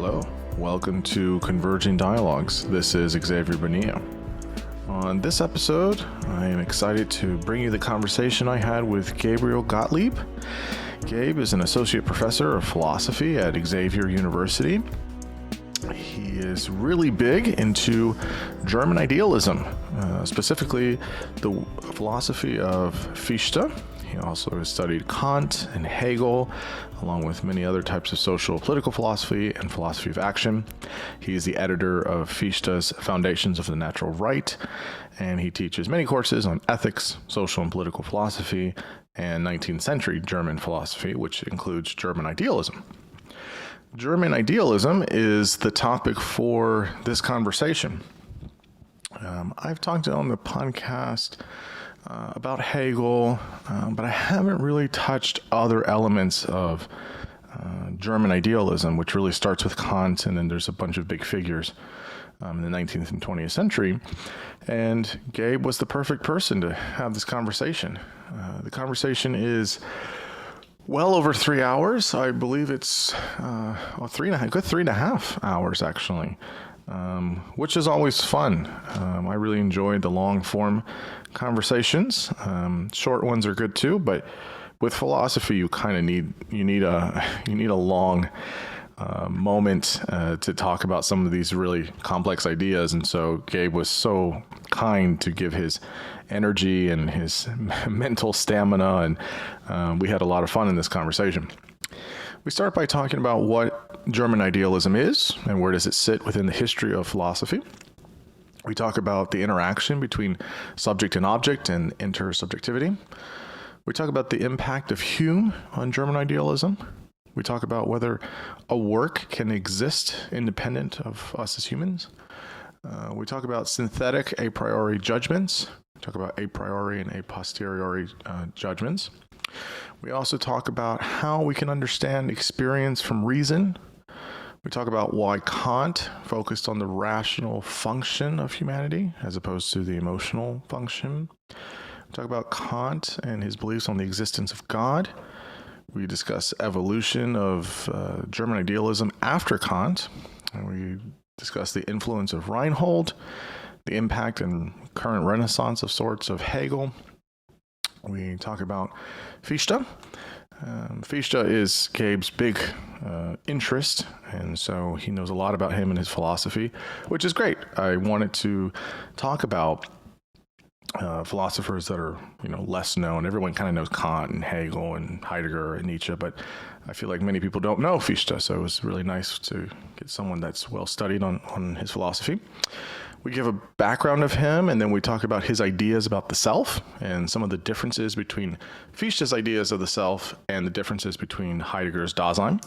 Hello, welcome to Converging Dialogues. This is Xavier Bonilla. On this episode, I am excited to bring you the conversation I had with Gabriel Gottlieb. Gabe is an associate professor of philosophy at Xavier University. He is really big into German idealism, specifically the philosophy of Fichte. He also has studied Kant and Hegel, along with many other types of social political philosophy and philosophy of action. He is the editor of Fichte's Foundations of the Natural Right, and he teaches many courses on ethics, social and political philosophy, and 19th century German philosophy, which includes German idealism. German idealism is the topic for this conversation. I've talked on the podcast about Hegel, but I haven't really touched other elements of German idealism, which really starts with Kant, and then there's a bunch of big figures in the 19th and 20th century. And Gabe was the perfect person to have this conversation. The conversation is well over 3 hours. I believe it's good 3.5 hours, actually. Which is always fun. I really enjoyed the long form conversations. Short ones are good too, but with philosophy, you kind of need a long moment to talk about some of these really complex ideas. And so Gabe was so kind to give his energy and his mental stamina, and we had a lot of fun in this conversation. We start by talking about what German idealism is and where does it sit within the history of philosophy. We talk about the interaction between subject and object and intersubjectivity. We talk about the impact of Hume on German idealism. We talk about whether a work can exist independent of us as humans. We talk about synthetic a priori judgments. We talk about a priori and a posteriori judgments. We also talk about how we can understand experience from reason. We talk about why Kant focused on the rational function of humanity as opposed to the emotional function. We talk about Kant and his beliefs on the existence of God. We discuss evolution of German idealism after Kant. And we discuss the influence of Reinhold, the impact and current renaissance of sorts of Hegel. We talk about Fichte. Fichte is Gabe's big interest, and so he knows a lot about him and his philosophy, which is great. I wanted to talk about philosophers that are, less known. Everyone kind of knows Kant and Hegel and Heidegger and Nietzsche, but I feel like many people don't know Fichte, so it was really nice to get someone that's well studied on his philosophy. We give a background of him, and then we talk about his ideas about the self and some of the differences between Fichte's ideas of the self and the differences between Heidegger's Dasein.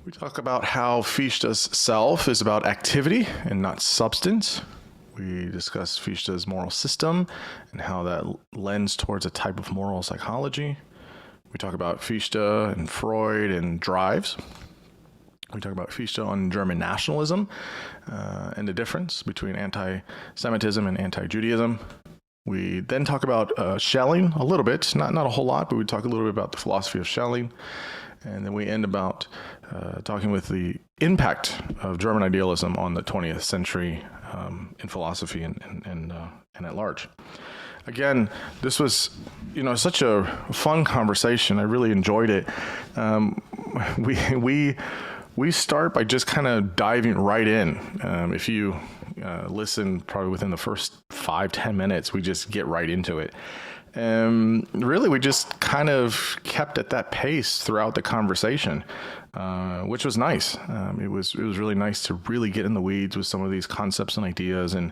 We talk about how Fichte's self is about activity and not substance. We discuss Fichte's moral system and how that lends towards a type of moral psychology. We talk about Fichte and Freud and drives. We talk about Fichte on German nationalism and the difference between anti-Semitism and anti-Judaism. We then talk about Schelling a little bit, not a whole lot, but we talk a little bit about the philosophy of Schelling. And then we end about talking with the impact of German idealism on the 20th century in philosophy and at large. Again, this was, such a fun conversation. I really enjoyed it. We start by just kind of diving right in. If you listen probably within the first 5-10 minutes, we just get right into it. Really, we just kind of kept at that pace throughout the conversation, which was nice. It was really nice to really get in the weeds with some of these concepts and ideas and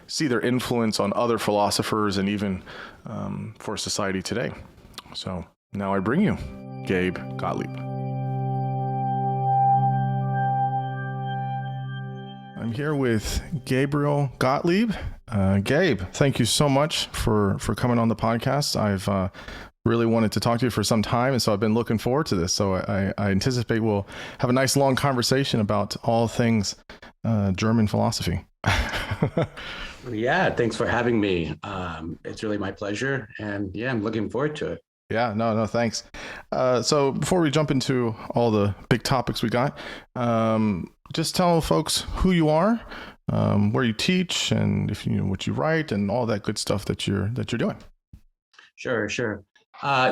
see their influence on other philosophers and even for society today. So now I bring you Gabe Gottlieb. I'm here with Gabriel Gottlieb. Gabe, thank you so much for coming on the podcast. I've really wanted to talk to you for some time, and so I've been looking forward to this. So I anticipate we'll have a nice long conversation about all things German philosophy. Yeah, thanks for having me. It's really my pleasure, and I'm looking forward to it. No, thanks. So before we jump into all the big topics we got, just tell folks who you are, where you teach, and if you know what you write, and all that good stuff that you're doing. Sure.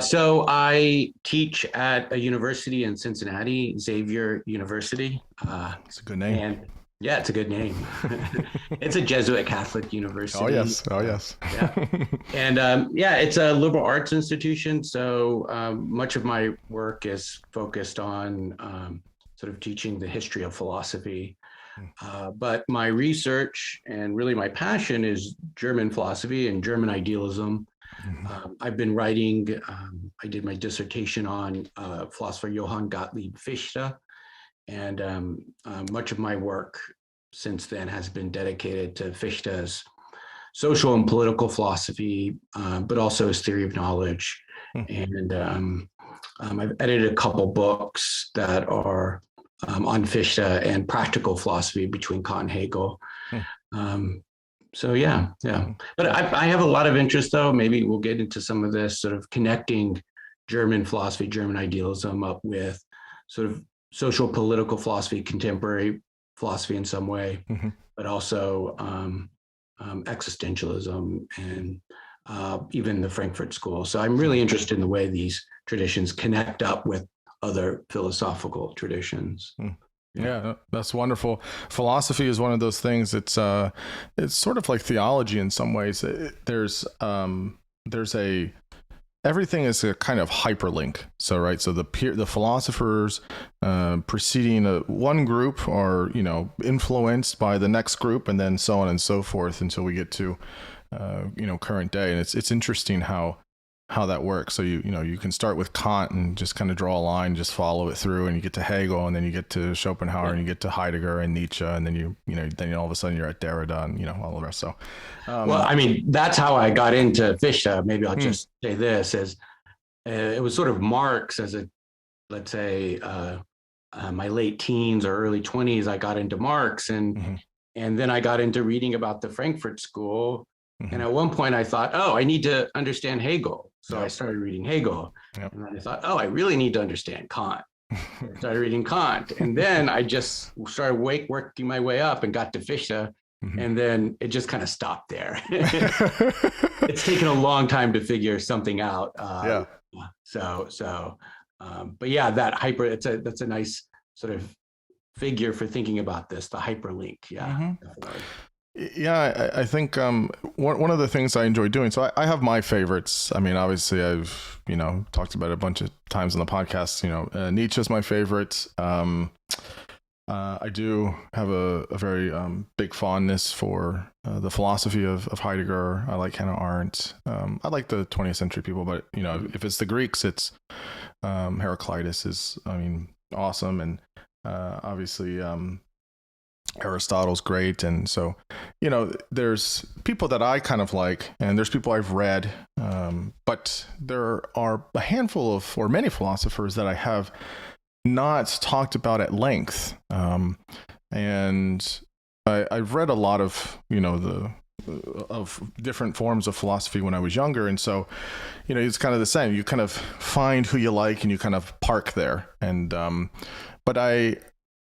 So I teach at a university in Cincinnati, Xavier University. It's a good name. And yeah, it's a good name. It's a Jesuit Catholic university. Oh, yes. Yeah. And it's a liberal arts institution. So much of my work is focused on sort of teaching the history of philosophy. But my research and really my passion is German philosophy and German idealism. I've been writing, I did my dissertation on philosopher Johann Gottlieb Fichte, and much of my work since then has been dedicated to Fichte's social and political philosophy, but also his theory of knowledge. And I've edited a couple books that are on Fichte and practical philosophy between Kant and Hegel. So yeah. But I have a lot of interest, though. Maybe we'll get into some of this, sort of connecting German philosophy, German idealism up with sort of social political philosophy, contemporary philosophy in some way, but also existentialism and even the Frankfurt School. So I'm really interested in the way these traditions connect up with other philosophical traditions. Yeah, that's wonderful. Philosophy is one of those things. It's sort of like theology in some ways. There's everything is a kind of hyperlink. So right, so the philosophers preceding one group are influenced by the next group, and then so on and so forth until we get to current day. And it's interesting how that works. So you can start with Kant and just kind of draw a line, just follow it through, and you get to Hegel, and then you get to Schopenhauer, and you get to Heidegger and Nietzsche, and then then all of a sudden you're at Derrida and all the rest. So well, I mean, that's how I got into Fichte. Maybe I'll just say this as it was sort of Marx as let's say my late teens or early 20s. I got into Marx, and then I got into reading about the Frankfurt School. And at one point I thought, I need to understand Hegel. So I started reading Hegel. And then I thought, I really need to understand Kant. I started reading Kant. And then I just started working my way up and got to Fichte. And then it just kind of stopped there. It's taken a long time to figure something out. But yeah, that's a nice sort of figure for thinking about this, the hyperlink. Yeah, definitely. Yeah, I think one of the things I enjoy doing, so I have my favorites. I mean, obviously I've, talked about it a bunch of times on the podcast, Nietzsche is my favorite. I do have a very big fondness for the philosophy of Heidegger. I like Hannah Arendt. I like the 20th century people, but, if it's the Greeks, it's Heraclitus is, awesome. And obviously, Aristotle's great. And so, there's people that I kind of like, and there's people I've read, but there are a handful of, or many philosophers that I have not talked about at length. And I've read a lot of, of different forms of philosophy when I was younger. And so, it's kind of the same. You kind of find who you like and you kind of park there. And, but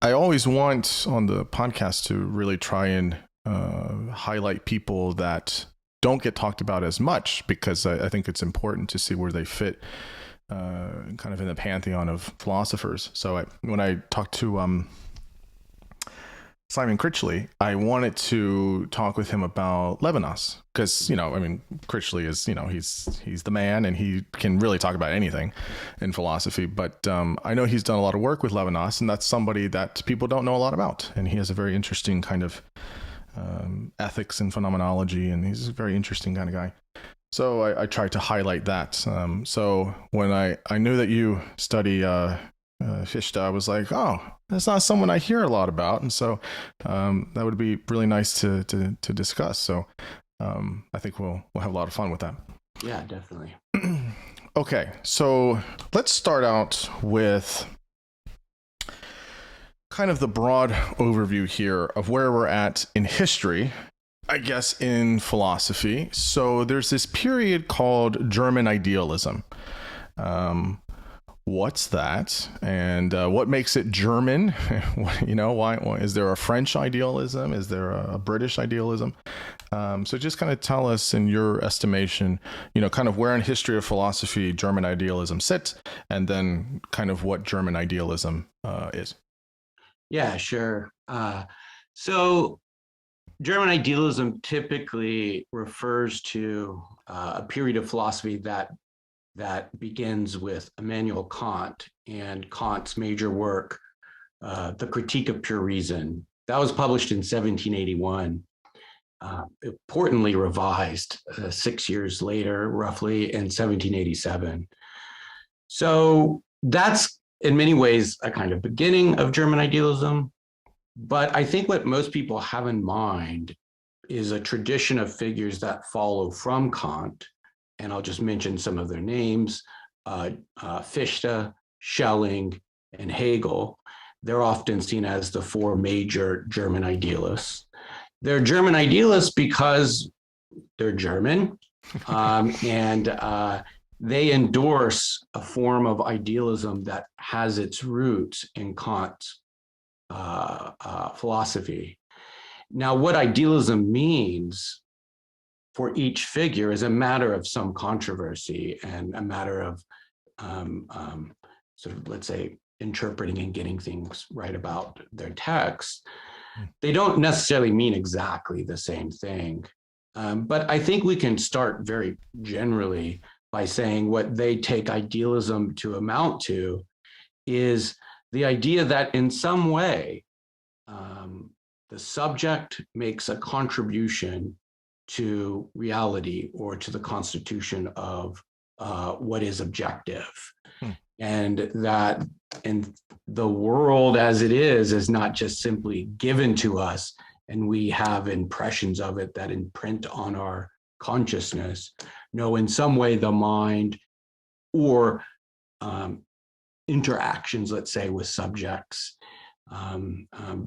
I always want on the podcast to really try and highlight people that don't get talked about as much, because I think it's important to see where they fit kind of in the pantheon of philosophers. So when I talked to Simon Critchley, I wanted to talk with him about Levinas, because, Critchley is, he's the man, and he can really talk about anything in philosophy. But I know he's done a lot of work with Levinas, and that's somebody that people don't know a lot about. And he has a very interesting kind of ethics and phenomenology, and he's a very interesting kind of guy. So I tried to highlight that. So when I knew that you study Fichte, I was like, that's not someone I hear a lot about, and so that would be really nice to discuss. So I think we'll have a lot of fun with that. Yeah, definitely. Okay, so let's start out with kind of the broad overview here of where we're at in history, I guess, in philosophy. So there's this period called German idealism. What's that, and what makes it German? Why is there a French idealism? Is there a British idealism? So just kind of tell us, in your estimation, kind of where in history of philosophy German idealism sits, and then kind of what German idealism is. Yeah, sure. So German idealism typically refers to a period of philosophy that begins with Immanuel Kant and Kant's major work, The Critique of Pure Reason. That was published in 1781, importantly revised 6 years later, roughly, in 1787. So that's in many ways a kind of beginning of German idealism. But I think what most people have in mind is a tradition of figures that follow from Kant, and I'll just mention some of their names: Fichte, Schelling, and Hegel. They're often seen as the four major German idealists. They're German idealists because they're German, and they endorse a form of idealism that has its roots in Kant's philosophy. Now, what idealism means for each figure is a matter of some controversy and a matter of sort of, let's say, interpreting and getting things right about their text. They don't necessarily mean exactly the same thing. But I think we can start very generally by saying what they take idealism to amount to is the idea that in some way, the subject makes a contribution to reality or to the constitution of what is objective. And that in the world as it is not just simply given to us and we have impressions of it that imprint on our consciousness. No, in some way the mind or interactions, let's say, with subjects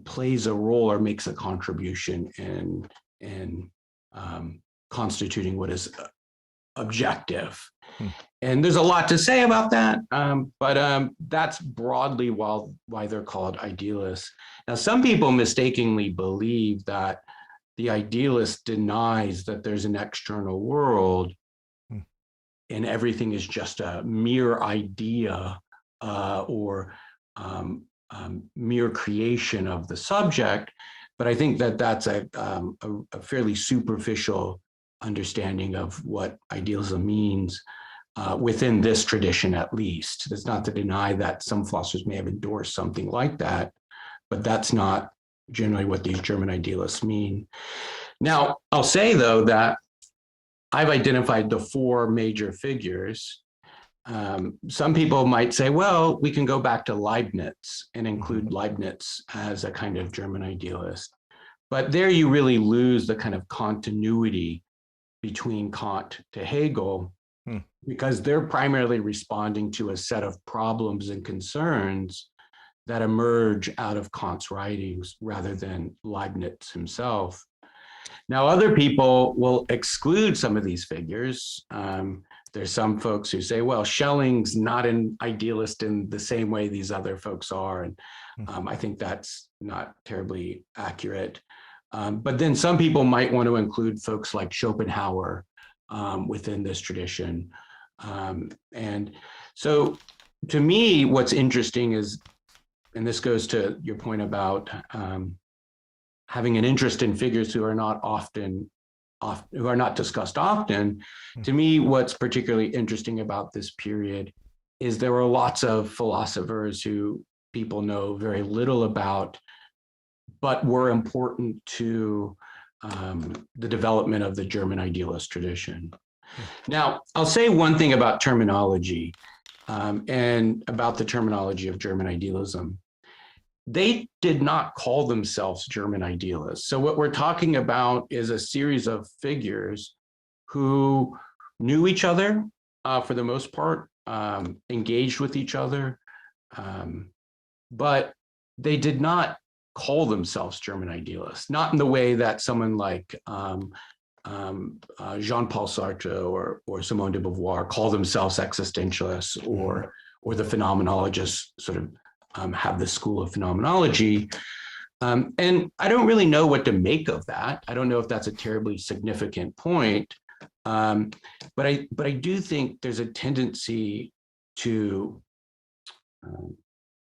plays a role or makes a contribution in constituting what is objective. And there's a lot to say about that, but that's broadly why they're called idealists. Now, some people mistakenly believe that the idealist denies that there's an external world and everything is just a mere idea or mere creation of the subject. But I think that that's a fairly superficial understanding of what idealism means within this tradition, at least. That's not to deny that some philosophers may have endorsed something like that, but that's not generally what these German idealists mean. Now, I'll say, though, that I've identified the four major figures. Some people might say, well, we can go back to Leibniz and include Leibniz as a kind of German idealist. But there you really lose the kind of continuity between Kant to Hegel, because they're primarily responding to a set of problems and concerns that emerge out of Kant's writings rather than Leibniz himself. Now, other people will exclude some of these figures. There's some folks who say, well, Schelling's not an idealist in the same way these other folks are. And I think that's not terribly accurate. But then some people might want to include folks like Schopenhauer within this tradition. And so to me, what's interesting is, and this goes to your point about having an interest in figures who are not who are not discussed often. To me, what's particularly interesting about this period is there were lots of philosophers who people know very little about, but were important to the development of the German idealist tradition. Now, I'll say one thing about terminology and about the terminology of German idealism. They did not call themselves German idealists. So what we're talking about is a series of figures who knew each other for the most part, engaged with each other, but they did not call themselves German idealists, not in the way that someone like Jean-Paul Sartre or Simone de Beauvoir call themselves existentialists, or the phenomenologists sort of have the school of phenomenology. And I don't really know what to make of that. I don't know if that's a terribly significant point, but I do think there's a tendency to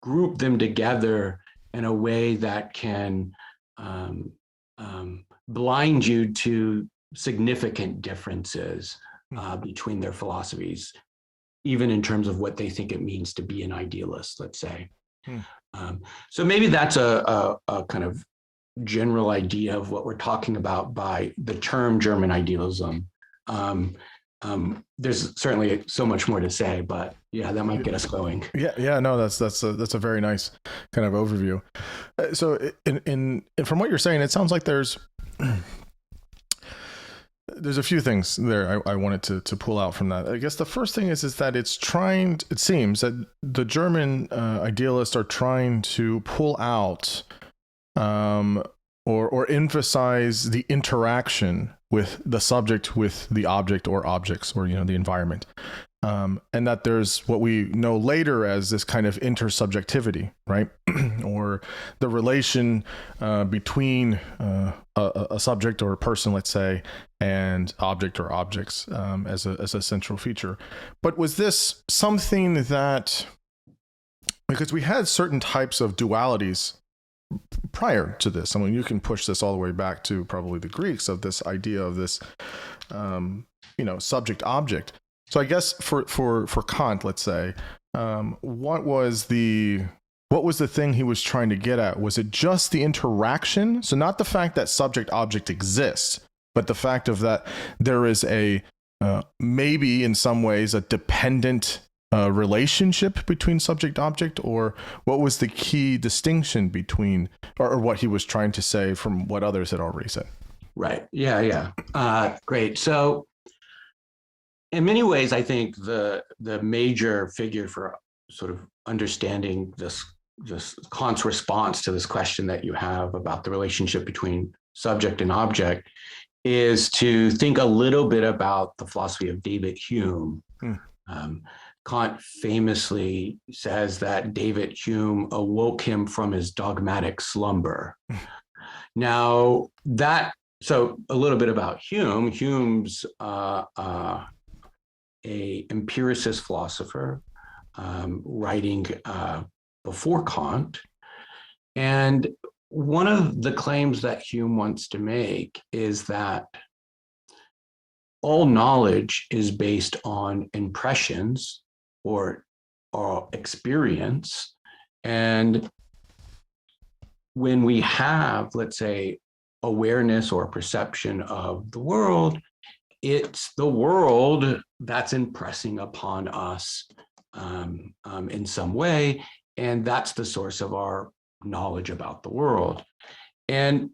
group them together in a way that can blind you to significant differences between their philosophies, even in terms of what they think it means to be an idealist, let's say. So maybe that's a kind of general idea of what we're talking about by the term German idealism. There's certainly so much more to say, but yeah, that might get us going. Yeah, no, that's a very nice kind of overview. So, in from what you're saying, it sounds like there's a few things there I wanted to pull out from that. I guess the first thing is that it seems that the German idealists are trying to pull out or emphasize the interaction with the subject with the object or objects, or the environment, and that there's what we know later as this kind of intersubjectivity, right? Or the relation between a subject or a person, let's say, and object or objects as a central feature. But was this something that, because we had certain types of dualities prior to this, I mean, you can push this all the way back to probably the Greeks, of this idea of this, subject object. So I guess for Kant, let's say, what was the thing he was trying to get at? Was it just the interaction? So not the fact that subject object exists, but the fact of that there is a maybe in some ways a dependent relationship between subject object, or what was the key distinction between, or what he was trying to say from what others had already said? Right. Yeah. Great. So in many ways, I think the major figure for sort of understanding this Kant's response to this question that you have about the relationship between subject and object is to think a little bit about the philosophy of David Hume. Kant famously says that David Hume awoke him from his dogmatic slumber. Now, so a little bit about Hume. Hume's a empiricist philosopher, writing before Kant. And one of the claims that Hume wants to make is that all knowledge is based on impressions or experience. And when we have, let's say, awareness or perception of the world, it's the world that's impressing upon us in some way, and that's the source of our knowledge about the world. And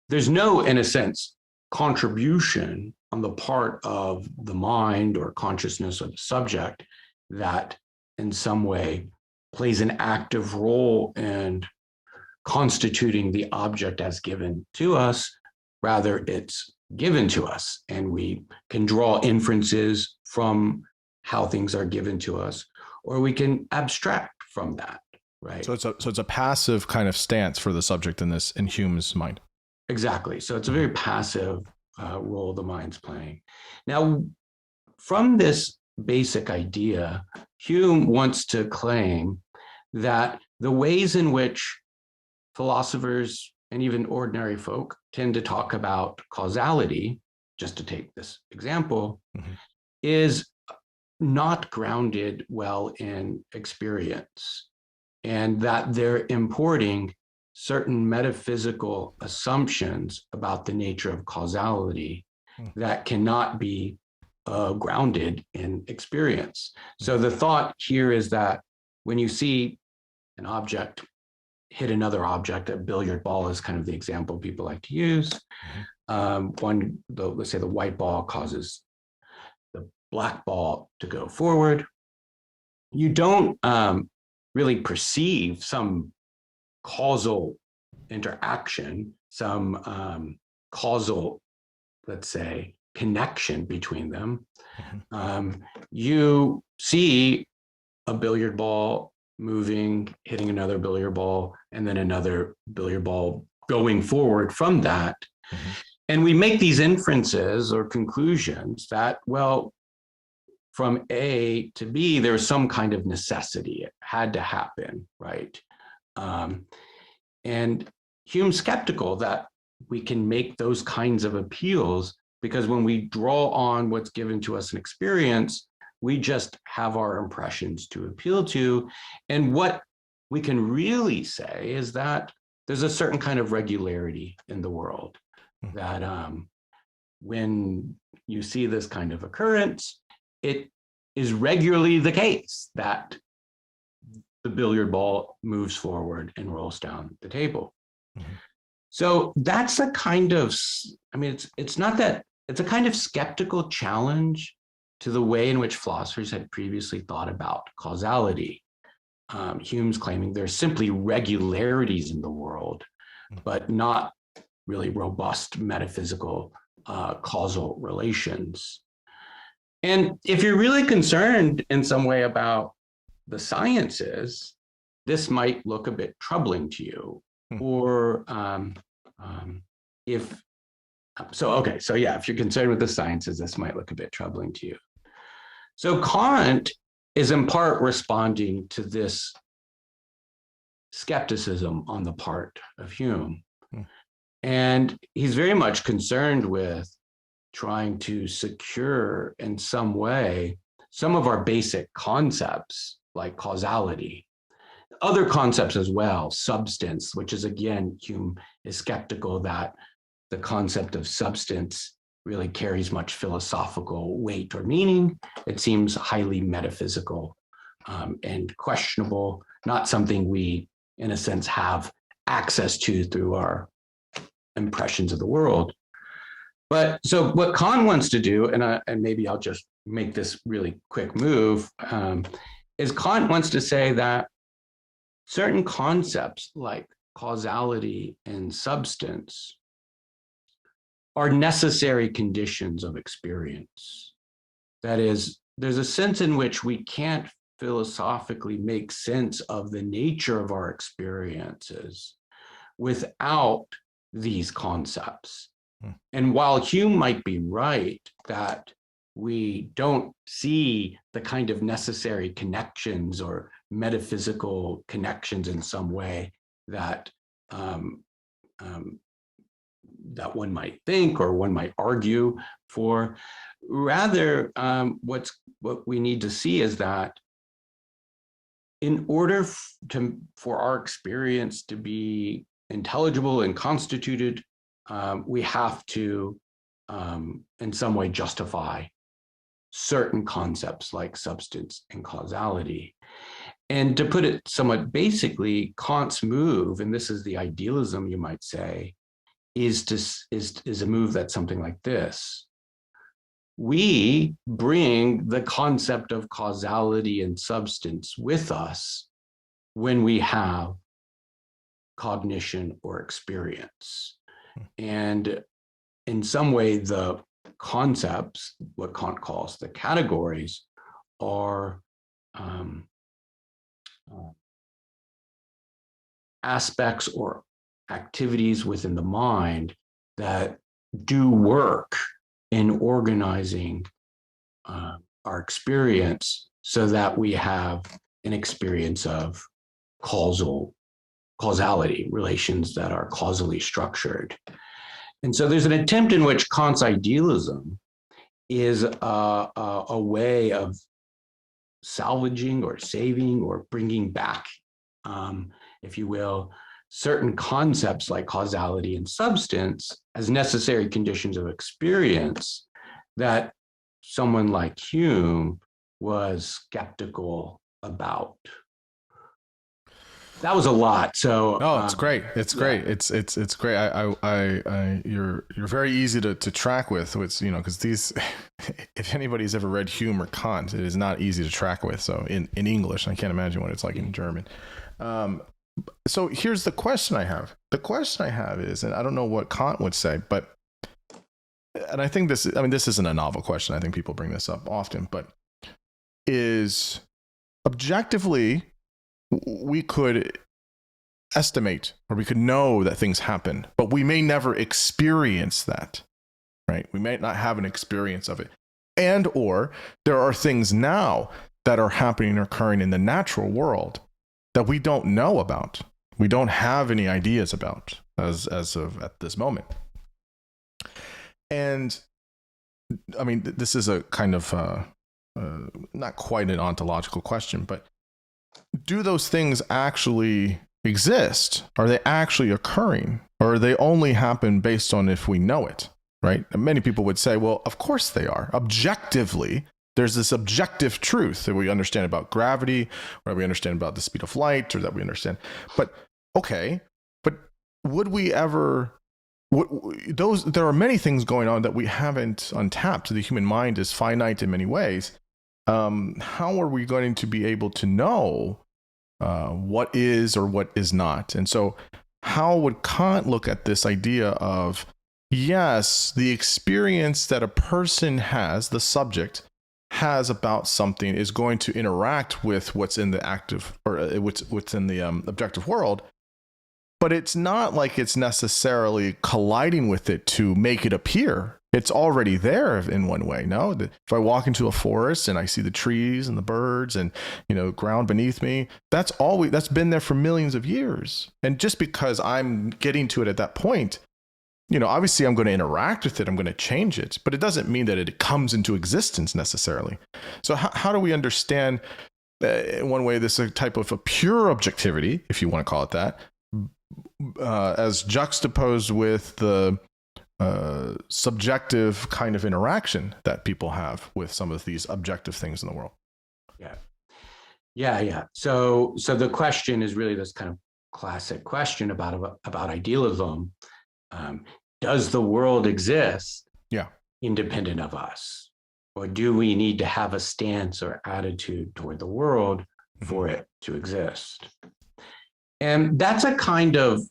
there's no, in a sense, contribution on the part of the mind or consciousness of the subject that in some way plays an active role in constituting the object as given to us. Rather, it's given to us, and we can draw inferences from how things are given to us, or we can abstract from that, right? So it's a passive kind of stance for the subject in Hume's mind. Exactly. So it's a very passive role the mind's playing. Now, from this basic idea, Hume wants to claim that the ways in which philosophers and even ordinary folk tend to talk about causality, just to take this example, is not grounded well in experience, and that they're importing certain metaphysical assumptions about the nature of causality that cannot be grounded in experience. So the thought here is that when you see an object hit another object, a billiard ball is kind of the example people like to use. Let's say the white ball causes the black ball to go forward. You don't really perceive some causal interaction, some causal let's say, connection between them, Mm-hmm. you see a billiard ball moving, hitting another billiard ball, and then another billiard ball going forward from that. Mm-hmm. And we make these inferences or conclusions that, well, from A to B, there's some kind of necessity. It had to happen, right? And Hume's skeptical that we can make those kinds of appeals, because when we draw on what's given to us in experience, we just have our impressions to appeal to. And what we can really say is that there's a certain kind of regularity in the world, that when you see this kind of occurrence, it is regularly the case that the billiard ball moves forward and rolls down the table. Mm-hmm. So that's a kind of, I mean, it's not that, it's a kind of skeptical challenge to the way in which philosophers had previously thought about causality. Hume's claiming there's simply regularities in the world, but not really robust metaphysical causal relations. And if you're really concerned in some way about the sciences, this might look a bit troubling to you. Or if you're concerned with the sciences, this might look a bit troubling to you. So Kant is in part responding to this skepticism on the part of Hume. And he's very much concerned with trying to secure in some way some of our basic concepts like causality, other concepts as well, substance, which is, again, Hume is skeptical that the concept of substance really carries much philosophical weight or meaning. It seems highly metaphysical and questionable, not something we, in a sense, have access to through our impressions of the world. But so what Kant wants to do, and maybe I'll just make this really quick move, is Kant wants to say that certain concepts like causality and substance are necessary conditions of experience. That is, there's a sense in which we can't philosophically make sense of the nature of our experiences without these concepts. And while Hume might be right that we don't see the kind of necessary connections or metaphysical connections in some way that that one might think or one might argue for, rather what we need to see is that in order for our experience to be intelligible and constituted, we have to, in some way, justify certain concepts like substance and causality. And to put it somewhat basically, Kant's move, and this is the idealism, you might say, is a move that's something like this. We bring the concept of causality and substance with us when we have cognition or experience. And in some way, the concepts, what Kant calls the categories, are aspects or activities within the mind that do work in organizing our experience so that we have an experience of causality, relations that are causally structured. And so there's an attempt in which Kant's idealism is a way of salvaging or saving or bringing back, if you will, certain concepts like causality and substance as necessary conditions of experience that someone like Hume was skeptical about. That was a lot. So it's great. It's great. It's great. You're very easy to track with. It's, because these, if anybody's ever read Hume or Kant, it is not easy to track with. So in English, I can't imagine what it's like in German. So here's the question I have. The question I have is, and I don't know what Kant would say, but and I think this isn't a novel question. I think people bring this up often, but is objectively, we could estimate or we could know that things happen, but we may never experience that, right? We may not have an experience of it. And or there are things now that are happening and occurring in the natural world that we don't know about. We don't have any ideas about as of at this moment. And I mean, this is a kind of not quite an ontological question, but do those things actually exist? Are they actually occurring? Or they only happen based on if we know it, right? And many people would say, well, of course they are. Objectively, there's this objective truth that we understand about gravity, or that we understand about the speed of light, or that we understand. But okay, but would we ever... there are many things going on that we haven't untapped. The human mind is finite in many ways. How are we going to be able to know what is or what is not? And so how would Kant look at this idea of, yes, the experience that a person has, the subject has about something is going to interact with what's in the active, or what's in the objective world, but it's not like it's necessarily colliding with it to make it appear. It's already there in one way. No, if I walk into a forest and I see the trees and the birds and, ground beneath me, that's been there for millions of years. And just because I'm getting to it at that point, obviously I'm going to interact with it. I'm going to change it, but it doesn't mean that it comes into existence necessarily. So how do we understand in one way this a type of a pure objectivity, if you want to call it that, as juxtaposed with the subjective kind of interaction that people have with some of these objective things in the world? Yeah. So the question is really this kind of classic question about idealism. Does the world exist independent of us? Or do we need to have a stance or attitude toward the world for it to exist? And that's a kind of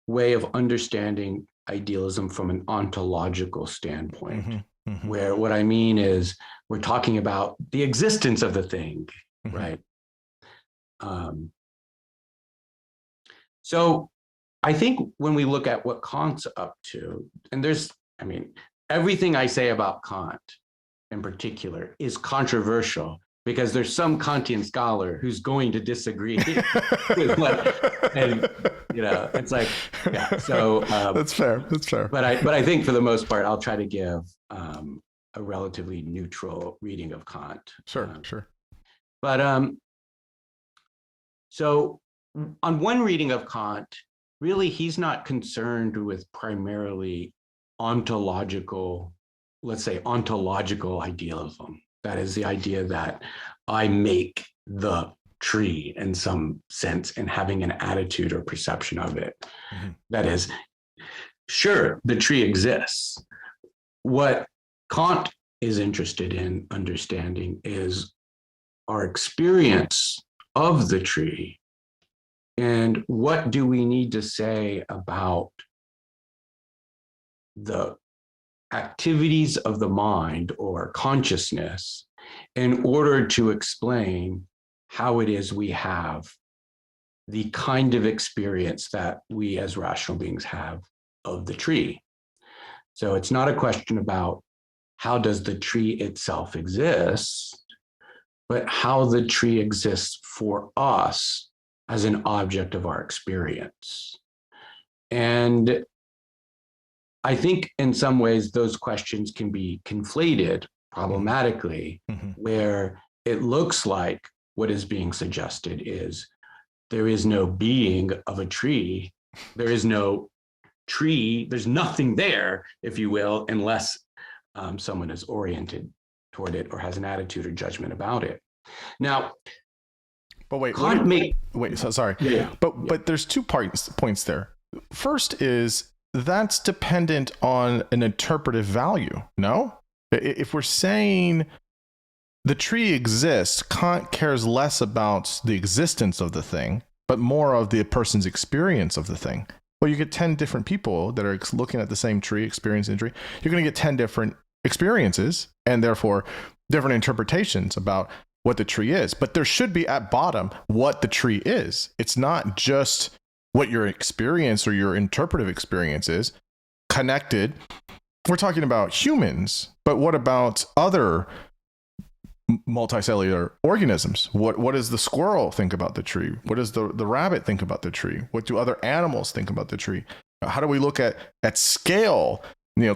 way of understanding idealism from an ontological standpoint, where what I mean is we're talking about the existence of the thing, right? So I think when we look at what Kant's up to, and everything I say about Kant in particular is controversial, because there's some Kantian scholar who's going to disagree with what, and it's like, so that's fair. But I think for the most part, I'll try to give a relatively neutral reading of Kant. Sure. But so on one reading of Kant, really he's not concerned with primarily ontological idealism. That is the idea that I make the tree in some sense and having an attitude or perception of it. That is, sure, the tree exists. What Kant is interested in understanding is our experience of the tree, and what do we need to say about the activities of the mind or consciousness in order to explain how it is we have the kind of experience that we as rational beings have of the tree. So it's not a question about how does the tree itself exist, but how the tree exists for us as an object of our experience. And I think in some ways those questions can be conflated problematically, where it looks like what is being suggested is there is no being of a tree, there is no tree, there's nothing there, if you will, unless someone is oriented toward it or has an attitude or judgment about it. Now, but wait, sorry. But there's 2 points there. First is, that's dependent on an interpretive value, no? If we're saying the tree exists, Kant cares less about the existence of the thing, but more of the person's experience of the thing. Well, you get 10 different people that are looking at the same tree, experiencing the tree. You're going to get 10 different experiences and therefore different interpretations about what the tree is. But there should be at bottom what the tree is. It's not just what your experience or your interpretive experience is connected. We're talking about humans, but what about other multicellular organisms? What does the squirrel think about the tree? What does the rabbit think about the tree? What do other animals think about the tree? How do we look at scale,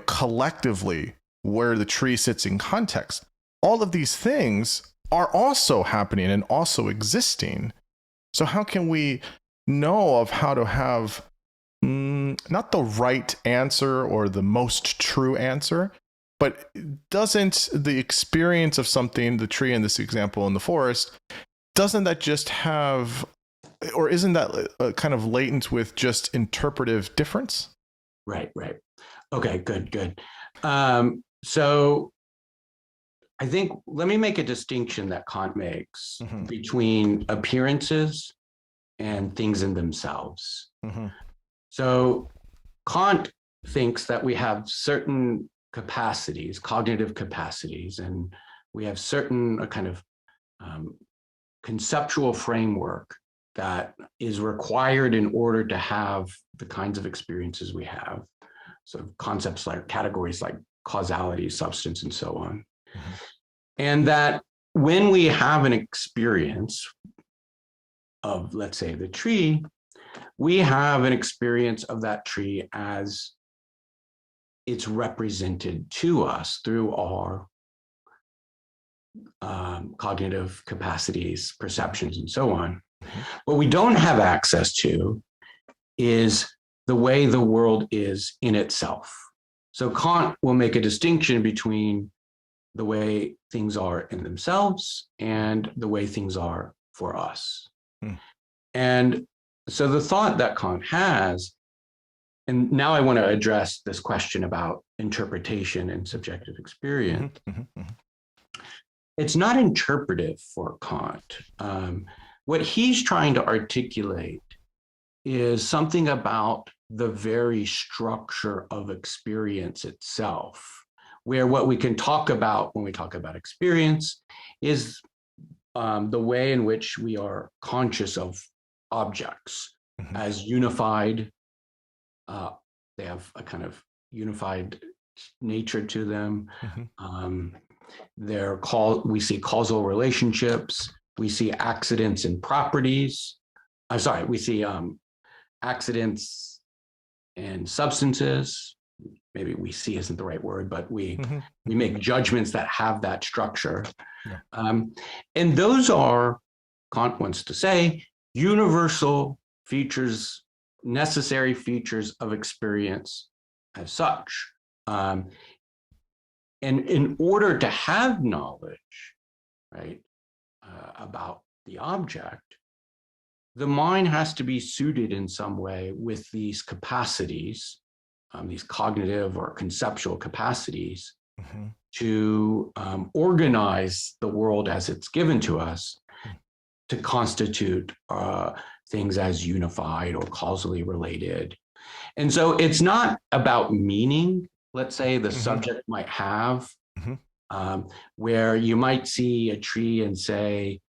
collectively, where the tree sits in context? All of these things are also happening and also existing. So how can we know of how to have not the right answer or the most true answer, but doesn't the experience of something, the tree in this example in the forest, doesn't that just have, or isn't that kind of latent with just interpretive difference? Right. Okay, good. So I think, let me make a distinction that Kant makes between appearances and things in themselves. So Kant thinks that we have certain capacities, cognitive capacities, and we have certain kind of conceptual framework that is required in order to have the kinds of experiences we have. So concepts like categories like causality, substance, and so on. And that when we have an experience of, let's say, the tree, we have an experience of that tree as it's represented to us through our cognitive capacities, perceptions, and so on. What we don't have access to is the way the world is in itself. So Kant will make a distinction between the way things are in themselves and the way things are for us. And so the thought that Kant has, and now I want to address this question about interpretation and subjective experience. It's not interpretive for Kant. What he's trying to articulate is something about the very structure of experience itself, where what we can talk about when we talk about experience is the way in which we are conscious of objects as unified. They have a kind of unified nature to them. We see causal relationships. We see accidents and properties. We see accidents and substances. Maybe we see isn't the right word, but we make judgments that have that structure. And those are, Kant wants to say, universal features, necessary features of experience as such. And in order to have knowledge, right, about the object, the mind has to be suited in some way with these capacities, these cognitive or conceptual capacities, to organize the world as it's given to us, to constitute things as unified or causally related. And so it's not about meaning, let's say the subject might have, where you might see a tree and say,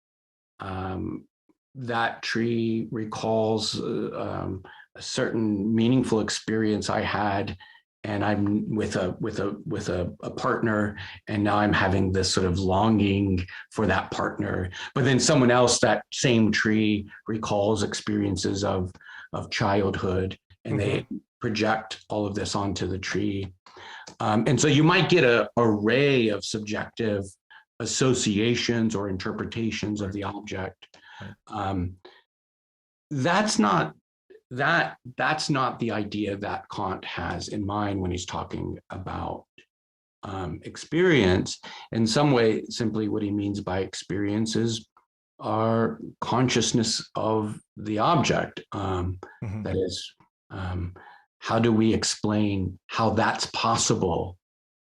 that tree recalls a certain meaningful experience I had, and I'm with a partner, and now I'm having this sort of longing for that partner. But then someone else, that same tree, recalls experiences of childhood, and they project all of this onto the tree. And so you might get an array of subjective associations or interpretations of the object. That's not the idea that Kant has in mind when he's talking about experience. In some way, simply what he means by experience is our consciousness of the object. That is, how do we explain how that's possible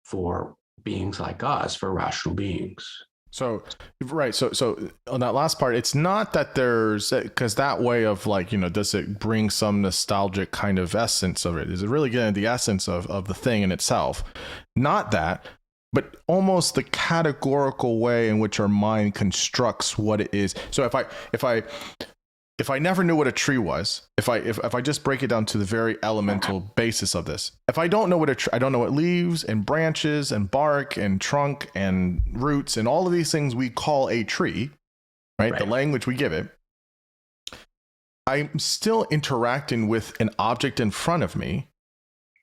for beings like us, for rational beings? So, right. So on that last part, it's not that there's, because that way of like, does it bring some nostalgic kind of essence of it? Is it really getting the essence of the thing in itself? Not that, but almost the categorical way in which our mind constructs what it is. So if I never knew what a tree was, if I just break it down to the very elemental basis of this, if I don't know what a tree, I don't know what leaves and branches and bark and trunk and roots and all of these things we call a tree, right? The language we give it, I'm still interacting with an object in front of me,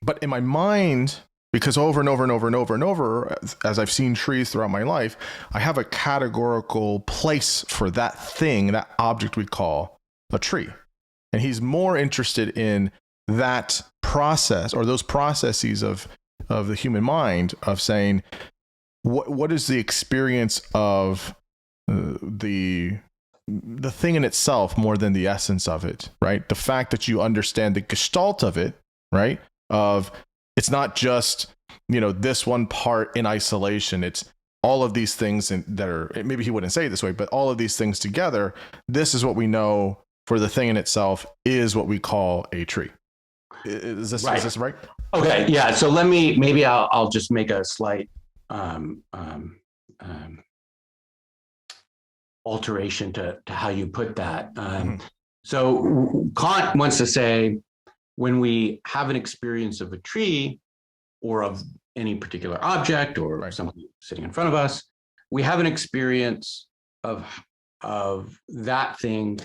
but in my mind, because over and over and over and over and over, as I've seen trees throughout my life, I have a categorical place for that thing, that object we call a tree. And he's more interested in that process, or those processes of the human mind, of saying what is the experience of the thing in itself more than the essence of it, right? The fact that you understand the gestalt of it, right? Of it's not just this one part in isolation, it's all of these things that are, maybe he wouldn't say it this way, but all of these things together, this is what we know for the thing in itself is what we call a tree. Is this right? Okay, yeah. So maybe I'll just make a slight alteration to how you put that. So Kant wants to say, when we have an experience of a tree or of any particular object or something sitting in front of us, we have an experience of that thing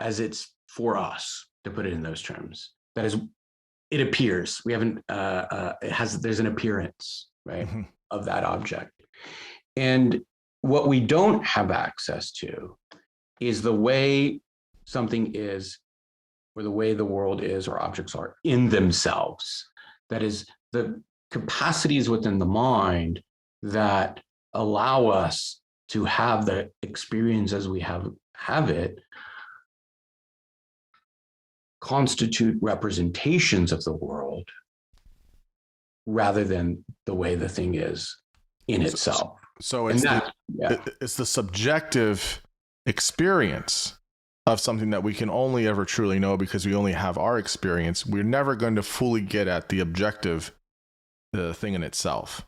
as it's for us, to put it in those terms. That is, it appears. We haven't. There's an appearance, right, of that object, and what we don't have access to is the way something is, or the way the world is, or objects are in themselves. That is, the capacities within the mind that allow us to have the experience as we have it constitute representations of the world rather than the way the thing is in itself. So it's it's the subjective experience of something that we can only ever truly know because we only have our experience. We're never going to fully get at the objective, the thing in itself.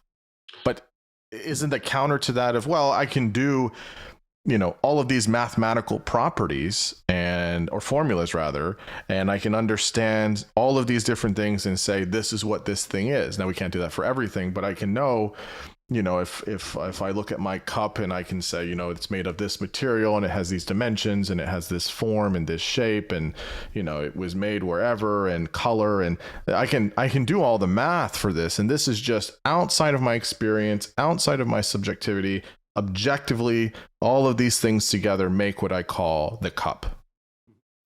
But isn't the counter to that of, well, I can do all of these mathematical properties or formulas rather, and I can understand all of these different things and say, this is what this thing is. Now, we can't do that for everything, but I can know, if I look at my cup and I can say, it's made of this material and it has these dimensions and it has this form and this shape and, it was made wherever and color, and I can do all the math for this. And this is just outside of my experience, outside of my subjectivity. Objectively, all of these things together make what I call the cup.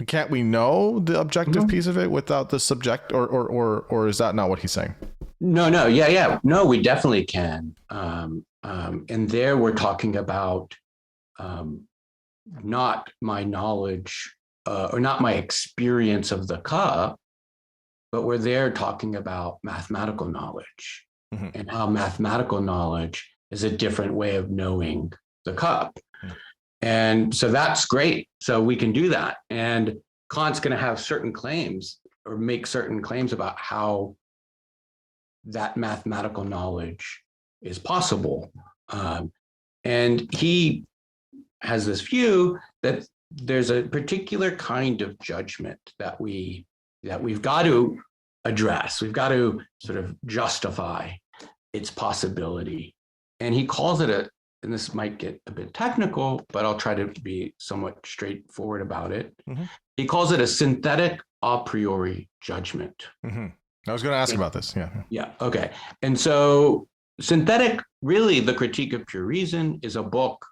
Can't we know the objective piece of it without the subject, or is that not what he's saying? No, yeah. No, we definitely can. And there we're talking about not my knowledge or not my experience of the cup, but we're there talking about mathematical knowledge and how mathematical knowledge is a different way of knowing the cup. And so that's great. So we can do that. And Kant's going to have certain claims or make certain claims about how that mathematical knowledge is possible. And he has this view that there's a particular kind of judgment that we've got to address. We've got to sort of justify its possibility. And he calls it and this might get a bit technical, but I'll try to be somewhat straightforward about it. He calls it a synthetic a priori judgment. I was going to ask about this. Yeah. Okay. And so synthetic, really, the Critique of Pure Reason is a book.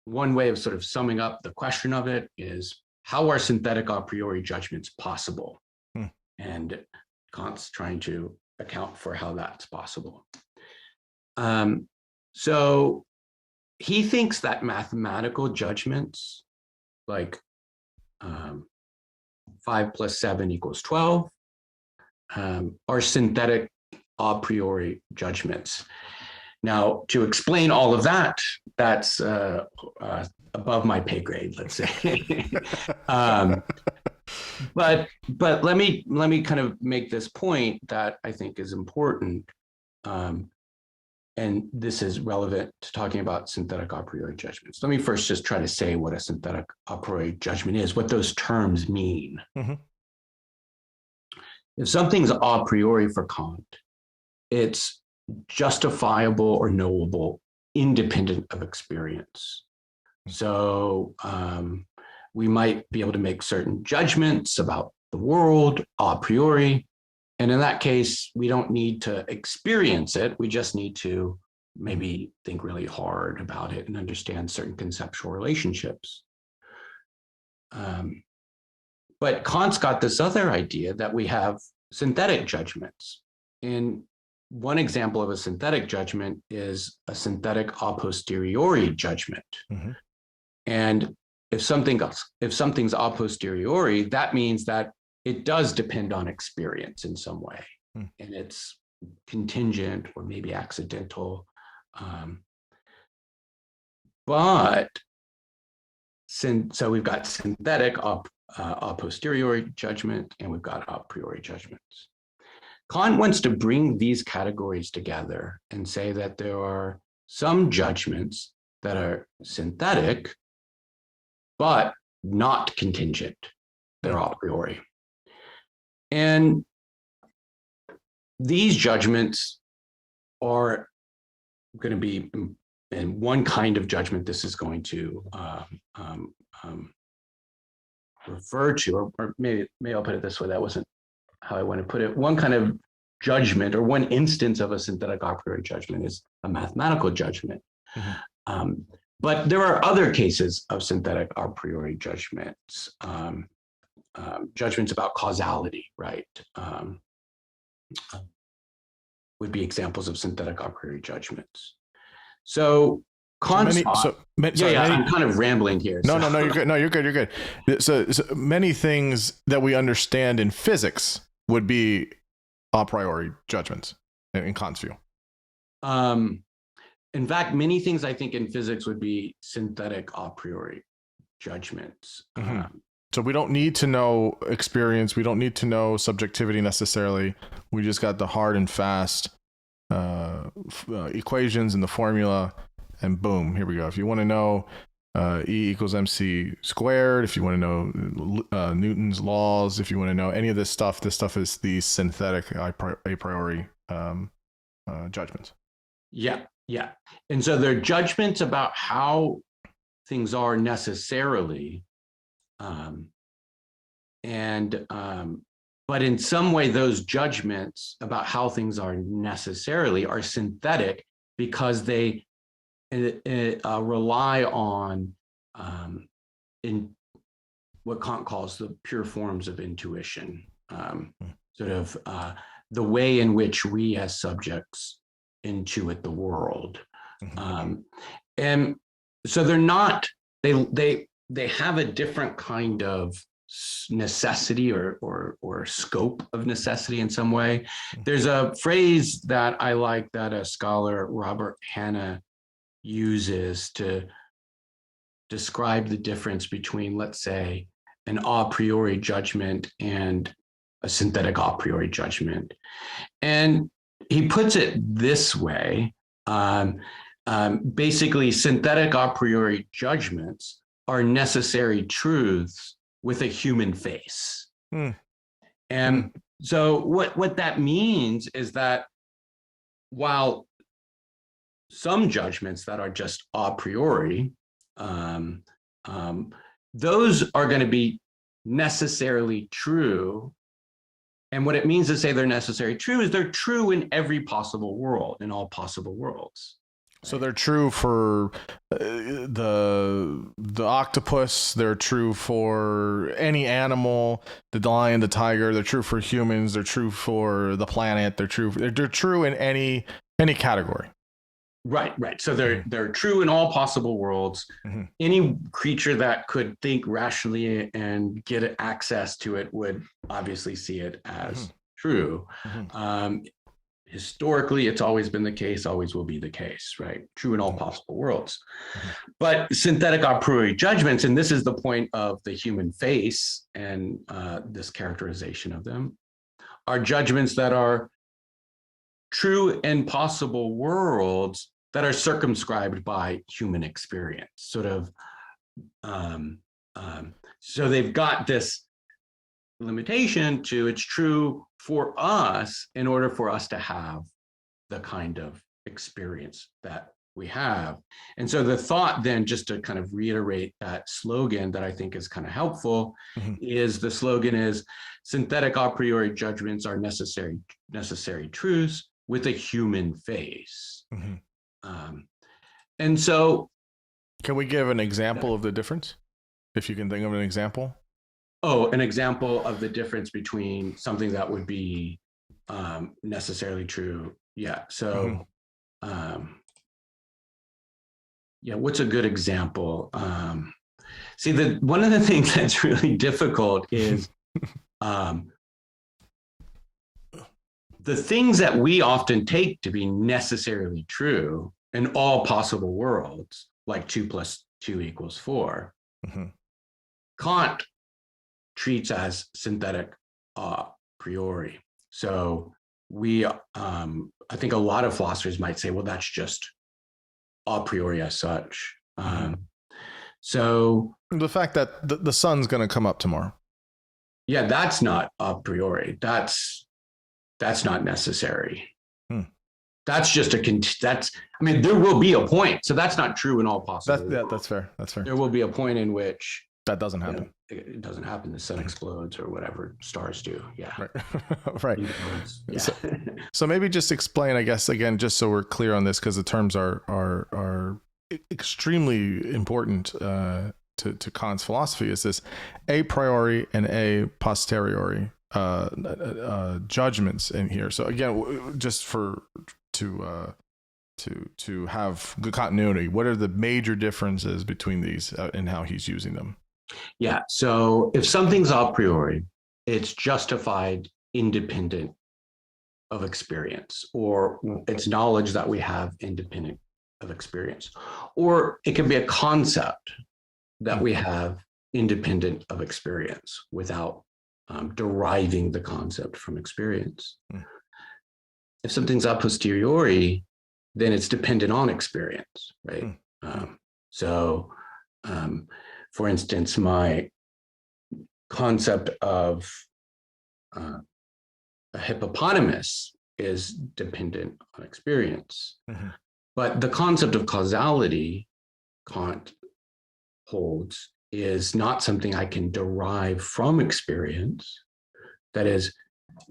One way of sort of summing up the question of it is, how are synthetic a priori judgments possible? And Kant's trying to account for how that's possible. So he thinks that mathematical judgments, like 5 + 7 = 12, are synthetic a priori judgments. Now, to explain all of that, that's above my pay grade, let's say. But let me kind of make this point that I think is important, and this is relevant to talking about synthetic a priori judgments. Let me first just try to say what a synthetic a priori judgment is, what those terms mean. Mm-hmm. If something's a priori for Kant, it's justifiable or knowable, independent of experience. So we might be able to make certain judgments about the world a priori. And in that case, we don't need to experience it. We just need to maybe think really hard about it and understand certain conceptual relationships. But Kant's got this other idea that we have synthetic judgments. And one example of a synthetic judgment is a synthetic a posteriori judgment. Mm-hmm. And if something's a posteriori, that means that it does depend on experience in some way, and it's contingent or maybe accidental. So we've got synthetic a posteriori judgment, and we've got a priori judgments. Kant wants to bring these categories together and say that there are some judgments that are synthetic, but not contingent. They're a priori. And these judgments are going to be, in one kind of judgment, this is going to refer to, or maybe I'll put it this way, that wasn't how I want to put it. One kind of judgment, or one instance of a synthetic a priori judgment, is a mathematical judgment. Mm-hmm. But there are other cases of synthetic a priori judgments. Judgments about causality, right? Would be examples of synthetic a priori judgments. So I'm kind of rambling here. No, you're good. No, you're good. So many things that we understand in physics would be a priori judgments in Kant's view. In fact, many things I think in physics would be synthetic a priori judgments. Mm-hmm. So we don't need to know experience. We don't need to know subjectivity necessarily. We just got the hard and fast equations and the formula, and boom, here we go. If you want to know E equals mc squared, if you want to know Newton's laws, if you want to know any of this stuff is the synthetic a priori judgments. Yeah. And so they're judgments about how things are necessarily. But in some way, those judgments about how things are necessarily are synthetic because they rely on in what Kant calls the pure forms of intuition, sort of the way in which we as subjects intuit the world. Mm-hmm. And so they're not, they have a different kind of necessity or scope of necessity in some way. There's a phrase that I like that a scholar, Robert Hanna, uses to describe the difference between, let's say, an a priori judgment and a synthetic a priori judgment. And he puts it this way. Basically, synthetic a priori judgments are necessary truths with a human face. And so what that means is that while some judgments that are just a priori, those are going to be necessarily true. And what it means to say they're necessarily true is they're true in every possible world, in all possible worlds. So they're true for the octopus. They're true for any animal, the lion, the tiger. They're true for humans. They're true for the planet. They're true in any category. Right. So they're true in all possible worlds. Mm-hmm. Any creature that could think rationally and get access to it would obviously see it as true. Mm-hmm. historically, it's always been the case, always will be the case, right? True in all possible worlds. But synthetic a priori judgments, and this is the point of the human face and this characterization of them, are judgments that are true and possible worlds that are circumscribed by human experience, sort of. So they've got this limitation to it's true for us in order for us to have the kind of experience that we have. And so the thought then, just to kind of reiterate that slogan that I think is kind of helpful, is the slogan is synthetic a priori judgments are necessary truths with a human face. And so can we give an example of the difference? If you can think of an example. Oh, an example of the difference between something that would be necessarily true. Yeah. So, yeah, what's a good example? See, one of the things that's really difficult is the things that we often take to be necessarily true in all possible worlds, like 2 + 2 = 4. Kant treats as synthetic a priori. So we, I think a lot of philosophers might say, well, that's just a priori as such. So the fact that the sun's going to come up tomorrow. Yeah, that's not a priori. That's not necessary. That's just I mean, there will be a point. So that's not true in all possible. That's fair. That's fair. There will be a point in which that doesn't happen. It doesn't happen. The sun explodes or whatever stars do. Yeah. Right. Right. Yeah. So maybe just explain, I guess, again, just so we're clear on this, because the terms are extremely important to Kant's philosophy, is this a priori and a posteriori judgments in here. So again, just to have good continuity, what are the major differences between these and how he's using them? Yeah. So if something's a priori, it's justified independent of experience, or it's knowledge that we have independent of experience, or it can be a concept that we have independent of experience without deriving the concept from experience. If something's a posteriori, then it's dependent on experience, right? So, for instance, my concept of a hippopotamus is dependent on experience. But the concept of causality, Kant holds, is not something I can derive from experience. That is,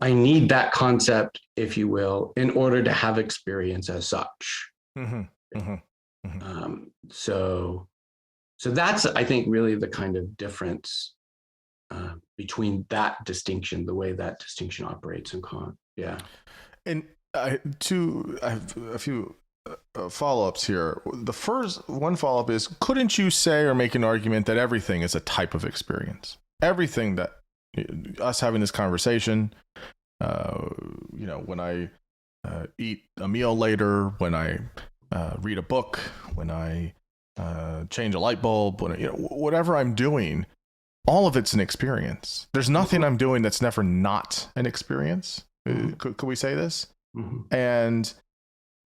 I need that concept, if you will, in order to have experience as such. So that's, I think, really the kind of difference between that distinction, the way that distinction operates in Kant. Yeah. And I have a few follow-ups here. The first one follow-up is, couldn't you say or make an argument that everything is a type of experience? Everything that us having this conversation, when I eat a meal later, when I read a book, when I change a light bulb, when whatever I'm doing, all of it's an experience. There's nothing I'm doing that's never not an experience. Could we say this? And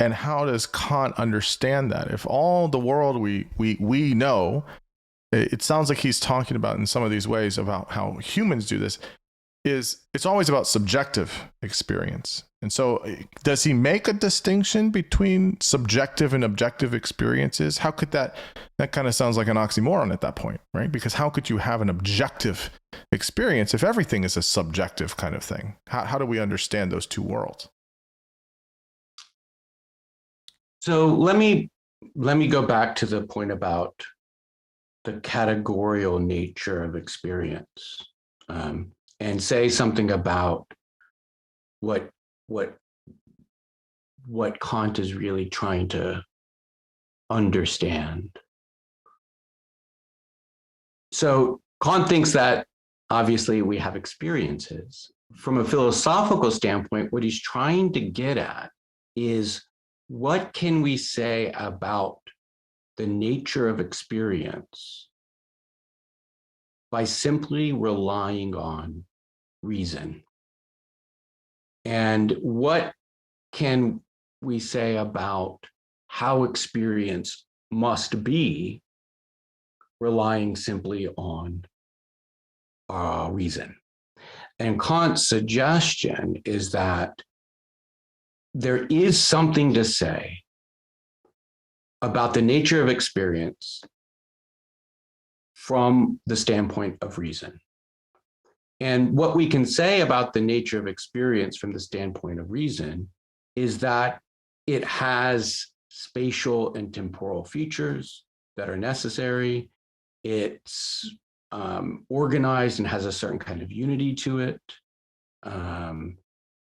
how does Kant understand that? If all the world we know, it sounds like he's talking about in some of these ways about how humans do this, it's always about subjective experience. And so does he make a distinction between subjective and objective experiences? How could that kind of sounds like an oxymoron at that point, right? Because how could you have an objective experience if everything is a subjective kind of thing? How do we understand those two worlds? So let me go back to the point about the categorical nature of experience, and say something about what Kant is really trying to understand. So Kant thinks that obviously we have experiences, from a philosophical standpoint, what he's trying to get at is, what can we say about the nature of experience by simply relying on reason? And what can we say about how experience must be relying simply on reason? And Kant's suggestion is that there is something to say about the nature of experience from the standpoint of reason. And what we can say about the nature of experience from the standpoint of reason is that it has spatial and temporal features that are necessary. It's organized and has a certain kind of unity to it.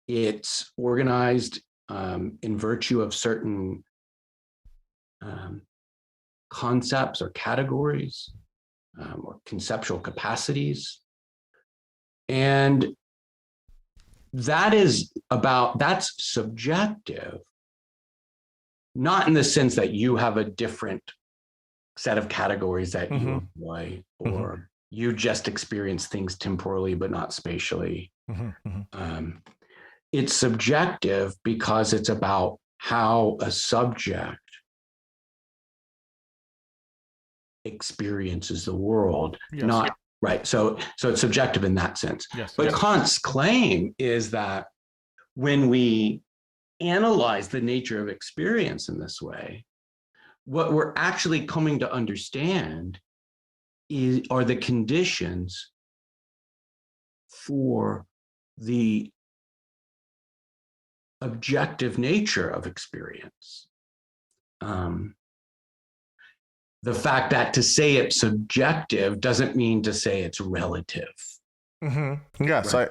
It's organized in virtue of certain concepts or categories or conceptual capacities. And that's subjective, not in the sense that you have a different set of categories that you employ, or you just experience things temporally but not spatially. It's subjective because it's about how a subject experiences the world, not right. So it's subjective in that sense. But Kant's claim is that when we analyze the nature of experience in this way, what we're actually coming to understand are the conditions for the objective nature of experience. The fact that to say it's subjective doesn't mean to say it's relative. Yes, right.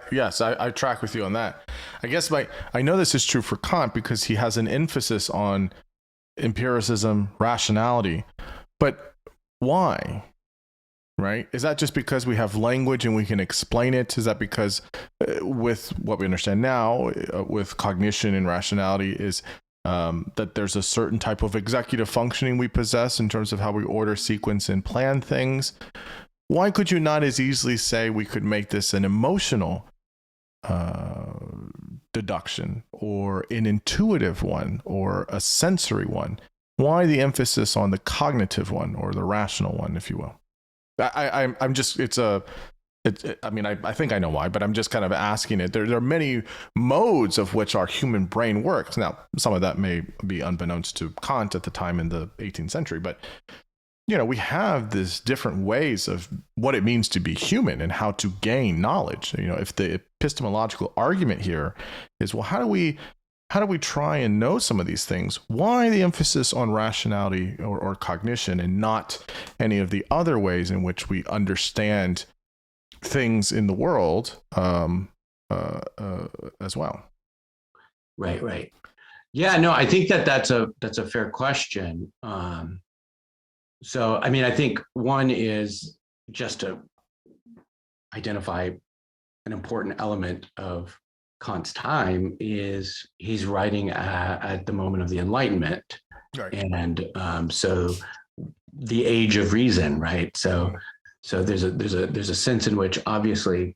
I track with you on that. I guess I know this is true for Kant because he has an emphasis on empiricism, rationality, but why? Right? Is that just because we have language and we can explain it? Is that because with what we understand now, with cognition and rationality, is that there's a certain type of executive functioning we possess in terms of how we order, sequence, and plan things? Why could you not as easily say we could make this an emotional deduction, or an intuitive one, or a sensory one? Why the emphasis on the cognitive one, or the rational one, if you will? I'm just, I think I know why, but I'm just kind of asking it. There are many modes of which our human brain works. Now, some of that may be unbeknownst to Kant at the time in the 18th century, but we have these different ways of what it means to be human and how to gain knowledge. If the epistemological argument here is, well, how do we try and know some of these things? Why the emphasis on rationality or cognition and not any of the other ways in which we understand things in the world as well? Right. Yeah, no, I think that's a fair question. So, I think one is just to identify an important element of Kant's time is he's writing at the moment of the Enlightenment, right. And so the age of reason, right? So there's a sense in which obviously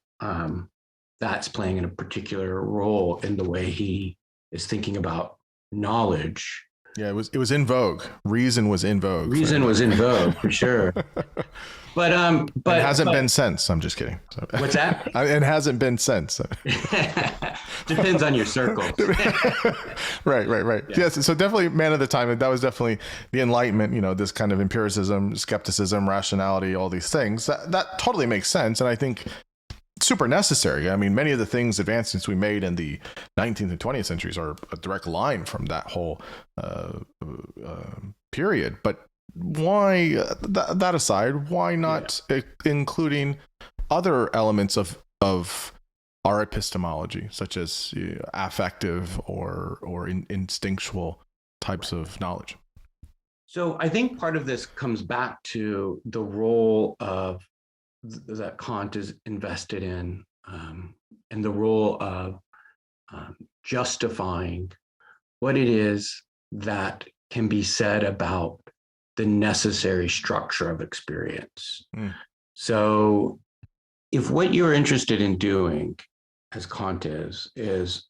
that's playing in a particular role in the way he is thinking about knowledge. Yeah, it was in vogue. Reason was in vogue. Reason was in vogue for sure. But it hasn't been since. I'm just kidding. So. What's that? It hasn't been since. Depends on your circle. Right. Yeah. Yes. So definitely man of the time. That was definitely the Enlightenment. This kind of empiricism, skepticism, rationality, all these things. That totally makes sense, and I think super necessary. Many of the advancements we made in the 19th and 20th centuries are a direct line from that whole period. But why, that aside, why not including other elements of our epistemology, such as affective or instinctual types of knowledge? So I think part of this comes back to the role of that Kant is invested in and the role of justifying what it is that can be said about the necessary structure of experience. So if what you're interested in doing, as Kant is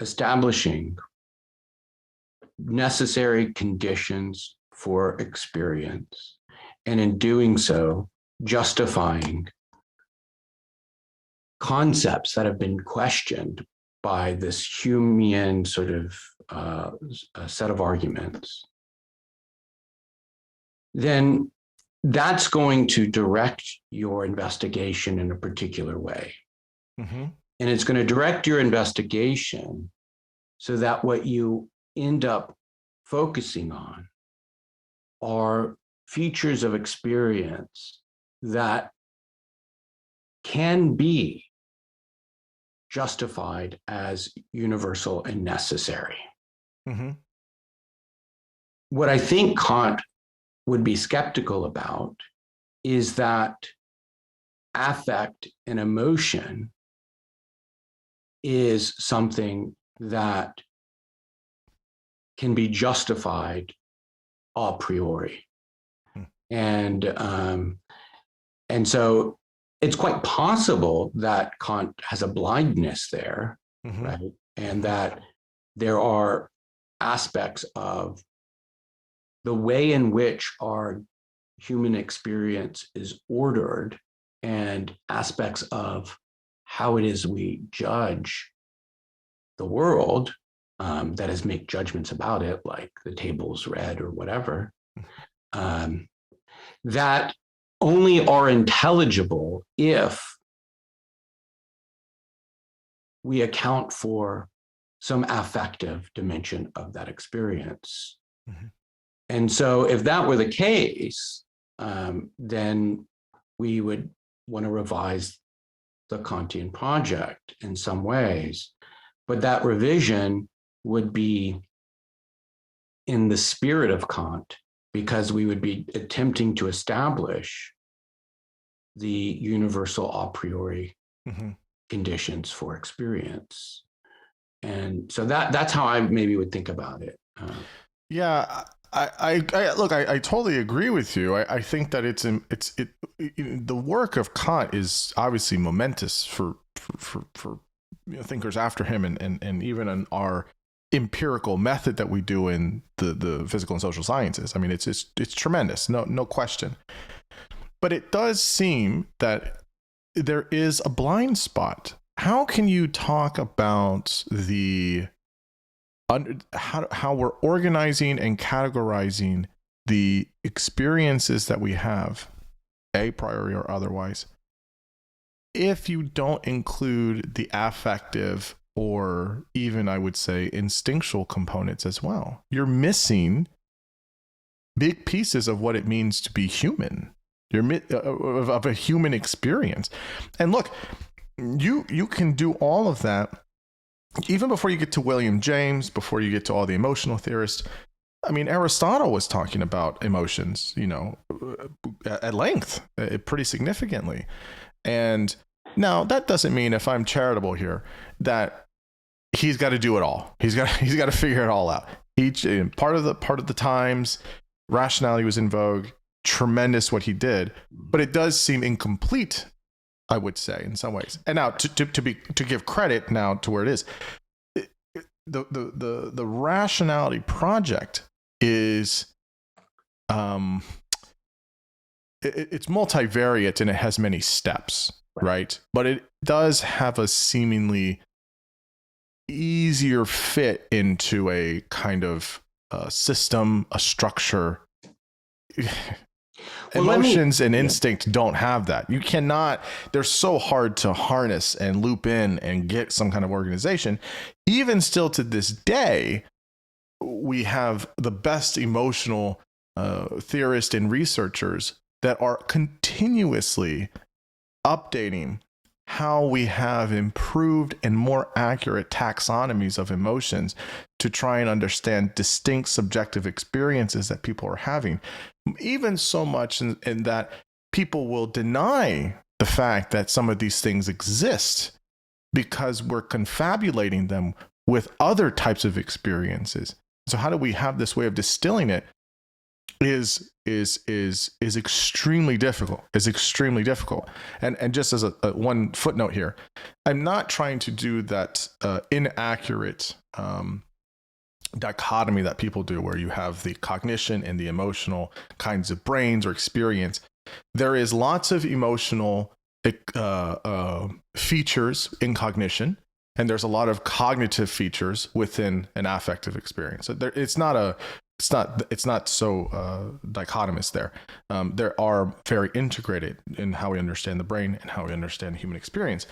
establishing necessary conditions for experience, and in doing so, justifying concepts that have been questioned by this Humean sort of set of arguments, then that's going to direct your investigation in a particular way. And it's going to direct your investigation so that what you end up focusing on are features of experience that can be justified as universal and necessary. What I think Kant would be skeptical about is that affect and emotion is something that can be justified a priori. And so it's quite possible that Kant has a blindness there, right? And that there are aspects of the way in which our human experience is ordered and aspects of how it is we judge the world, that is, make judgments about it, like the table's red or whatever, that only are intelligible if we account for some affective dimension of that experience. And so if that were the case, then we would want to revise the Kantian project in some ways. But that revision would be in the spirit of Kant, because we would be attempting to establish the universal a priori conditions for experience. And so that's how I maybe would think about it. Yeah, I look, I totally agree with you. I think that the work of Kant is obviously momentous for thinkers after him, and even in our empirical method that we do in the physical and social sciences. I mean, it's tremendous, no question. But it does seem that there is a blind spot. How can you talk about how we're organizing and categorizing the experiences that we have, a priori or otherwise, if you don't include the affective or even, I would say, instinctual components as well? You're missing big pieces of what it means to be human. Of a human experience. And look, you can do all of that even before you get to William James, before you get to all the emotional theorists. I mean, Aristotle was talking about emotions, at length, pretty significantly. And now that doesn't mean, if I'm charitable here, that he's got to do it all. He's got to figure it all out. Part of the times, rationality was in vogue. Tremendous what he did, but it does seem incomplete, I would say, in some ways. And now to give credit now to where it is, the rationality project is it's multivariate and it has many steps, right? But it does have a seemingly easier fit into a kind of system, a structure. Emotions and instinct don't have that. You cannot, they're so hard to harness and loop in and get some kind of organization. Even still to this day, we have the best emotional theorists and researchers that are continuously updating how we have improved and more accurate taxonomies of emotions to try and understand distinct subjective experiences that people are having. Even so much in that people will deny the fact that some of these things exist because we're confabulating them with other types of experiences. So how do we have this way of distilling it is extremely difficult. Is extremely difficult. And just as a one footnote here, I'm not trying to do that inaccurate dichotomy that people do, where you have the cognition and the emotional kinds of brains or experience. There is lots of emotional features in cognition, and there's a lot of cognitive features within an affective experience. So it's not so dichotomous there. There are very integrated in how we understand the brain and how we understand human experience.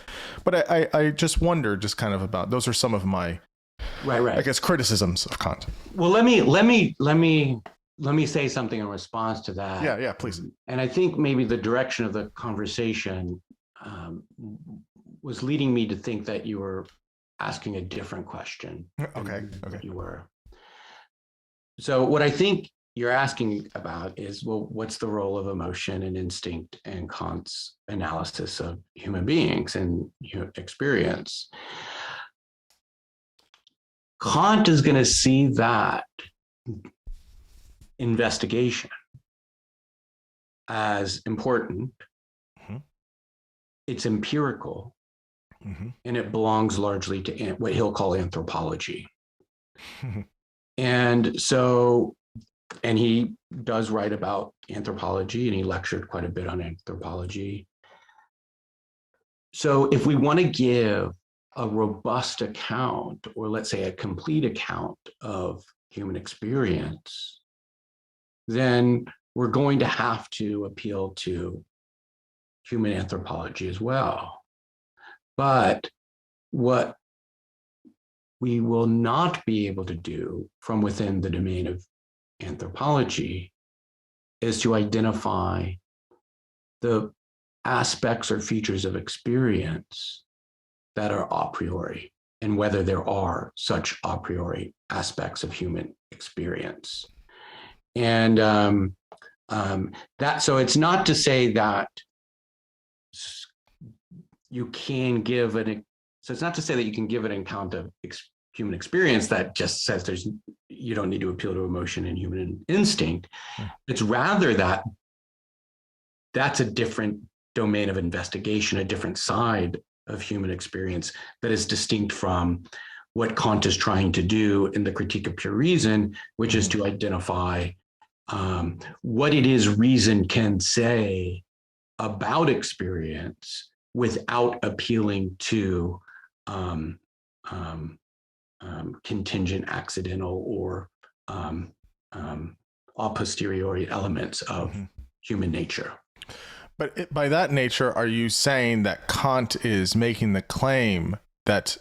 But I just wonder, just kind of about, those are some of my right, I guess, criticisms of Kant. Well, let me say something in response to that. Yeah, please. And I think maybe the direction of the conversation was leading me to think that you were asking a different question. Okay. You were. So what I think you're asking about is, well, what's the role of emotion and instinct in Kant's analysis of human beings and human experience? Kant is going to see that investigation as important. Mm-hmm. It's empirical, mm-hmm. and it belongs largely to what he'll call anthropology. And he does write about anthropology, and he lectured quite a bit on anthropology. So if we want to give a robust account, or let's say a complete account of human experience, then we're going to have to appeal to human anthropology as well. But what we will not be able to do from within the domain of anthropology is to identify the aspects or features of experience that are a priori, and whether there are such a priori aspects of human experience. And so it's not to say that you can give it's not to say that you can give an account of human experience that just says you don't need to appeal to emotion and human instinct. It's rather that that's a different domain of investigation, a different side of human experience that is distinct from what Kant is trying to do in the Critique of Pure Reason, which is to identify what it is reason can say about experience without appealing to contingent, accidental, or a posteriori elements of human nature. But by that nature, are you saying that Kant is making the claim that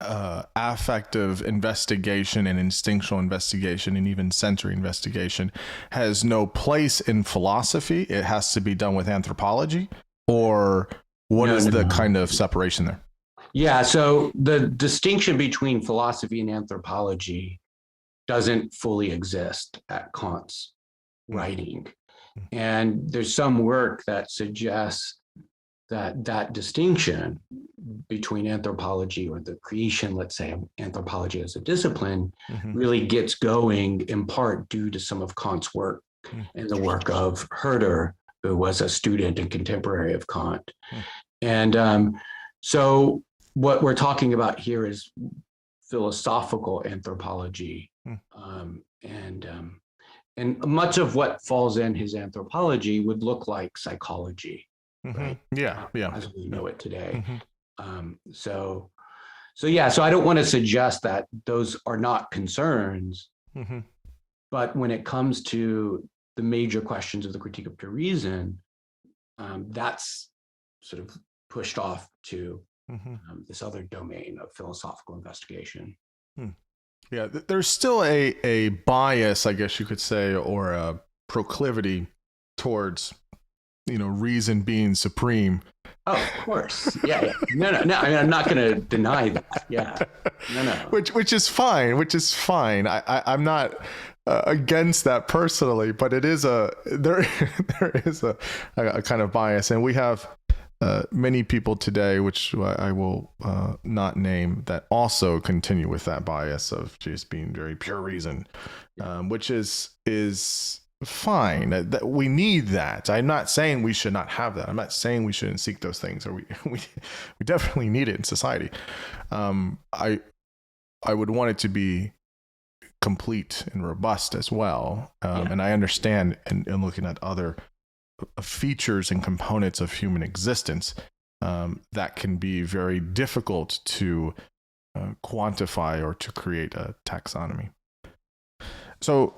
affective investigation and instinctual investigation and even sensory investigation has no place in philosophy? It has to be done with anthropology? Or what is the kind of separation there? Yeah, so the distinction between philosophy and anthropology doesn't fully exist at Kant's writing. And there's some work that suggests that distinction between anthropology, or the creation, let's say, of anthropology as a discipline, really gets going in part due to some of Kant's work and the work of Herder, who was a student and contemporary of Kant. And so what we're talking about here is philosophical anthropology. And much of what falls in his anthropology would look like psychology, right? Yeah. As we know it today. So I don't want to suggest that those are not concerns, but when it comes to the major questions of the Critique of Pure Reason, that's sort of pushed off to this other domain of philosophical investigation. Yeah, there's still a bias, I guess you could say, or a proclivity towards, reason being supreme. Oh, of course. Yeah. No. I mean, I'm not going to deny that. Yeah. No. Which is fine. I'm not against that personally, but there is a kind of bias, and we have many people today, which I will not name, that also continue with that bias of just being very pure reason, which is fine. That we need that. I'm not saying we should not have that. I'm not saying we shouldn't seek those things, or we definitely need it in society. I would want it to be complete and robust as well. And I understand in looking at other features and components of human existence that can be very difficult to quantify or to create a taxonomy. So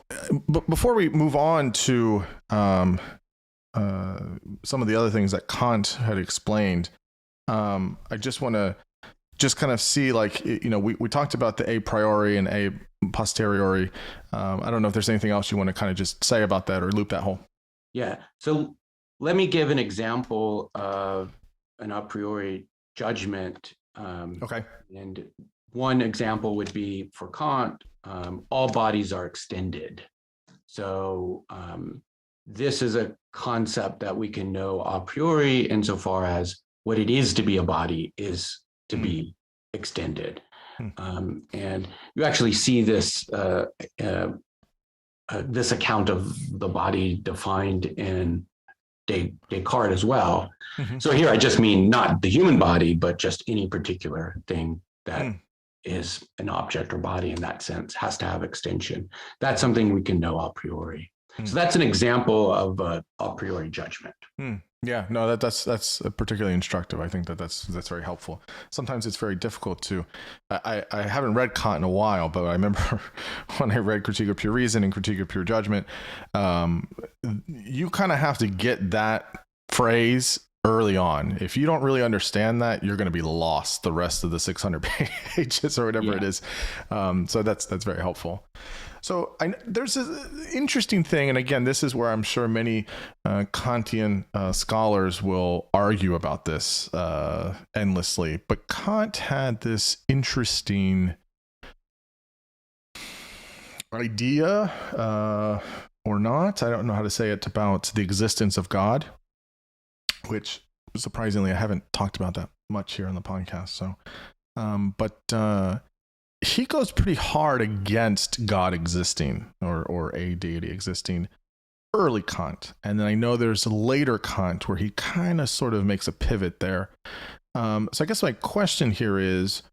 before we move on to some of the other things that Kant had explained, I just want to kind of see, like, we talked about the a priori and a posteriori. I don't know if there's anything else you want to kind of just say about that or loop that whole. Yeah. So let me give an example of an a priori judgment. Okay. And one example would be for Kant, all bodies are extended. So this is a concept that we can know a priori insofar as what it is to be a body is to be extended. And you actually see this this account of the body defined in Descartes as well. So here I just mean not the human body, but just any particular thing that is an object or body in that sense has to have extension. That's something we can know a priori. So that's an example of a priori judgment. Yeah, no, that's particularly instructive. I think that's very helpful. Sometimes it's very difficult to. I haven't read Kant in a while, but I remember when I read Critique of Pure Reason and Critique of Pure Judgment, you kind of have to get that phrase early on. If you don't really understand that, you're going to be lost the rest of the 600 pages or whatever it is. So that's very helpful. So there's an interesting thing, and again, this is where I'm sure many Kantian scholars will argue about this endlessly, but Kant had this interesting idea, or not, I don't know how to say it, about the existence of God, which surprisingly I haven't talked about that much here on the podcast. So, but he goes pretty hard against God existing or a deity existing, early Kant. And then I know there's a later Kant where he kind of sort of makes a pivot there. So I guess my question here is,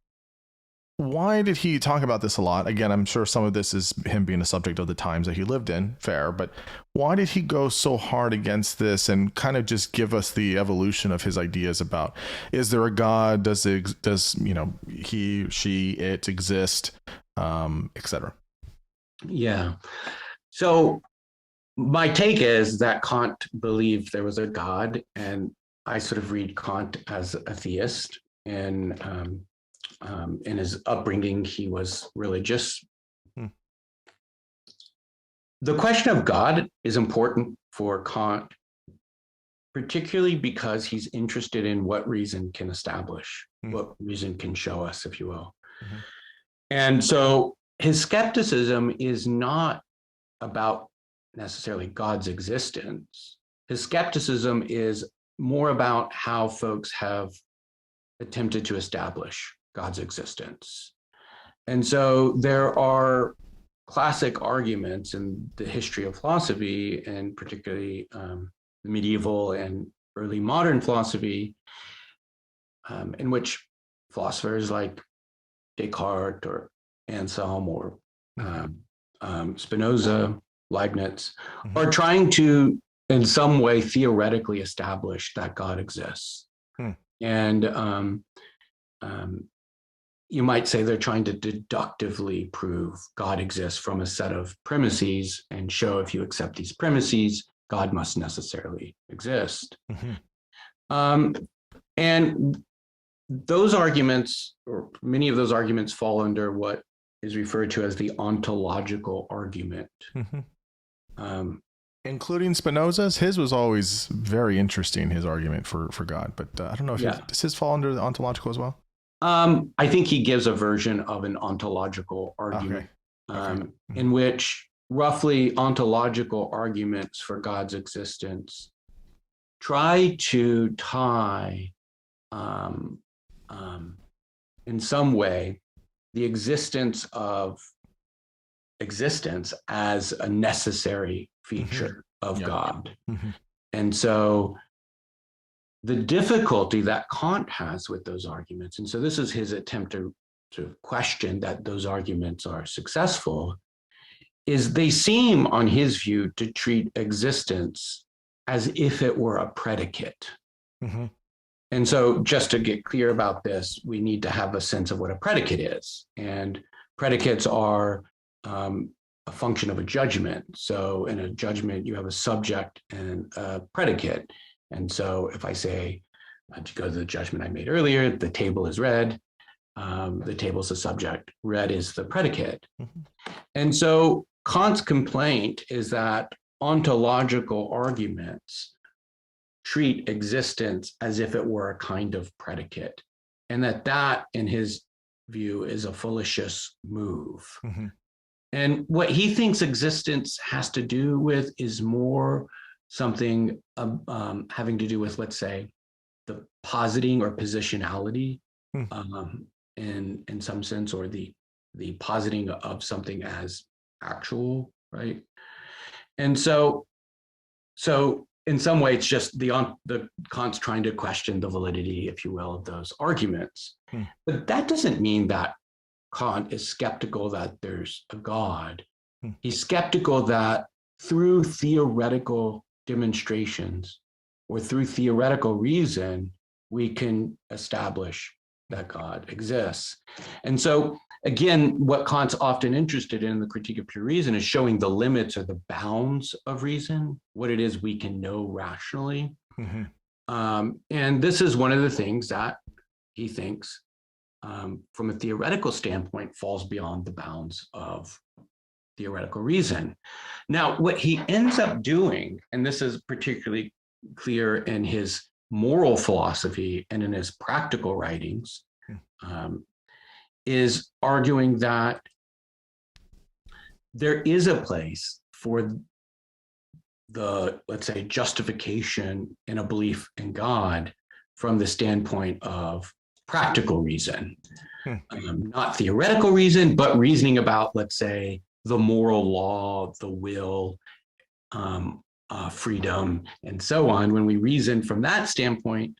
why did he talk about this a lot? Again, I'm sure some of this is him being a subject of the times that he lived in, fair, but why did he go so hard against this and kind of just give us the evolution of his ideas about, is there a God? Does he, she, it exist, etc.? Yeah. So my take is that Kant believed there was a God, and I sort of read Kant as a theist, and in his upbringing, he was religious. The question of God is important for Kant, particularly because he's interested in what reason can establish, what reason can show us, if you will. And so his skepticism is not about necessarily God's existence. His skepticism is more about how folks have attempted to establish God's existence. And so there are classic arguments in the history of philosophy, and particularly the medieval and early modern philosophy, in which philosophers like Descartes or Anselm or Spinoza, Leibniz, are trying to, in some way, theoretically establish that God exists. And you might say they're trying to deductively prove God exists from a set of premises and show, if you accept these premises, God must necessarily exist. And those arguments, or many of those arguments, fall under what is referred to as the ontological argument. Including Spinoza's. His was always very interesting, his argument for God, but I don't know if does his fall under the ontological as well? I think he gives a version of an ontological argument, in which roughly ontological arguments for God's existence try to tie, in some way, the existence of existence as a necessary feature of God. And so the difficulty that Kant has with those arguments, and so this is his attempt to question that those arguments are successful, is they seem, on his view, to treat existence as if it were a predicate. And so just to get clear about this, we need to have a sense of what a predicate is. And predicates are a function of a judgment. So in a judgment, you have a subject and a predicate. And so if I say, to go to the judgment I made earlier, the table is red, the table is the subject, red is the predicate. And so Kant's complaint is that ontological arguments treat existence as if it were a kind of predicate, and that, in his view, is a fallacious move. And what he thinks existence has to do with is more something having to do with, let's say, the positing or positionality in some sense, or the positing of something as actual, right? And so in some way, it's just the Kant's trying to question the validity, if you will, of those arguments. But that doesn't mean that Kant is skeptical that there's a God. He's skeptical that through theoretical demonstrations or through theoretical reason, we can establish that God exists. And so, again, what Kant's often interested in the Critique of Pure Reason is showing the limits or the bounds of reason, what it is we can know rationally. And this is one of the things that he thinks, from a theoretical standpoint, falls beyond the bounds of theoretical reason. Now, what he ends up doing, and this is particularly clear in his moral philosophy and in his practical writings, is arguing that there is a place for the, let's say, justification in a belief in God from the standpoint of practical reason, not theoretical reason, but reasoning about, let's say, the moral law, the will, freedom, and so on. When we reason from that standpoint,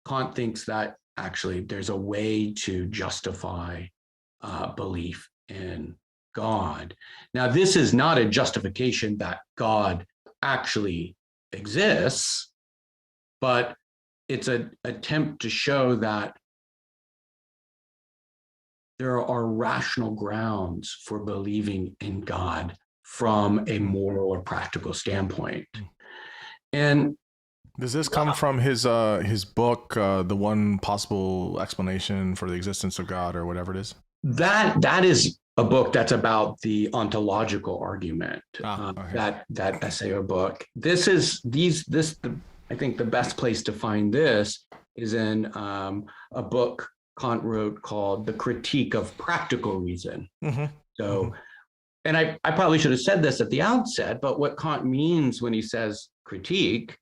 Kant thinks that actually there's a way to justify belief in God. Now, this is not a justification that God actually exists, but it's an attempt to show that there are rational grounds for believing in God from a moral or practical standpoint. And does this come from his book, The One Possible Explanation for the Existence of God, or whatever it is? That is a book that's about the ontological argument. Okay. That essay or book. I think the best place to find this is in a book Kant wrote called The Critique of Practical Reason. So, and I probably should have said this at the outset, but what Kant means when he says critique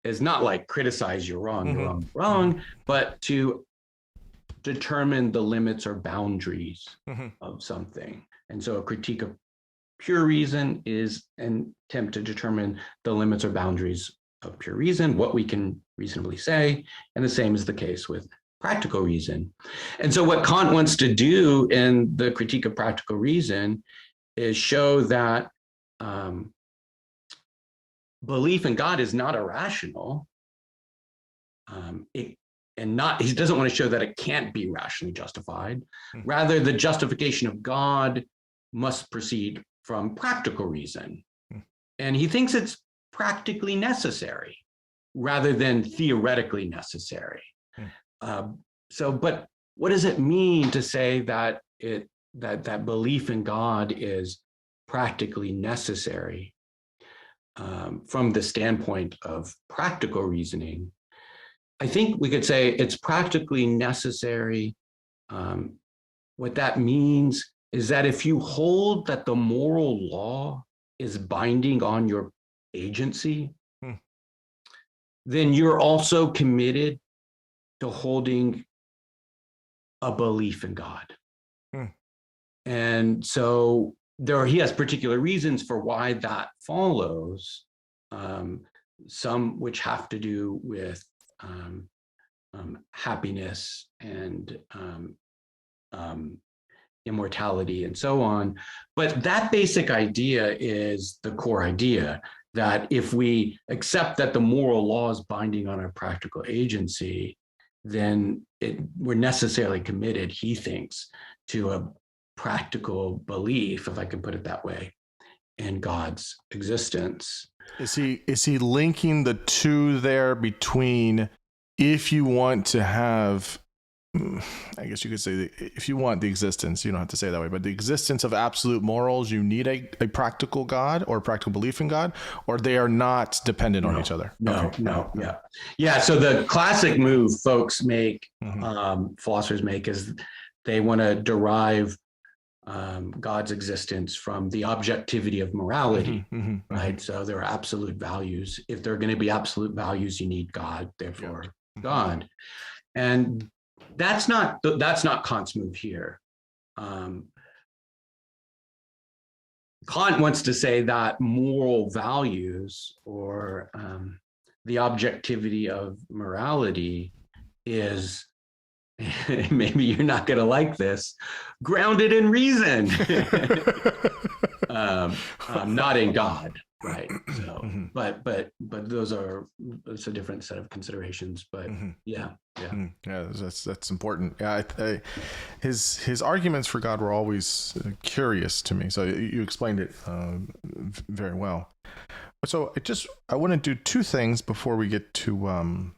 is not like criticize, you're wrong, but to determine the limits or boundaries of something. And so a critique of pure reason is an attempt to determine the limits or boundaries of pure reason, what we can reasonably say, and the same is the case with practical reason. And so what Kant wants to do in the Critique of Practical Reason is show that belief in God is not irrational. He doesn't want to show that it can't be rationally justified. Rather, the justification of God must proceed from practical reason. And he thinks it's practically necessary rather than theoretically necessary. But what does it mean to say that that belief in God is practically necessary from the standpoint of practical reasoning? I think we could say it's practically necessary. What that means is that if you hold that the moral law is binding on your agency, then you're also committed to holding a belief in God. And so he has particular reasons for why that follows, some which have to do with happiness and immortality and so on. But that basic idea is the core idea, that if we accept that the moral law is binding on our practical agency, then we're necessarily committed, he thinks, to a practical belief, if I can put it that way, in God's existence. Is he linking the two there between, if you want to have, I guess you could say, if you want the existence, you don't have to say it that way, but the existence of absolute morals, you need a practical God or a practical belief in God, or they are not dependent on each other? Yeah. So the classic move folks make, philosophers make, is they want to derive God's existence from the objectivity of morality, right? So there are absolute values. If there are going to be absolute values, you need God, therefore God. And that's not Kant's move here. Kant wants to say that moral values, or the objectivity of morality, is, maybe you're not going to like this, grounded in reason, not in God, right? So, but it's a different set of considerations. But yeah, that's important. Yeah, his arguments for God were always curious to me. So you explained it very well. So I want to do two things before we get to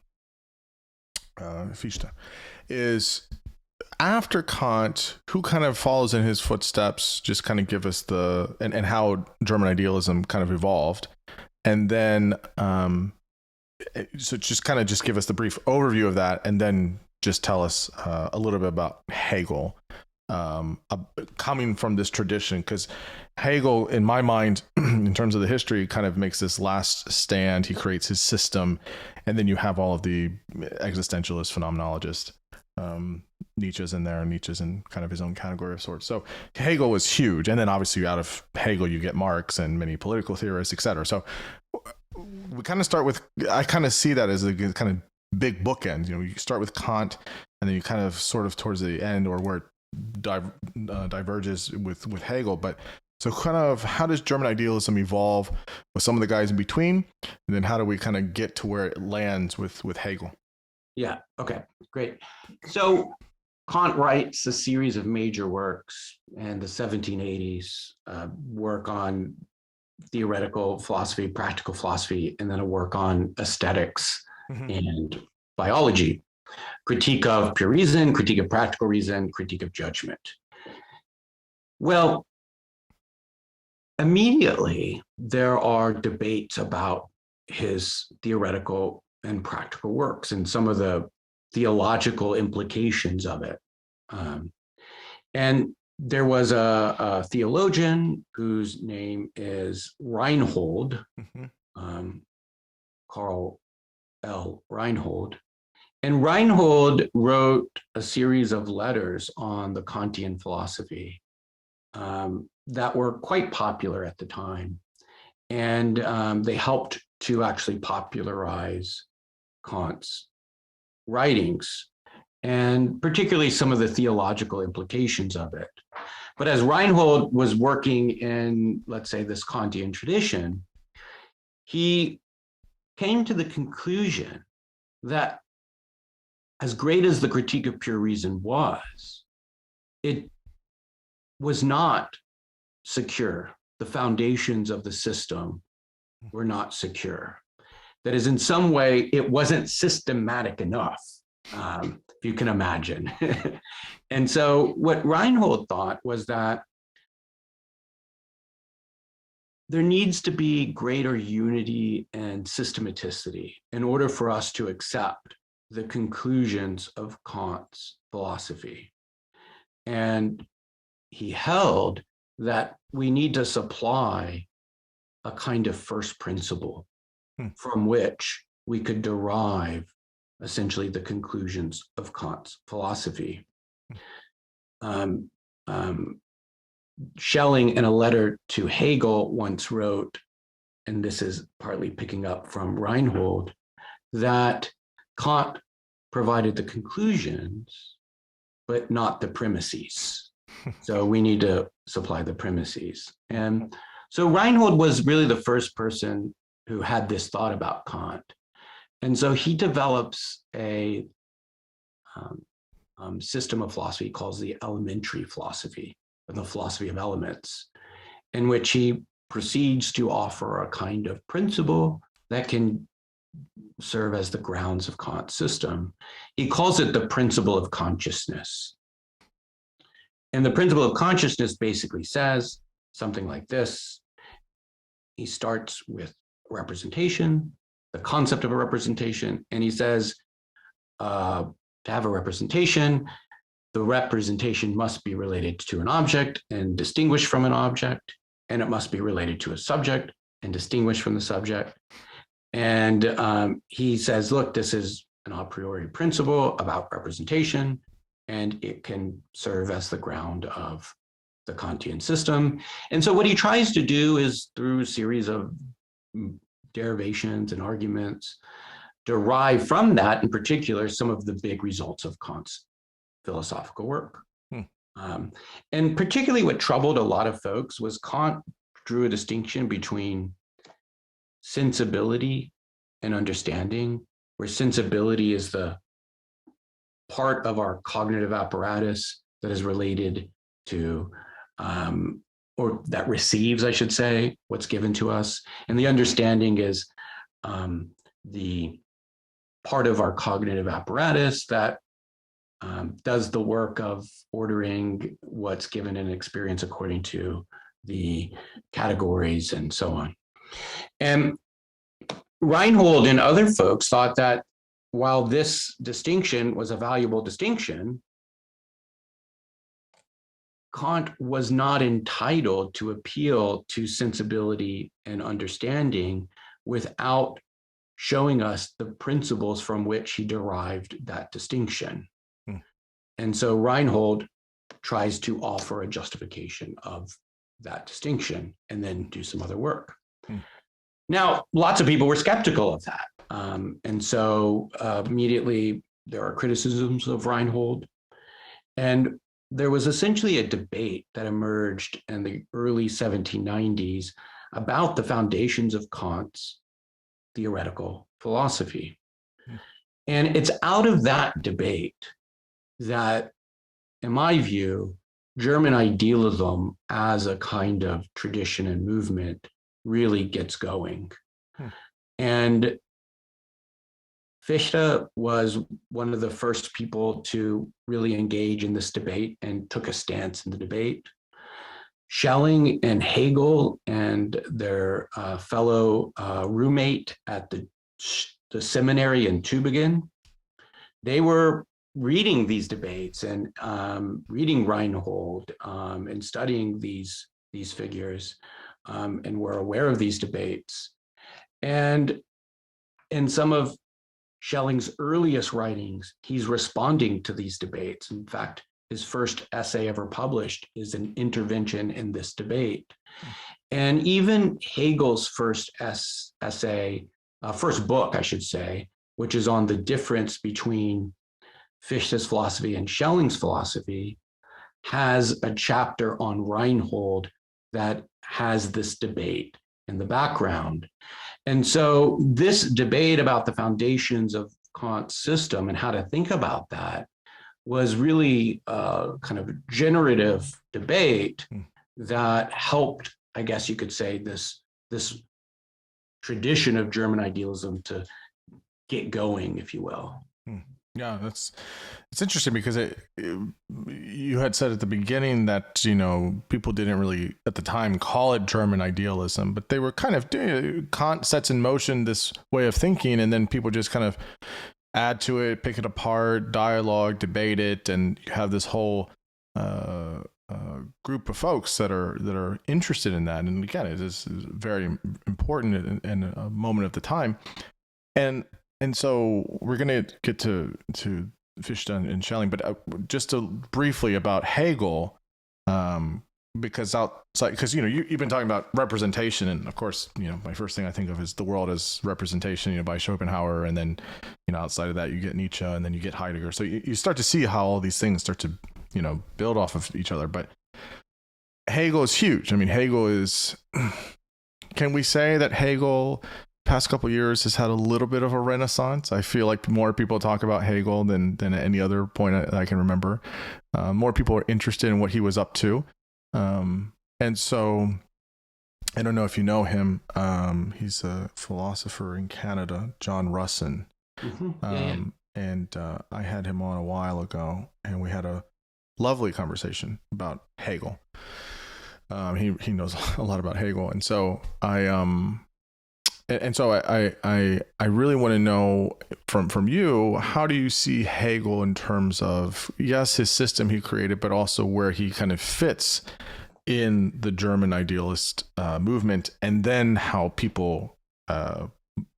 Fichte. Is, after Kant, who kind of follows in his footsteps, just kind of give us and how German idealism kind of evolved, and then so just give us the brief overview of that, and then just tell us a little bit about Hegel, coming from this tradition, because Hegel, in my mind, in terms of the history, kind of makes this last stand. He creates his system, and then you have all of the existentialist phenomenologists. Nietzsche's in there, and Nietzsche's in kind of his own category of sorts. So Hegel was huge, and then obviously out of Hegel you get Marx and many political theorists, etc. So we kind of start with, I kind of see that as a kind of big bookend. You start with Kant, and then you kind of sort of towards the end, or where it diverges with Hegel. But so kind of, how does German idealism evolve with some of the guys in between, and then how do we kind of get to where it lands with Hegel? Yeah. Okay, great. So Kant writes a series of major works in the 1780s, work on theoretical philosophy, practical philosophy, and then a work on aesthetics and biology, critique of pure reason, critique of practical reason, critique of judgment. Well, immediately there are debates about his theoretical and practical works and some of the theological implications of it. And there was a theologian whose name is Reinhold, Karl L. Reinhold. And Reinhold wrote a series of letters on the Kantian philosophy that were quite popular at the time. And they helped to actually popularize Kant's writings, and particularly some of the theological implications of it. But as Reinhold was working in, let's say, this Kantian tradition, he came to the conclusion that, as great as the critique of pure reason was, it was not secure. The foundations of the system were not secure. That is, in some way, it wasn't systematic enough, if you can imagine. And so what Reinhold thought was that there needs to be greater unity and systematicity in order for us to accept the conclusions of Kant's philosophy. And he held that we need to supply a kind of first principle from which we could derive essentially the conclusions of Kant's philosophy. Schelling, in a letter to Hegel, once wrote, and this is partly picking up from Reinhold, that Kant provided the conclusions, but not the premises. So we need to supply the premises. And so Reinhold was really the first person who had this thought about Kant. And so he develops a system of philosophy he calls the elementary philosophy, or the philosophy of elements, in which he proceeds to offer a kind of principle that can serve as the grounds of Kant's system. He calls it the principle of consciousness. And the principle of consciousness basically says something like this. He starts with representation, the concept of a representation, and he says, to have a representation, the representation must be related to an object and distinguished from an object, and it must be related to a subject and distinguished from the subject. And he says, look, this is an a priori principle about representation, and it can serve as the ground of the Kantian system. And so what he tries to do is, through a series of derivations and arguments, derive from that, in particular, some of the big results of Kant's philosophical work. And particularly what troubled a lot of folks was Kant drew a distinction between sensibility and understanding, where sensibility is the part of our cognitive apparatus that is related to, or that receives, I should say, what's given to us. And the understanding is the part of our cognitive apparatus that does the work of ordering what's given in experience according to the categories and so on. And Reinhold and other folks thought that while this distinction was a valuable distinction, Kant was not entitled to appeal to sensibility and understanding without showing us the principles from which he derived that distinction. And so Reinhold tries to offer a justification of that distinction and then do some other work. Now, lots of people were skeptical of that. And so immediately there are criticisms of Reinhold. And there was essentially a debate that emerged in the early 1790s about the foundations of Kant's theoretical philosophy. And it's out of that debate that, in my view, German idealism as a kind of tradition and movement really gets going. And Fichte was one of the first people to really engage in this debate and took a stance in the debate. Schelling and Hegel and their fellow roommate at the seminary in Tübingen, they were reading these debates and reading Reinhold and studying these figures and were aware of these debates. And in some of Schelling's earliest writings, he's responding to these debates. In fact, his first essay ever published is an intervention in this debate. And even Hegel's first essay, first book, I should say, which is on the difference between Fichte's philosophy and Schelling's philosophy, has a chapter on Reinhold that has this debate in the background. And so this debate about the foundations of Kant's system and how to think about that was really a kind of generative debate that helped, I guess you could say, this tradition of German idealism to get going, if you will. Yeah, it's interesting because you had said at the beginning that, people didn't really at the time call it German idealism, but they were kind of doing, Kant sets in motion this way of thinking, and then people just kind of add to it, pick it apart, dialogue, debate it, and you have this whole group of folks that are interested in that. And again, it is very important in a moment of the time. And so we're gonna get to Fichte and Schelling, but just to briefly about Hegel, because outside, because you've been talking about representation, and of course, my first thing I think of is the world as representation, by Schopenhauer, and then outside of that you get Nietzsche, and then you get Heidegger. So you start to see how all these things start to build off of each other. But Hegel is huge. I mean, Hegel is. Can we say that Hegel, past couple of years, has had a little bit of a renaissance? I feel like more people talk about Hegel than at any other point I can remember. More people are interested in what he was up to. And so I don't know if you know him. He's a philosopher in Canada, John Russin. Mm-hmm. And I had him on a while ago, and we had a lovely conversation about Hegel. He knows a lot about Hegel, and so I really want to know from you, how do you see Hegel in terms of, yes, his system he created, but also where he kind of fits in the German idealist movement, and then how people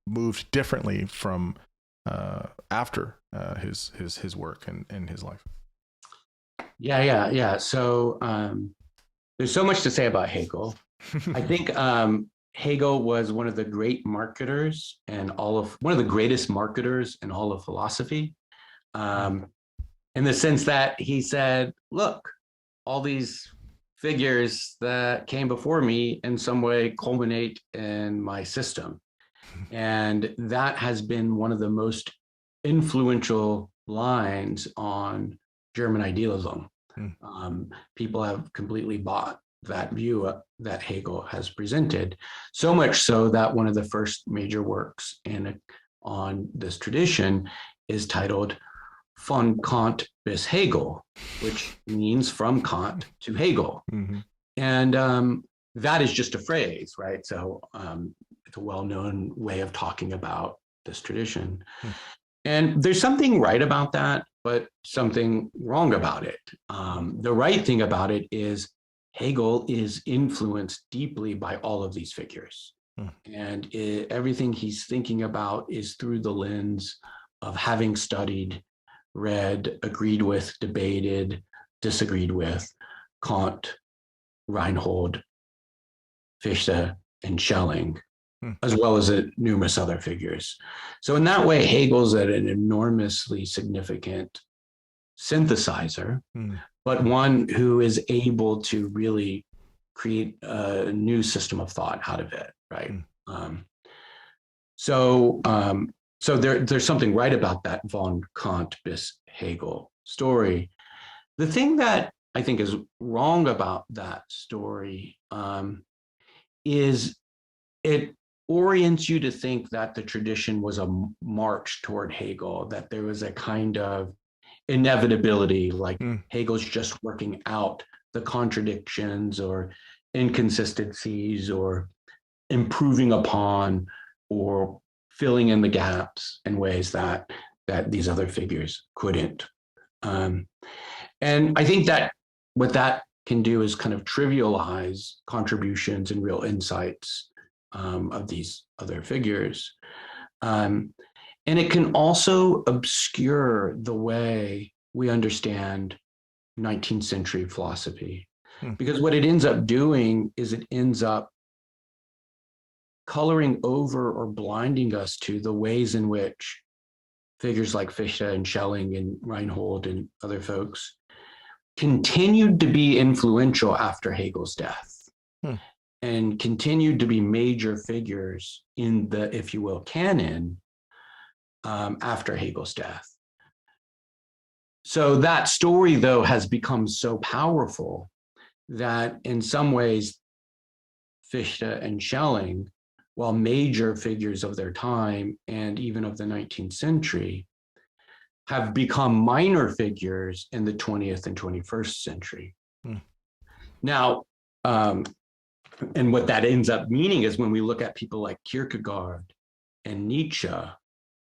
moved differently from after his work and his life. Yeah. So there's so much to say about Hegel. I think Hegel was one of the great marketers and one of the greatest marketers in all of philosophy, in the sense that he said, look, all these figures that came before me in some way culminate in my system. And that has been one of the most influential lines on German idealism. People have completely bought that view that Hegel has presented, so much so that one of the first major works on this tradition is titled Von Kant bis Hegel, which means from Kant to Hegel. Mm-hmm. And that is just a phrase, right? So it's a well-known way of talking about this tradition. And there's something right about that, but something wrong about it. The right thing about it is Hegel is influenced deeply by all of these figures. And everything he's thinking about is through the lens of having studied, read, agreed with, debated, disagreed with Kant, Reinhold, Fichte, and Schelling, as well as numerous other figures. So in that way, Hegel's an enormously significant synthesizer, but one who is able to really create a new system of thought out of it, right? So there's something right about that von Kant bis Hegel story. The thing that I think is wrong about that story is it orients you to think that the tradition was a march toward Hegel, that there was a kind of inevitability, like Hegel's just working out the contradictions or inconsistencies or improving upon or filling in the gaps in ways that these other figures couldn't. And I think that what that can do is kind of trivialize contributions and real insights of these other figures. And it can also obscure the way we understand 19th century philosophy. Because what it ends up doing is it ends up coloring over or blinding us to the ways in which figures like Fichte and Schelling and Reinhold and other folks continued to be influential after Hegel's death. And continued to be major figures in the, if you will, canon after Hegel's death. So that story, though, has become so powerful that in some ways, Fichte and Schelling, while major figures of their time and even of the 19th century, have become minor figures in the 20th and 21st century. Now, and what that ends up meaning is when we look at people like Kierkegaard and Nietzsche,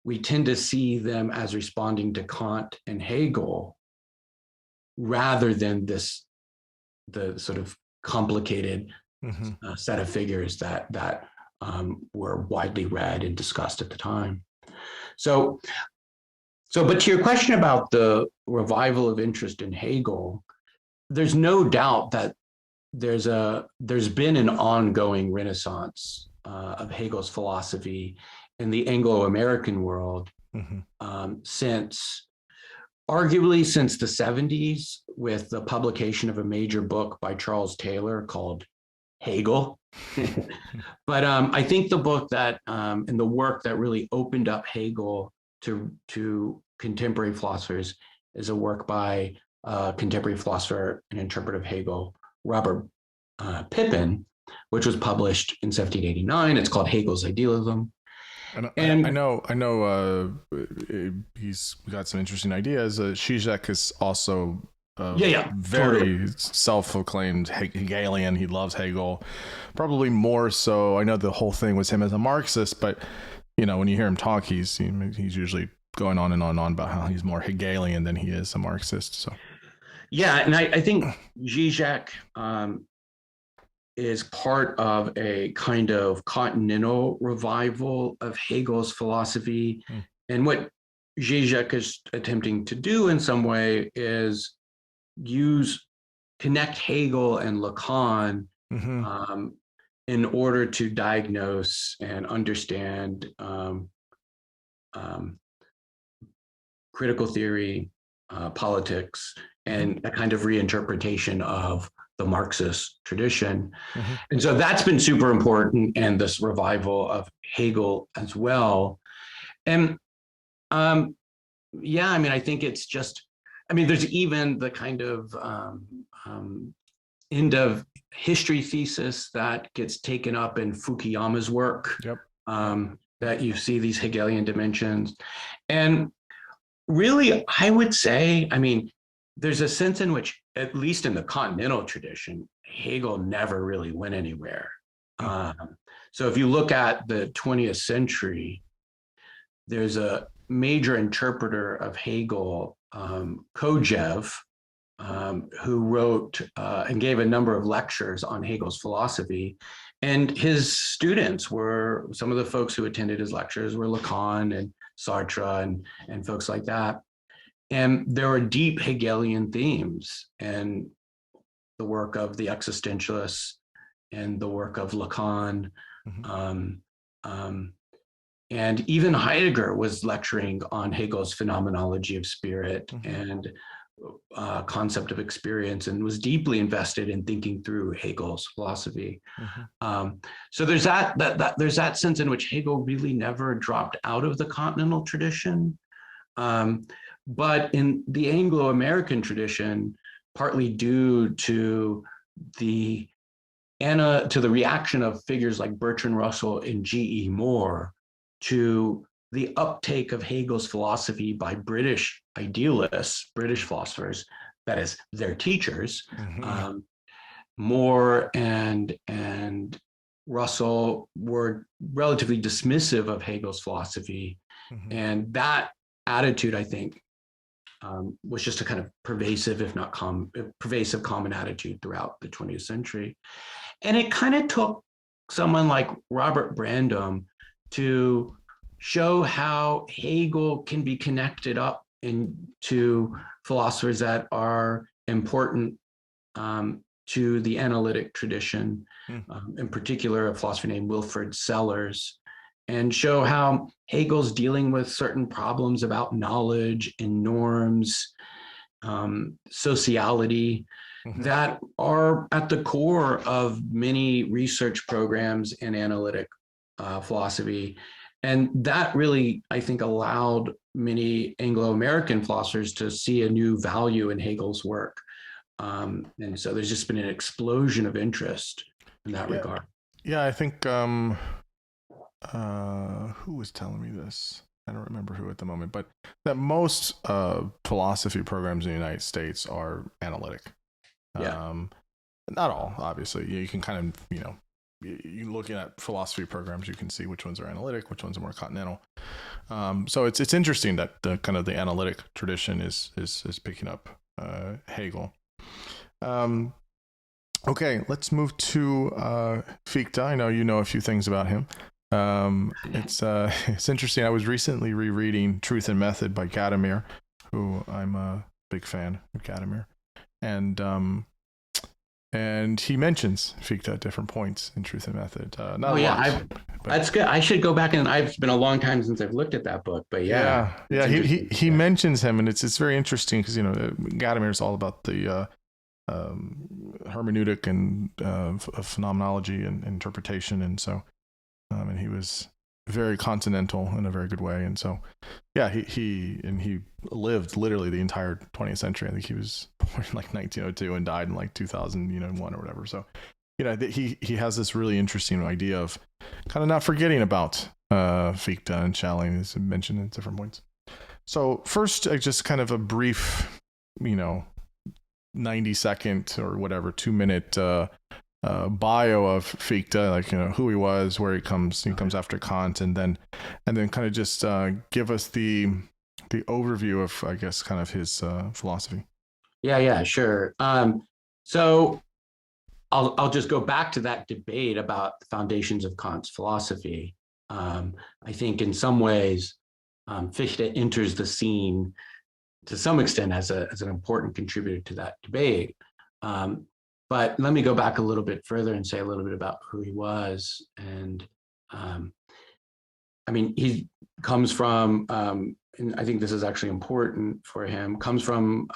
we tend to see them as responding to Kant and Hegel rather than the sort of complicated set of figures that were widely read and discussed at the time. But to your question about the revival of interest in Hegel, there's no doubt that there's been an ongoing renaissance of Hegel's philosophy in the Anglo-American world arguably since the 70s, with the publication of a major book by Charles Taylor called Hegel. But I think the book that and the work that really opened up Hegel to contemporary philosophers is a work by contemporary philosopher and interpreter of Hegel, Robert Pippin, which was published in 1789. It's called Hegel's Idealism. And I know he's got some interesting ideas. Zizek is also very totally self-proclaimed Hegelian. He loves Hegel, probably more so. I know the whole thing was him as a Marxist, but when you hear him talk, he's usually going on and on about how he's more Hegelian than he is a Marxist. So yeah, and I think Zizek is part of a kind of continental revival of Hegel's philosophy. And what Zizek is attempting to do in some way is connect Hegel and Lacan in order to diagnose and understand critical theory, politics, and a kind of reinterpretation of the Marxist tradition. And so that's been super important, and this revival of Hegel as well. And I think it's just, there's even the kind of end of history thesis that gets taken up in Fukuyama's work, that you see these Hegelian dimensions. And really, I would say, there's a sense in which, at least in the continental tradition, Hegel never really went anywhere. So if you look at the 20th century, there's a major interpreter of Hegel, Kojève, who wrote and gave a number of lectures on Hegel's philosophy. And his students were, some of the folks who attended his lectures were Lacan and Sartre and folks like that. And there were deep Hegelian themes in the work of the existentialists and the work of Lacan. And even Heidegger was lecturing on Hegel's phenomenology of spirit and concept of experience, and was deeply invested in thinking through Hegel's philosophy. So there's there's that sense in which Hegel really never dropped out of the continental tradition. But in the Anglo-American tradition, partly due to the reaction of figures like Bertrand Russell and G.E. Moore to the uptake of Hegel's philosophy by British idealists, British philosophers, that is, their teachers, Moore and Russell were relatively dismissive of Hegel's philosophy. And that attitude, I think, was just a kind of pervasive, if not pervasive common attitude throughout the 20th century. And it kind of took someone like Robert Brandom to show how Hegel can be connected up into philosophers that are important to the analytic tradition, in particular a philosopher named Wilfrid Sellars, and show how Hegel's dealing with certain problems about knowledge and norms, sociality, that are at the core of many research programs in analytic philosophy. And that really, I think, allowed many Anglo-American philosophers to see a new value in Hegel's work. And so there's just been an explosion of interest in that regard. Yeah, I think, who was telling me this? I don't remember who at the moment, but that most philosophy programs in the United States are analytic. Not all, obviously. You can kind of, you looking at philosophy programs, you can see which ones are analytic, which ones are more continental. So it's interesting that the kind of the analytic tradition is picking up Hegel. Okay, let's move to Fichte. I know you know a few things about him. It's interesting. I was recently rereading Truth and Method by Gadamer, who I'm a big fan of Gadamer, and he mentions Fichte at different points in Truth and Method. That's good. I should go back, and it's been a long time since I've looked at that book, but he mentions him, and it's very interesting because Gadamer is all about the hermeneutic and phenomenology and interpretation, and so and he was very continental in a very good way, and so he lived literally the entire 20th century. I think he was born in like 1902 and died in like 2001 or whatever. So he has this really interesting idea of kind of not forgetting about Fichte and Schelling, as mentioned at different points. So first, just kind of a brief 90-second or whatever 2-minute bio of Fichte, like who he was, where he comes after Kant, and then kind of just give us the overview of, I guess, kind of his philosophy. Yeah, sure. So I'll just go back to that debate about the foundations of Kant's philosophy. I think in some ways Fichte enters the scene to some extent as an important contributor to that debate. But let me go back a little bit further and say a little bit about who he was. And he comes from, and I think this is actually important for him, comes from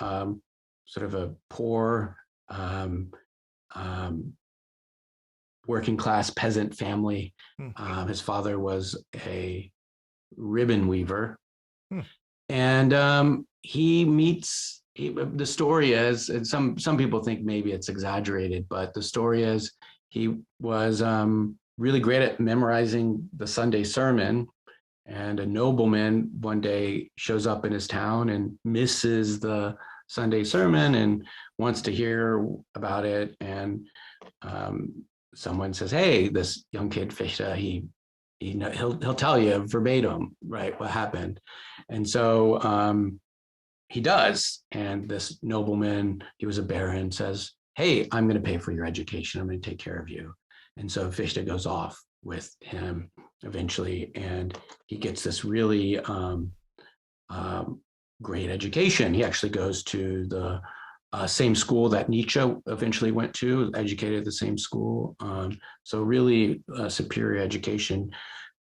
sort of a poor working class peasant family. His father was a ribbon weaver. And he meets, the story is, and some people think maybe it's exaggerated, but the story is he was really great at memorizing the Sunday sermon, and a nobleman one day shows up in his town and misses the Sunday sermon and wants to hear about it. And someone says, "Hey, this young kid Fichte, he'll tell you verbatim, right, what happened." And so he does. And this nobleman, he was a baron, says, "Hey, I'm going to pay for your education. I'm going to take care of you." And so Fichte goes off with him eventually, and he gets this really great education. He actually goes to the same school that Nietzsche eventually went to, educated at the same school. So really superior education,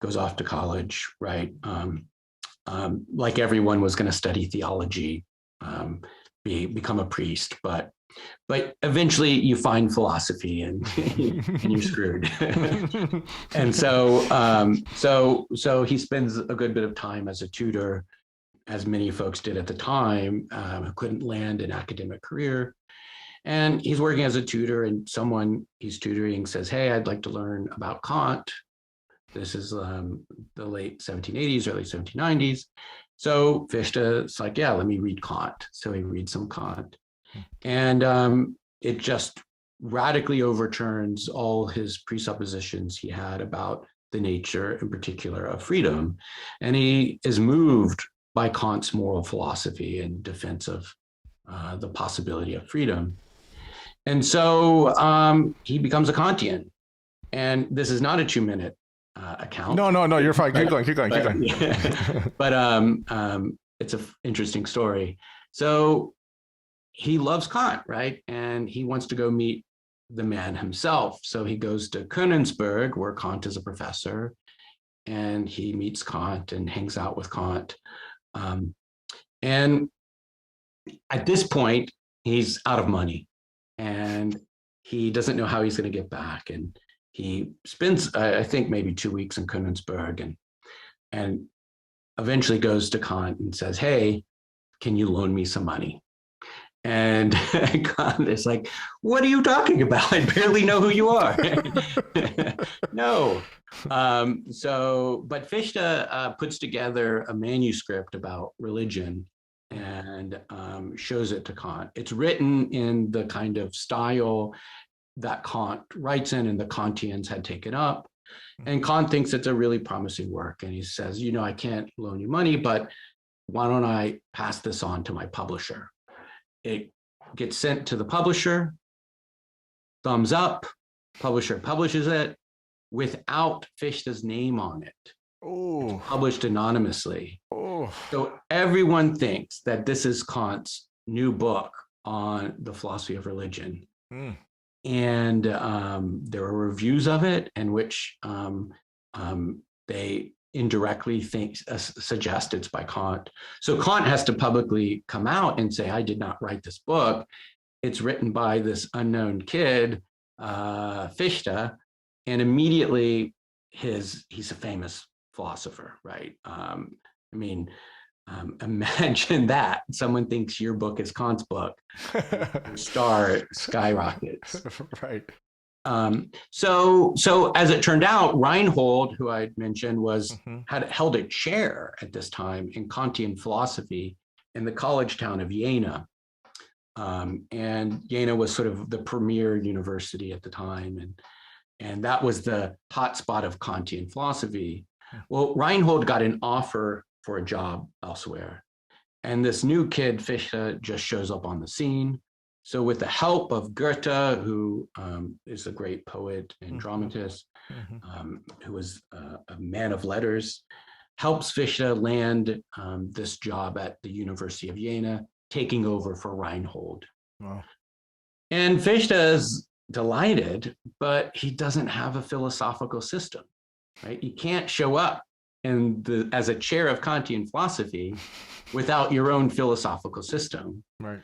goes off to college, right? Like everyone was going to study theology, become a priest, but eventually you find philosophy and you're screwed. And so he spends a good bit of time as a tutor, as many folks did at the time, who couldn't land an academic career. And he's working as a tutor, and someone he's tutoring says, "Hey, I'd like to learn about Kant." This is the late 1780s, early 1790s. So Fichte's like, "Yeah, let me read Kant." So he reads some Kant. And it just radically overturns all his presuppositions he had about the nature, in particular, of freedom. And he is moved by Kant's moral philosophy in defense of the possibility of freedom. And so he becomes a Kantian. And this is not a 2-minute account. No, you're fine. Keep going. Yeah. But it's an interesting story. So he loves Kant, right? And he wants to go meet the man himself. So he goes to Königsberg, where Kant is a professor, and he meets Kant and hangs out with Kant. And at this point, he's out of money, and he doesn't know how he's going to get back. And he spends, I think, maybe 2 weeks in Königsberg, and eventually goes to Kant and says, "Hey, can you loan me some money?" And Kant is like, "What are you talking about? I barely know who you are." No. But Fichte puts together a manuscript about religion and shows it to Kant. It's written in the kind of style that Kant writes in and the Kantians had taken up. And Kant thinks it's a really promising work. And he says, "I can't loan you money, but why don't I pass this on to my publisher?" It gets sent to the publisher, thumbs up, publisher publishes it, without Fichte's name on it. Oh. It's published anonymously. Oh. So everyone thinks that this is Kant's new book on the philosophy of religion. Mm. And there are reviews of it in which they indirectly suggest it's by Kant. So Kant has to publicly come out and say, I did not write this book. It's written by this unknown kid, Fichte, and immediately he's a famous philosopher, right? Imagine that someone thinks your book is Kant's book, star skyrockets. Right. So as it turned out, Reinhold, who I mentioned, had held a chair at this time in Kantian philosophy in the college town of Jena. And Jena was sort of the premier university at the time. And that was the hotspot of Kantian philosophy. Well, Reinhold got an offer for a job elsewhere. And this new kid, Fichte, just shows up on the scene. So with the help of Goethe, who is a great poet and dramatist, who was a man of letters, helps Fichte land this job at the University of Jena, taking over for Reinhold. Wow. And Fichte is delighted, but he doesn't have a philosophical system, right? You can't show up as a chair of Kantian philosophy without your own philosophical system. Right.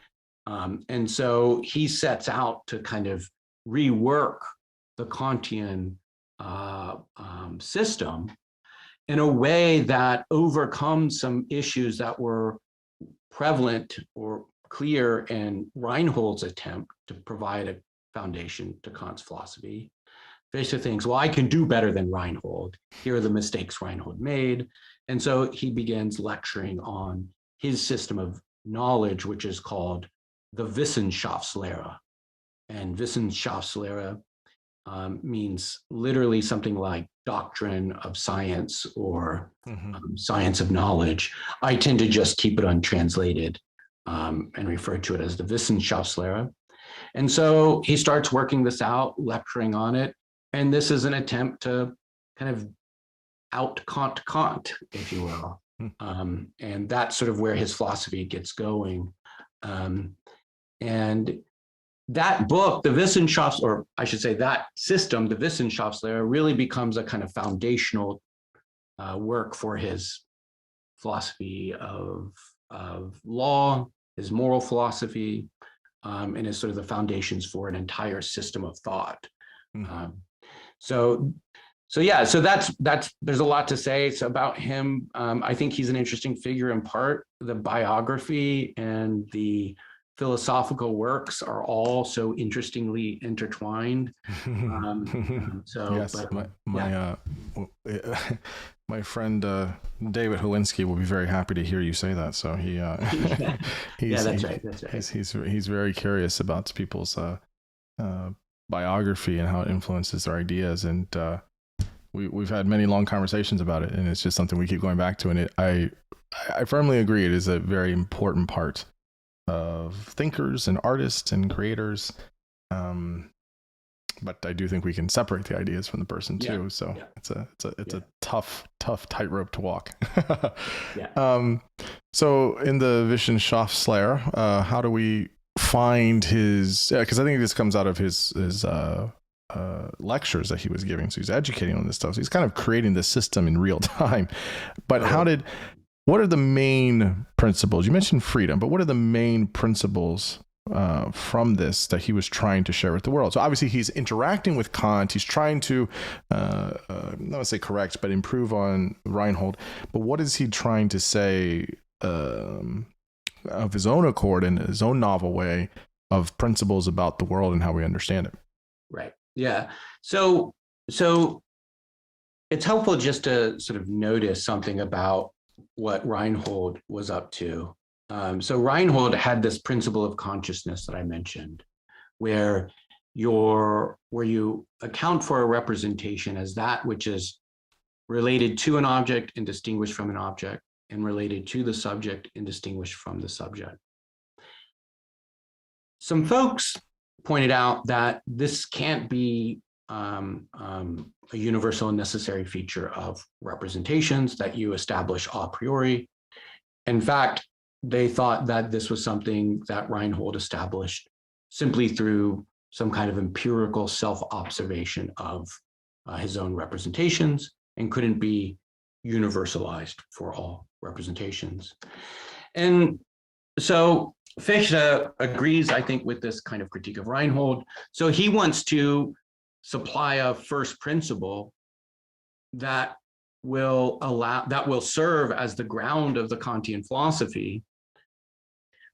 And so he sets out to kind of rework the Kantian system in a way that overcomes some issues that were prevalent or clear in Reinhold's attempt to provide a foundation to Kant's philosophy. Fichte thinks, well, I can do better than Reinhold. Here are the mistakes Reinhold made. And so he begins lecturing on his system of knowledge, which is called the Wissenschaftslehre. And Wissenschaftslehre means literally something like doctrine of science or science of knowledge. I tend to just keep it untranslated and refer to it as the Wissenschaftslehre. And so he starts working this out, lecturing on it. And this is an attempt to kind of out-Kant, if you will. And that's sort of where his philosophy gets going. And that book, the Wissenschafts, or I should say that system, the Wissenschaftslehre, really becomes a kind of foundational work for his philosophy of law, his moral philosophy, and is sort of the foundations for an entire system of thought. So that's there's a lot to say. It's about him. I think he's an interesting figure in part. The biography and the philosophical works are all so interestingly intertwined. Yes, my friend David Helinski will be very happy to hear you say that. So that's right. He's very curious about people's biography and how it influences their ideas, and we've had many long conversations about it, and it's just something we keep going back to. And I firmly agree, it is a very important part of thinkers and artists and creators. But I do think we can separate the ideas from the person too. So it's a tough tightrope to walk. So in the Wissenschaftslehre, how do we find his? Because I think this comes out of his lectures that he was giving. So he's educating on this stuff. So he's kind of creating the system in real time. But what are the main principles? You mentioned freedom, but what are the main principles from this that he was trying to share with the world? So obviously he's interacting with Kant. He's trying to, not to say correct, but improve on Reinhold. But what is he trying to say of his own accord and his own novel way of principles about the world and how we understand it? Right. Yeah. So it's helpful just to sort of notice something about what Reinhold was up to. So Reinhold had this principle of consciousness that I mentioned, where you account for a representation as that which is related to an object and distinguished from an object, and related to the subject and distinguished from the subject. Some folks pointed out that this can't be a universal and necessary feature of representations that you establish a priori. In fact, they thought that this was something that Reinhold established simply through some kind of empirical self-observation of his own representations and couldn't be universalized for all representations. And so Fichte agrees, I think, with this kind of critique of Reinhold. So he wants to supply a first principle that will serve as the ground of the Kantian philosophy,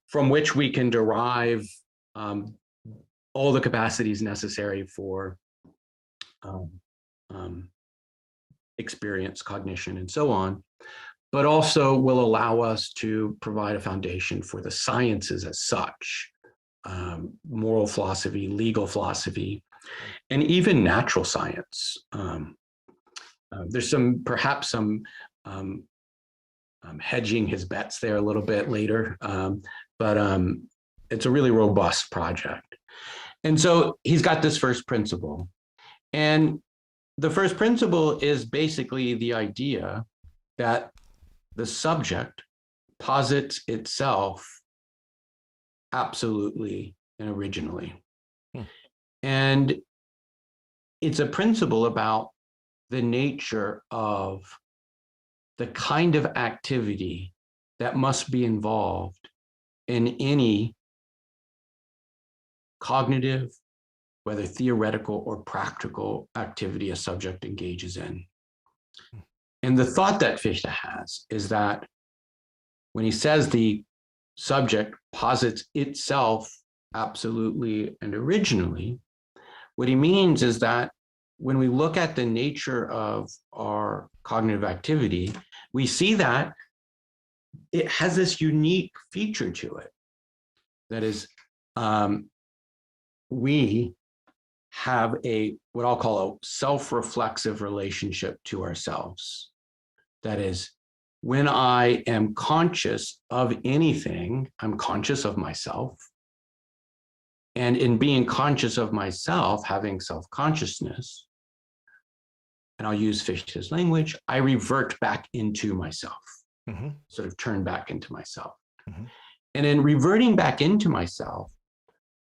from which we can derive all the capacities necessary for experience, cognition, and so on, but also will allow us to provide a foundation for the sciences as such, moral philosophy, legal philosophy, and even natural science. There's perhaps some hedging his bets there a little bit later, but it's a really robust project. And so he's got this first principle. And the first principle is basically the idea that the subject posits itself absolutely and originally. And it's a principle about the nature of the kind of activity that must be involved in any cognitive, whether theoretical or practical activity a subject engages in. And the thought that Fichte has is that when he says the subject posits itself absolutely and originally, what he means is that when we look at the nature of our cognitive activity, we see that it has this unique feature to it. That is, we have what I'll call a self-reflexive relationship to ourselves. That is, when I am conscious of anything, I'm conscious of myself. And in being conscious of myself, having self-consciousness, and I'll use Fichte's language, I revert back into myself, sort of turn back into myself. And in reverting back into myself,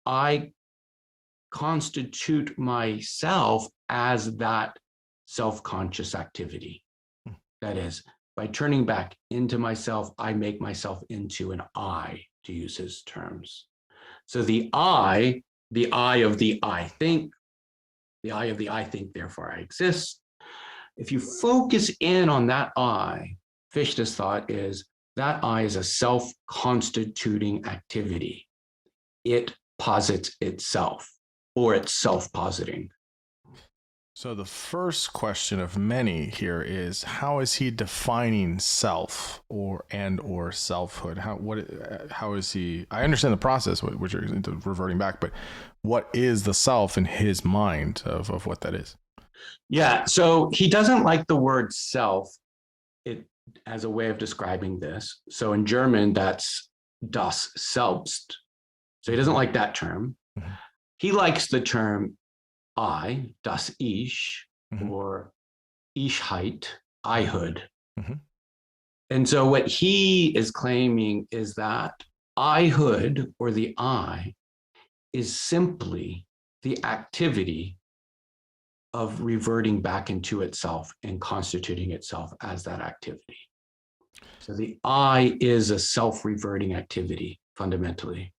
I constitute myself as that self-conscious activity. That is, by turning back into myself, I make myself into an I, to use his terms. So the I of the I think, therefore I exist. If you focus in on that I, Fichte's thought is that I is a self-constituting activity. It posits itself, or it's self-positing. So the first question of many here is, how is he defining self or selfhood? How is he? I understand the process, which are into reverting back, but what is the self in his mind of what that is? Yeah, so he doesn't like the word self as a way of describing this. So in German, that's das Selbst. So he doesn't like that term. He likes the term I, das Ich, or Ichheit, Ihood. And so what he is claiming is that Ihood, or the I, is simply the activity of reverting back into itself and constituting itself as that activity. So the I is a self-reverting activity, fundamentally.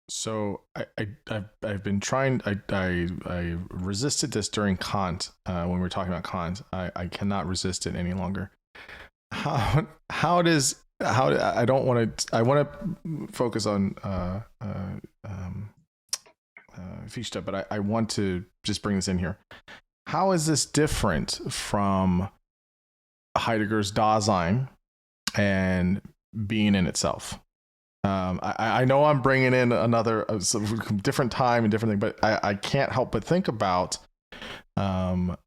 So I've been trying. I resisted this during Kant when we were talking about Kant. I cannot resist it any longer. I want to focus on Fichte, but I want to just bring this in here. How is this different from Heidegger's Dasein and being in itself? I know I'm bringing in another different time and different thing, but I can't help but think about how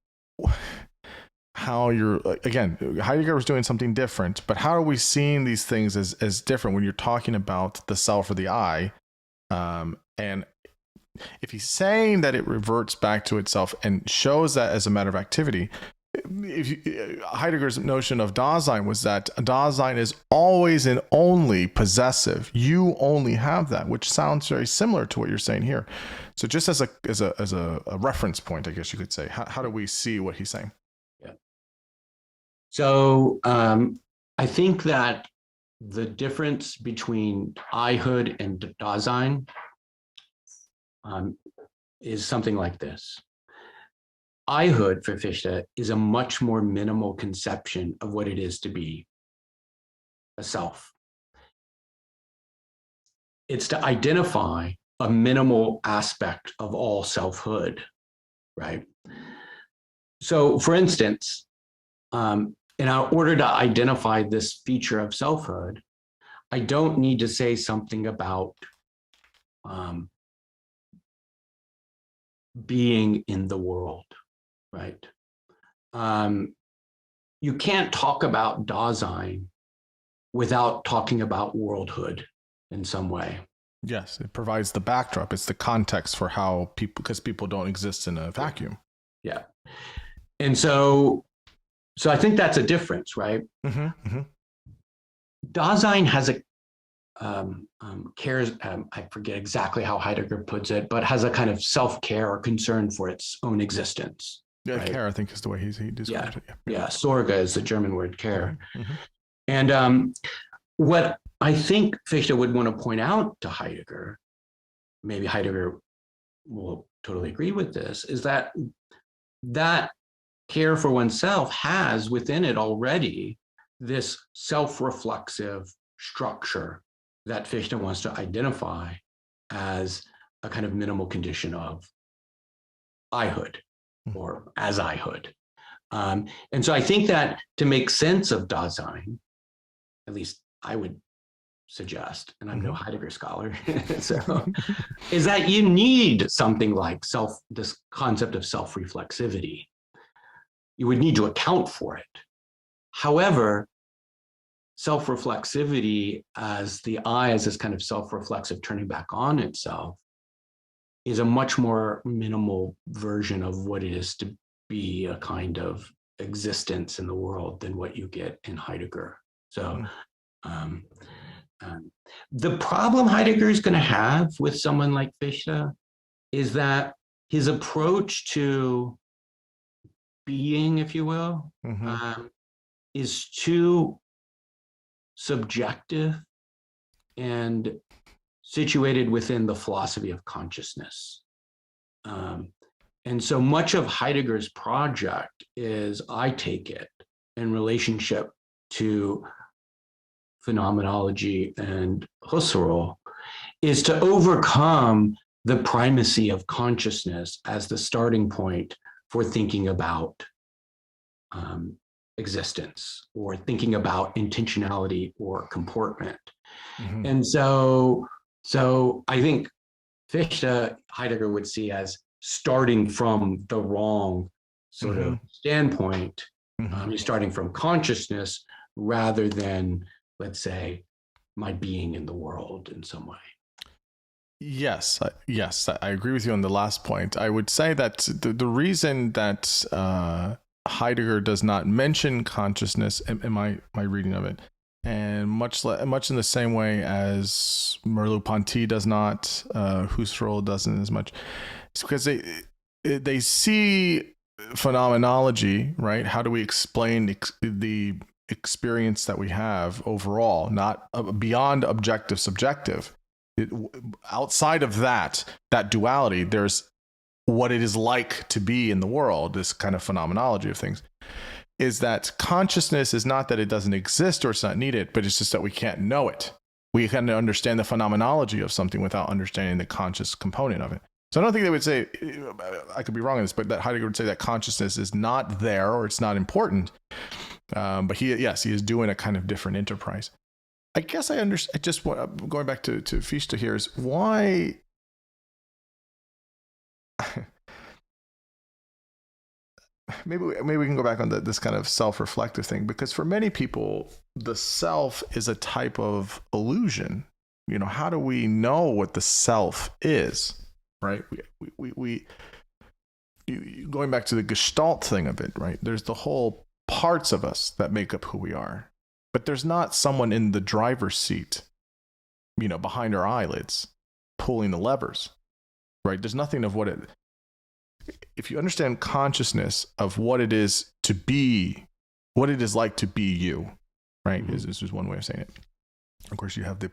you're, again, Heidegger was doing something different, but how are we seeing these things as different when you're talking about the self or the I? And if he's saying that it reverts back to itself and shows that as a matter of activity, Heidegger's notion of Dasein was that Dasein is always and only possessive. You only have that, which sounds very similar to what you're saying here. So just as a reference point, I guess you could say, how do we see what he's saying? Yeah. So I think that the difference between I-hood and Dasein is something like this. I-hood for Fichte is a much more minimal conception of what it is to be a self. It's to identify a minimal aspect of all selfhood, right? So, for instance, in order to identify this feature of selfhood, I don't need to say something about being in the world. Right. You can't talk about Dasein without talking about worldhood in some way. Yes, it provides the backdrop. It's the context for how because people don't exist in a vacuum. Yeah. And so I think that's a difference, right? Dasein has a cares, I forget exactly how Heidegger puts it, but has a kind of self-care or concern for its own existence. Yeah, right? Care, I think, is the way he describes it. Yeah, Sorge is the German word care. And what I think Fichte would want to point out to Heidegger, maybe Heidegger will totally agree with this, is that care for oneself has within it already this self-reflexive structure that Fichte wants to identify as a kind of minimal condition of I-hood, or as I-hood. And so I think that to make sense of Dasein, at least I would suggest, and I'm no Heidegger scholar, so, is that you need something like this concept of self-reflexivity. You would need to account for it. However, self-reflexivity as the I as this kind of self-reflexive turning back on itself is a much more minimal version of what it is to be a kind of existence in the world than what you get in Heidegger. So the problem Heidegger is going to have with someone like Fichte is that his approach to being, if you will, is too subjective and situated within the philosophy of consciousness. And so much of Heidegger's project is, I take it, in relationship to phenomenology and Husserl, is to overcome the primacy of consciousness as the starting point for thinking about existence, or thinking about intentionality or comportment. And so I think Fichte, Heidegger would see as starting from the wrong sort of standpoint. He's starting from consciousness rather than, let's say, my being in the world in some way. Yes, I agree with you on the last point. I would say that the reason that Heidegger does not mention consciousness in my reading of it, and much in the same way as Merleau-Ponty does not, Husserl doesn't as much, it's because they see phenomenology, right? How do we explain the experience that we have overall, not beyond objective subjective? Outside of that duality, there's what it is like to be in the world, this kind of phenomenology of things, is that consciousness is not that it doesn't exist or it's not needed, but it's just that we can't know it. We can't understand the phenomenology of something without understanding the conscious component of it. So I don't think they would say, I could be wrong on this, but that Heidegger would say that consciousness is not there or it's not important. But he is doing a kind of different enterprise. I guess I understand. Just going back to Fichte here is why. Maybe we can go back on this kind of self-reflective thing, because for many people, the self is a type of illusion. You know, how do we know what the self is? right? Going back to the Gestalt thing of it, right? There's the whole parts of us that make up who we are, but there's not someone in the driver's seat, behind our eyelids, pulling the levers, right? There's nothing of what it. If you understand consciousness of what it is to be, what it is like to be you, right? Mm-hmm. This is one way of saying it. Of course, you have the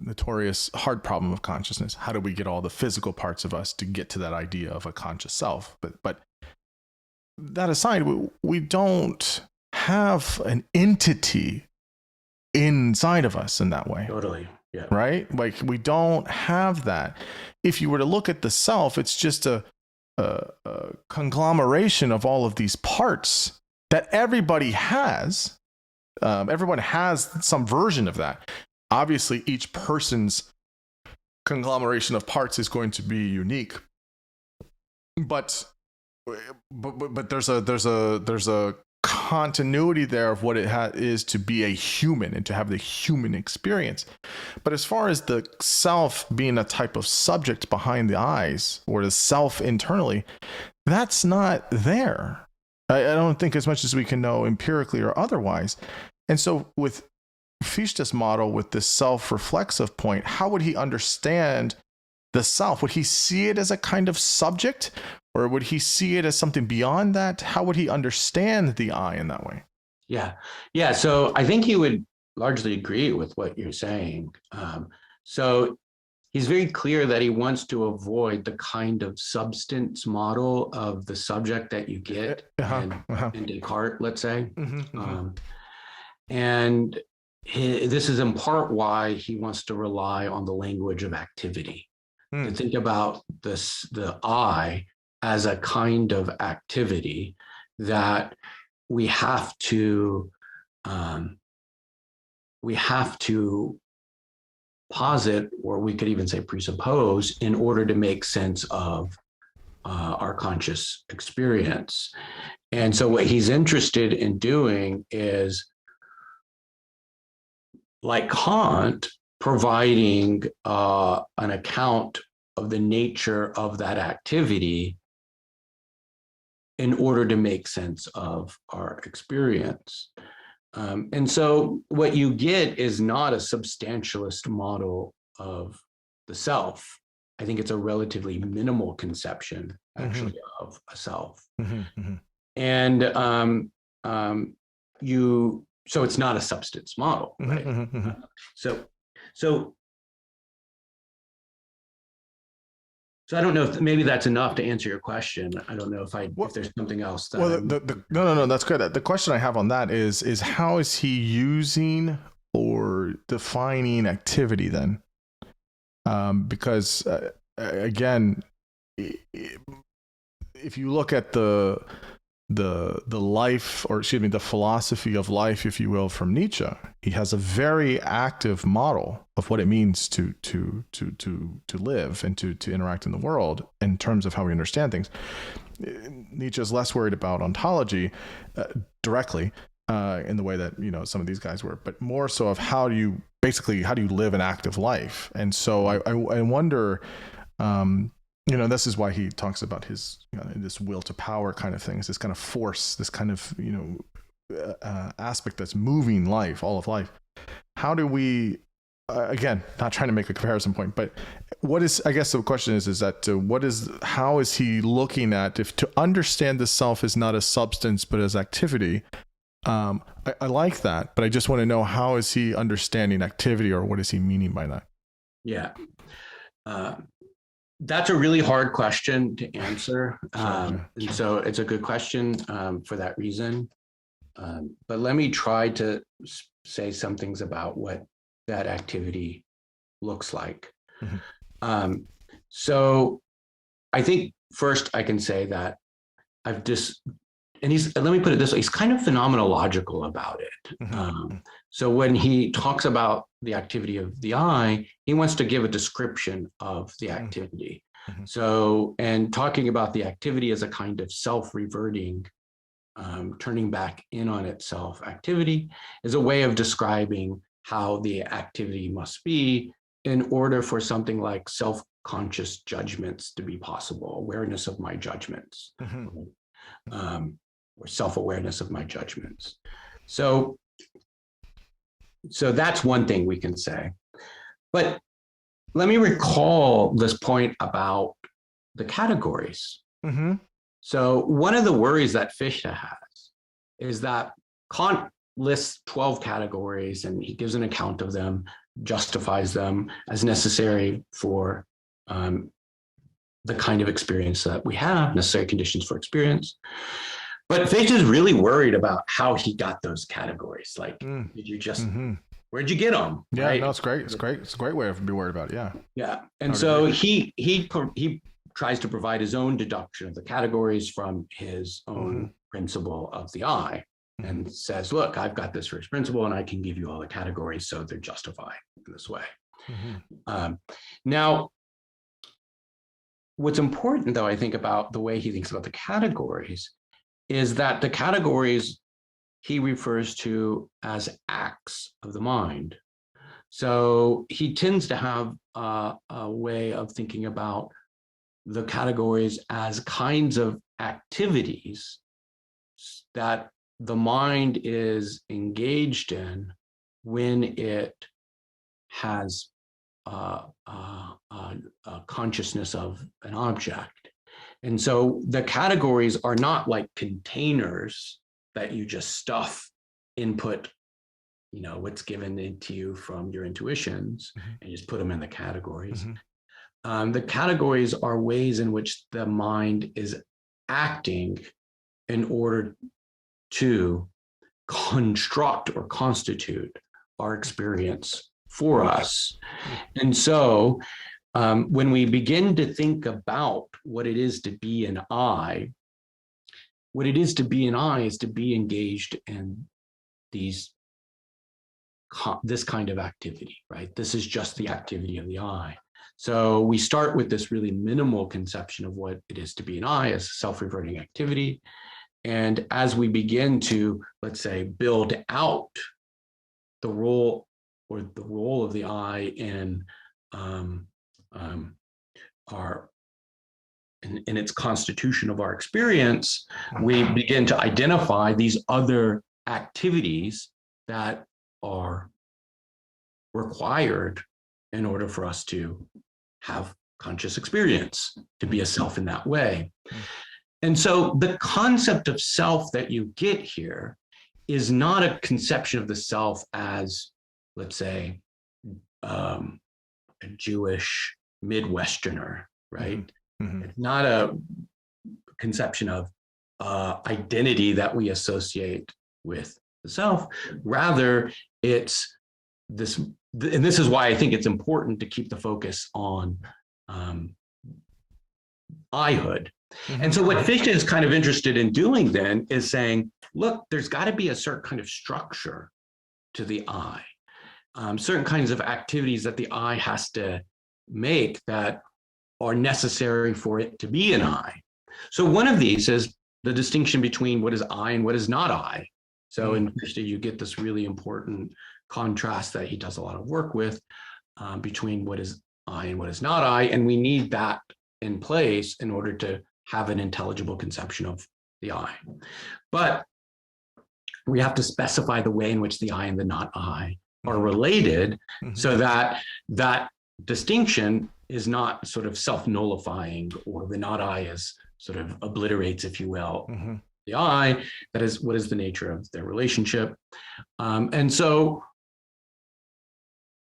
notorious hard problem of consciousness. How do we get all the physical parts of us to get to that idea of a conscious self? But that aside, we don't have an entity inside of us in that way. Totally. Yeah. Right? Like we don't have that. If you were to look at the self, it's just a conglomeration of all of these parts that everybody has. Everyone has some version of that. Obviously, each person's conglomeration of parts is going to be unique, but there's a continuity there of what it is to be a human and to have the human experience. But as far as the self being a type of subject behind the eyes or the self internally, that's not there. I don't think as much as we can know empirically or otherwise. And so with Fichte's model, with this self-reflexive point, how would he understand the self? Would he see it as a kind of subject, or would he see it as something beyond that? How would he understand the I in that way? Yeah. So I think he would largely agree with what you're saying. So he's very clear that he wants to avoid the kind of substance model of the subject that you get in Descartes, let's say. And this is in part why he wants to rely on the language of activity, to think about the I as a kind of activity that we have to posit, or we could even say presuppose, in order to make sense of our conscious experience. And so what he's interested in doing is, like Kant, providing an account of the nature of that activity in order to make sense of our experience. And so what you get is not a substantialist model of the self. I think it's a relatively minimal conception, actually, of a self. And so it's not a substance model, right? So I don't know if maybe that's enough to answer your question. I don't know if there's something else. No, that's good. The question I have on that is how is he using or defining activity then? Because again, if you look at the life, or excuse me, the philosophy of life, if you will, from Nietzsche, he has a very active model of what it means to live and to interact in the world in terms of how we understand things. Nietzsche is less worried about ontology directly in the way that some of these guys were, but more so of how do you live an active life. And so I wonder. This is why he talks about his this will to power kind of things, this kind of force, this kind of aspect that's moving life, all of life. How do we, again, not trying to make a comparison point, but what is? I guess the question is that how is he looking at, if to understand the self is not as substance but as activity? I like that, but I just want to know, how is he understanding activity, or what is he meaning by that? Yeah. That's a really hard question to answer. And so it's a good question for that reason. But let me try to say some things about what that activity looks like. So I think first I can say that let me put it this way, he's kind of phenomenological about it. So when he talks about the activity of the I, he wants to give a description of the activity. So, and talking about the activity as a kind of self-reverting, turning back in on itself activity, is a way of describing how the activity must be in order for something like conscious judgments to be possible, awareness of my judgments, or self-awareness of my judgments. So that's one thing we can say. But let me recall this point about the categories. So one of the worries that Fichte has is that Kant lists 12 categories and he gives an account of them, justifies them as necessary for the kind of experience that we have, necessary conditions for experience. But Fichte is really worried about how he got those categories. Like, did you just, where'd you get them? Yeah, right? No, it's great. It's great. It's a great way to be worried about it. Yeah. Yeah. And so he tries to provide his own deduction of the categories from his own principle of the I, and says, look, I've got this first principle and I can give you all the categories, so they're justified in this way. Now, what's important, though, I think, about the way he thinks about the categories is that the categories he refers to as acts of the mind. So he tends to have a way of thinking about the categories as kinds of activities that the mind is engaged in when it has a consciousness of an object. And so the categories are not like containers that you just stuff input, what's given into you from your intuitions, and just put them in the categories. The categories are ways in which the mind is acting in order to construct or constitute our experience for us. And so when we begin to think about what it is to be an I, what it is to be an I is to be engaged in this kind of activity, right? This is just the activity of the I. So we start with this really minimal conception of what it is to be an I as a self-reverting activity. And as we begin to, let's say, build out the role of the I in in its constitution of our experience, we begin to identify these other activities that are required in order for us to have conscious experience, to be a self in that way. And so the concept of self that you get here is not a conception of the self as, let's say, a Jewish Midwesterner, right? It's not a conception of identity that we associate with the self. Rather, it's this, and this is why I think it's important to keep the focus on I-hood. And so what Fichte is kind of interested in doing then is saying, look, there's got to be a certain kind of structure to the I, certain kinds of activities that the I has to make that are necessary for it to be an I. So one of these is the distinction between what is I and what is not I. So in Fichte, you get this really important contrast that he does a lot of work with between what is I and what is not I. And we need that in place in order to have an intelligible conception of the I. But we have to specify the way in which the I and the not I are related so that that distinction is not sort of self-nullifying, or the not I is sort of obliterates, if you will, the I. That is, what is the nature of their relationship? And so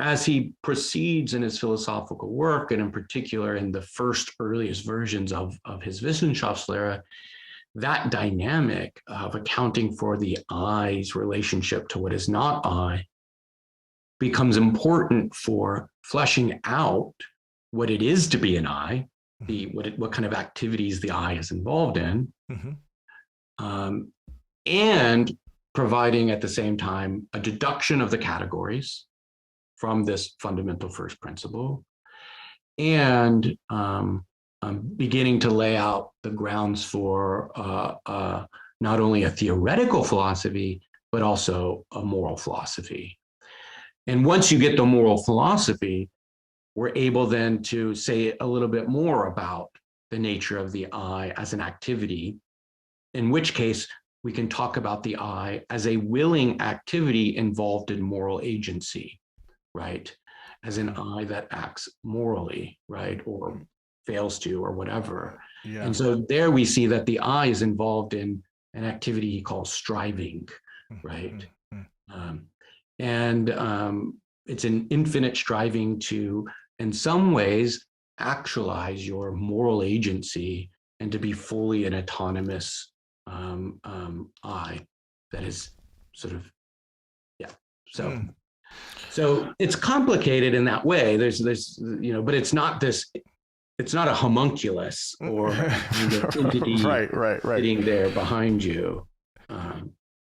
as he proceeds in his philosophical work, and in particular in the first earliest versions of his Wissenschaftslehre, that dynamic of accounting for the I's relationship to what is not I becomes important for fleshing out what it is to be an I, what kind of activities the I is involved in, and providing at the same time a deduction of the categories from this fundamental first principle, and beginning to lay out the grounds for not only a theoretical philosophy, but also a moral philosophy. And once you get the moral philosophy, we're able then to say a little bit more about the nature of the I as an activity, in which case we can talk about the I as a willing activity involved in moral agency, right? As an I that acts morally, right? Or fails to, or whatever. Yeah. And so there we see that the I is involved in an activity he calls striving, right? It's an infinite striving to, in some ways, actualize your moral agency and to be fully an autonomous I that is sort of, yeah. So it's complicated in that way. There's but it's not a homunculus or kind of entity right sitting there behind you.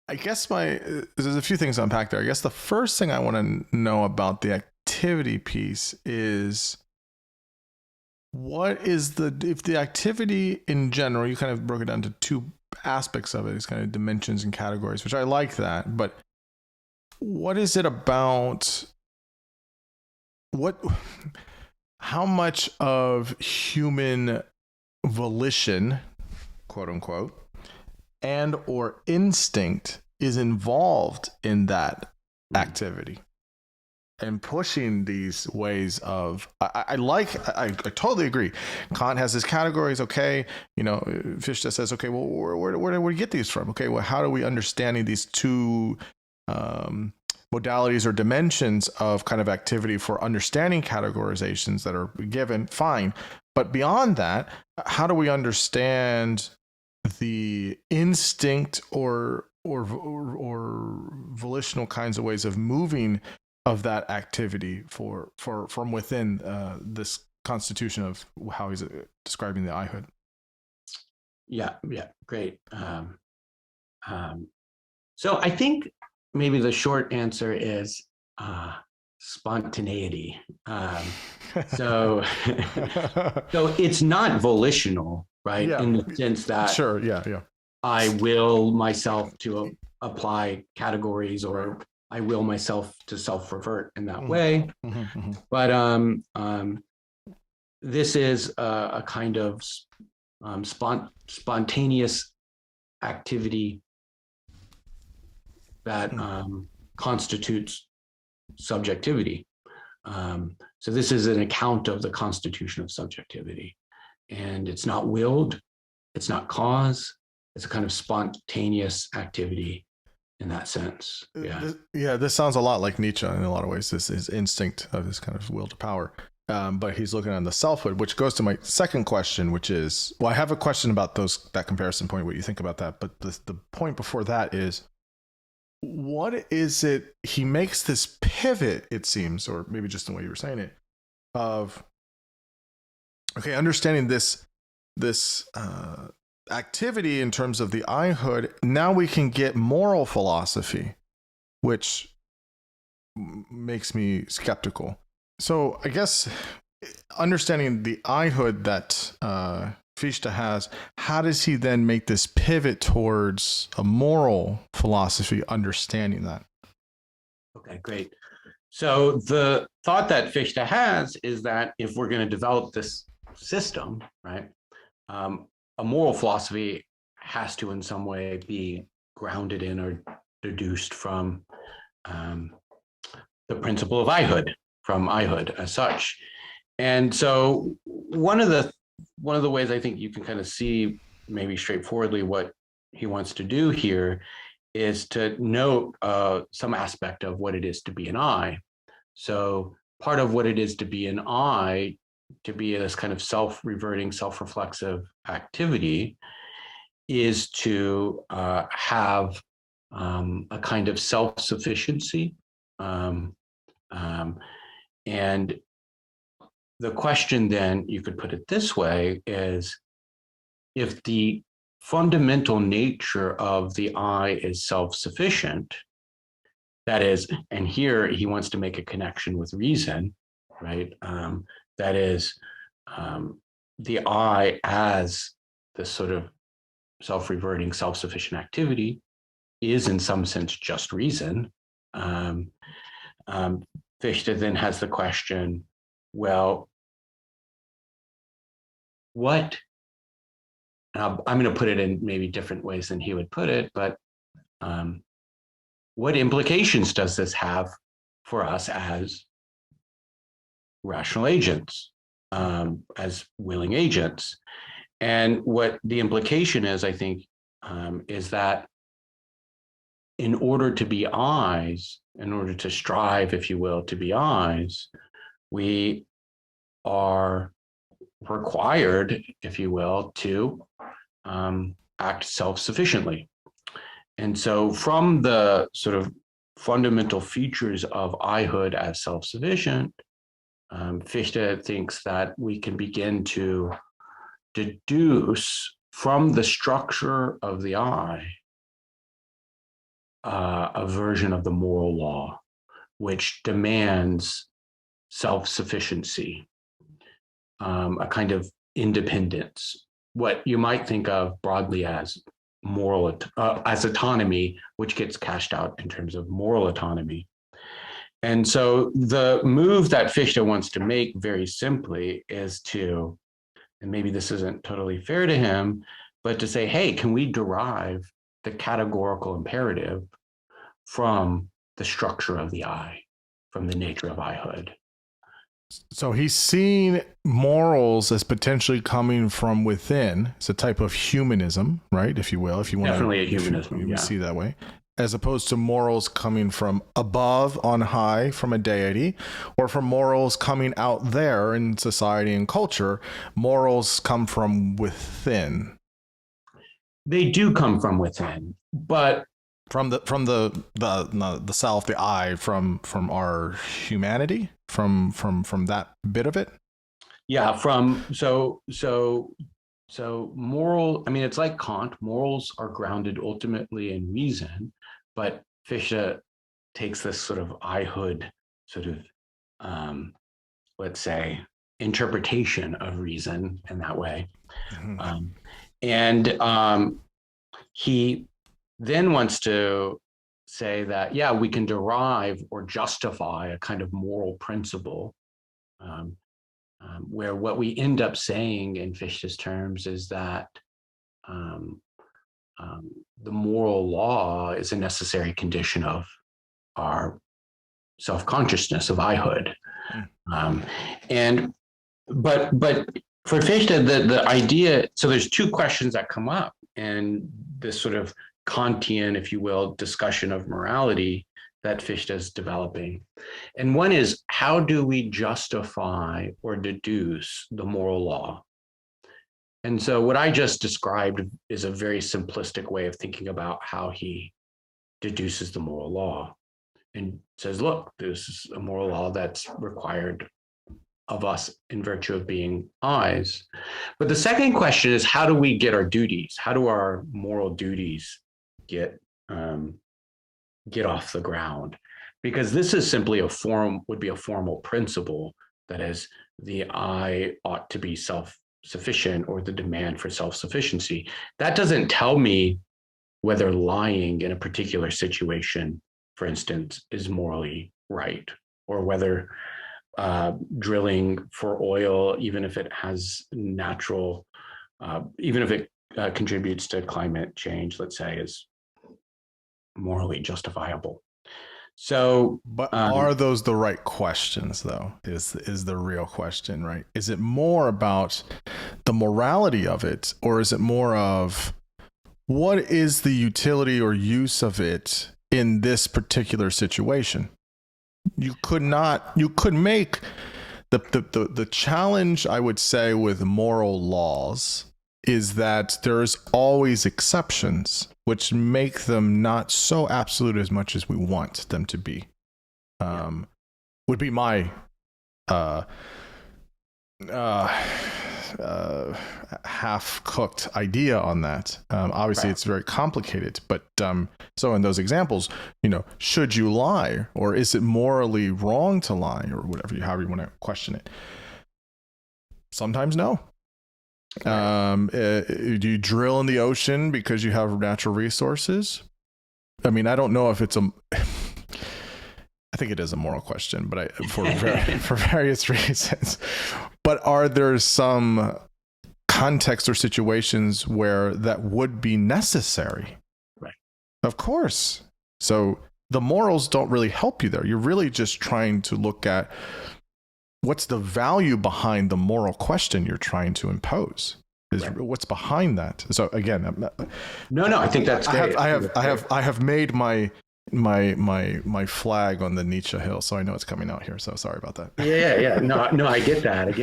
I guess there's a few things to unpack there. I guess the first thing I want to know about the activity piece is if the activity in general, you kind of broke it down to two aspects of it, these kind of dimensions and categories, which I like that, but what is it about how much of human volition, quote unquote, and or instinct is involved in that activity and pushing these ways of, I totally agree. Kant has his categories. Okay. Fichte says, okay, well, where do we get these from? Okay. Well, how do we understanding these two, modalities or dimensions of kind of activity for understanding categorizations that are given? Fine. But beyond that, how do we understand the instinct or volitional kinds of ways of moving of that activity from within this constitution of how he's describing the I-hood? Yeah, great. So I think maybe the short answer is spontaneity. So it's not volitional, right? Yeah. In the sense that sure, yeah. I will myself to apply categories, or I will myself to self-revert in that way. But this is a kind of spontaneous activity that constitutes subjectivity. So this is an account of the constitution of subjectivity. And it's not willed, it's not cause, it's a kind of spontaneous activity in that sense. Yeah, this sounds a lot like Nietzsche in a lot of ways. This is instinct of his kind of will to power. But he's looking on the selfhood, which goes to my second question, which is, well, I have a question about that comparison point, what you think about that. But the point before that is, what is it? He makes this pivot, it seems, or maybe just the way you were saying it, of, okay, understanding this activity in terms of the I-hood, now we can get moral philosophy, which makes me skeptical. So I guess understanding the I-hood that Fichte has, how does he then make this pivot towards a moral philosophy, understanding that? Okay, great. So the thought that Fichte has is that if we're going to develop this system, right, a moral philosophy has to in some way be grounded in or deduced from the principle of I-hood, from I-hood as such. And so one of the ways I think you can kind of see maybe straightforwardly what he wants to do here is to note some aspect of what it is to be an I. So part of what it is to be an I, to be this kind of self-reverting, self-reflexive activity, is to have a kind of self-sufficiency. And the question then, you could put it this way, is if the fundamental nature of the I is self-sufficient, that is, and here he wants to make a connection with reason, right? That is, the I as this sort of self-reverting, self-sufficient activity is in some sense just reason. Fichte then has the question, well, what, I'm going to put it in maybe different ways than he would put it, but what implications does this have for us as rational agents, as willing agents? And what the implication is, I think, is that in order to be eyes, in order to strive, if you will, to be eyes, we are required, if you will, to act self-sufficiently. And so from the sort of fundamental features of I-hood as self-sufficient, Fichte thinks that we can begin to deduce from the structure of the I a version of the moral law, which demands self-sufficiency, a kind of independence, what you might think of broadly as moral, as autonomy, which gets cashed out in terms of moral autonomy. And so the move that Fichte wants to make very simply is to, and maybe this isn't totally fair to him, but to say, hey, can we derive the categorical imperative from the structure of the I, from the nature of I-hood? So he's seeing morals as potentially coming from within. It's a type of humanism, right? If you will, if you want Definitely to, a humanism, you see that way, as opposed to morals coming from above on high from a deity, or from morals coming out there in society and culture. Morals come from within. They do come from within, but from the self, the I, from our humanity, from that bit of it. Yeah, so moral, I mean, it's like Kant, morals are grounded ultimately in reason, but Fichte takes this sort of I-hood sort of, let's say, interpretation of reason in that way. Mm-hmm. He then wants to say that, yeah, we can derive or justify a kind of moral principle, where what we end up saying in Fichte's terms is that the moral law is a necessary condition of our self-consciousness, of I-hood. But for Fichte, the idea, so there's two questions that come up in this sort of Kantian, if you will, discussion of morality that Fichte is developing. And one is, how do we justify or deduce the moral law? And so what I just described is a very simplistic way of thinking about how he deduces the moral law and says, look, this is a moral law that's required of us in virtue of being eyes. But the second question is, how do we get our duties? How do our moral duties get off the ground? Because this is simply would be a formal principle, that is, the I ought to be self-sufficient, or the demand for self-sufficiency. That doesn't tell me whether lying in a particular situation, for instance, is morally right, or whether drilling for oil, even if it has natural, even if it contributes to climate change, let's say, is morally justifiable. So, but are those the right questions, though? Is the real question, right? Is it more about the morality of it, or is it more of what is the utility or use of it in this particular situation? You could make the challenge, I would say, with moral laws is that there's always exceptions, which make them not so absolute as much as we want them to be. Would be my half-cooked idea on that. Obviously, It's very complicated, but so in those examples, should you lie, or is it morally wrong to lie, or however you want to question it? Sometimes no. Do you drill in the ocean because you have natural resources? I mean, I don't know if it's I think it is a moral question, but for various reasons. But are there some contexts or situations where that would be necessary? Right. Of course. So the morals don't really help you there. You're really just trying to look at what's the value behind the moral question you're trying to impose. What's behind that? So again, no, I think that's great. I have made my flag on the Nietzsche hill, so I know it's coming out here. So sorry about that. Yeah. No, I get that.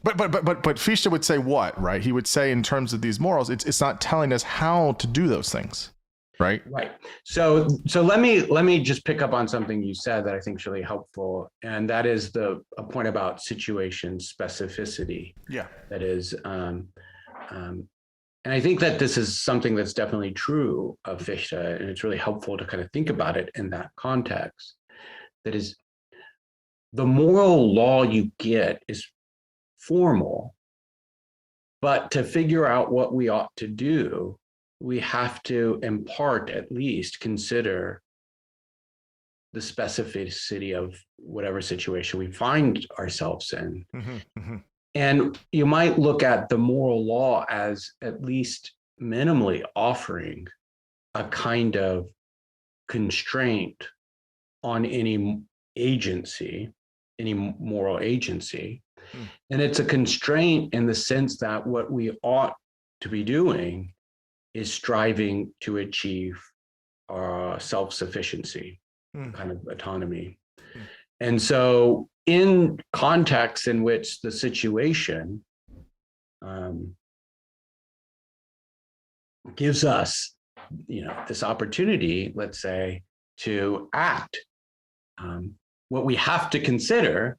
But Fichte would say what, right? He would say in terms of these morals, it's not telling us how to do those things, right? Right. So let me just pick up on something you said that I think is really helpful, and that is a point about situation specificity. Yeah. That is, and I think that this is something that's definitely true of Fichte, and it's really helpful to kind of think about it in that context. That is, the moral law you get is formal, but to figure out what we ought to do, we have to, in part at least, consider the specificity of whatever situation we find ourselves in. And you might look at the moral law as at least minimally offering a kind of constraint on any agency, any moral agency. And it's a constraint in the sense that what we ought to be doing is striving to achieve self-sufficiency, kind of autonomy. And so in contexts in which the situation gives us, this opportunity, let's say, to act, what we have to consider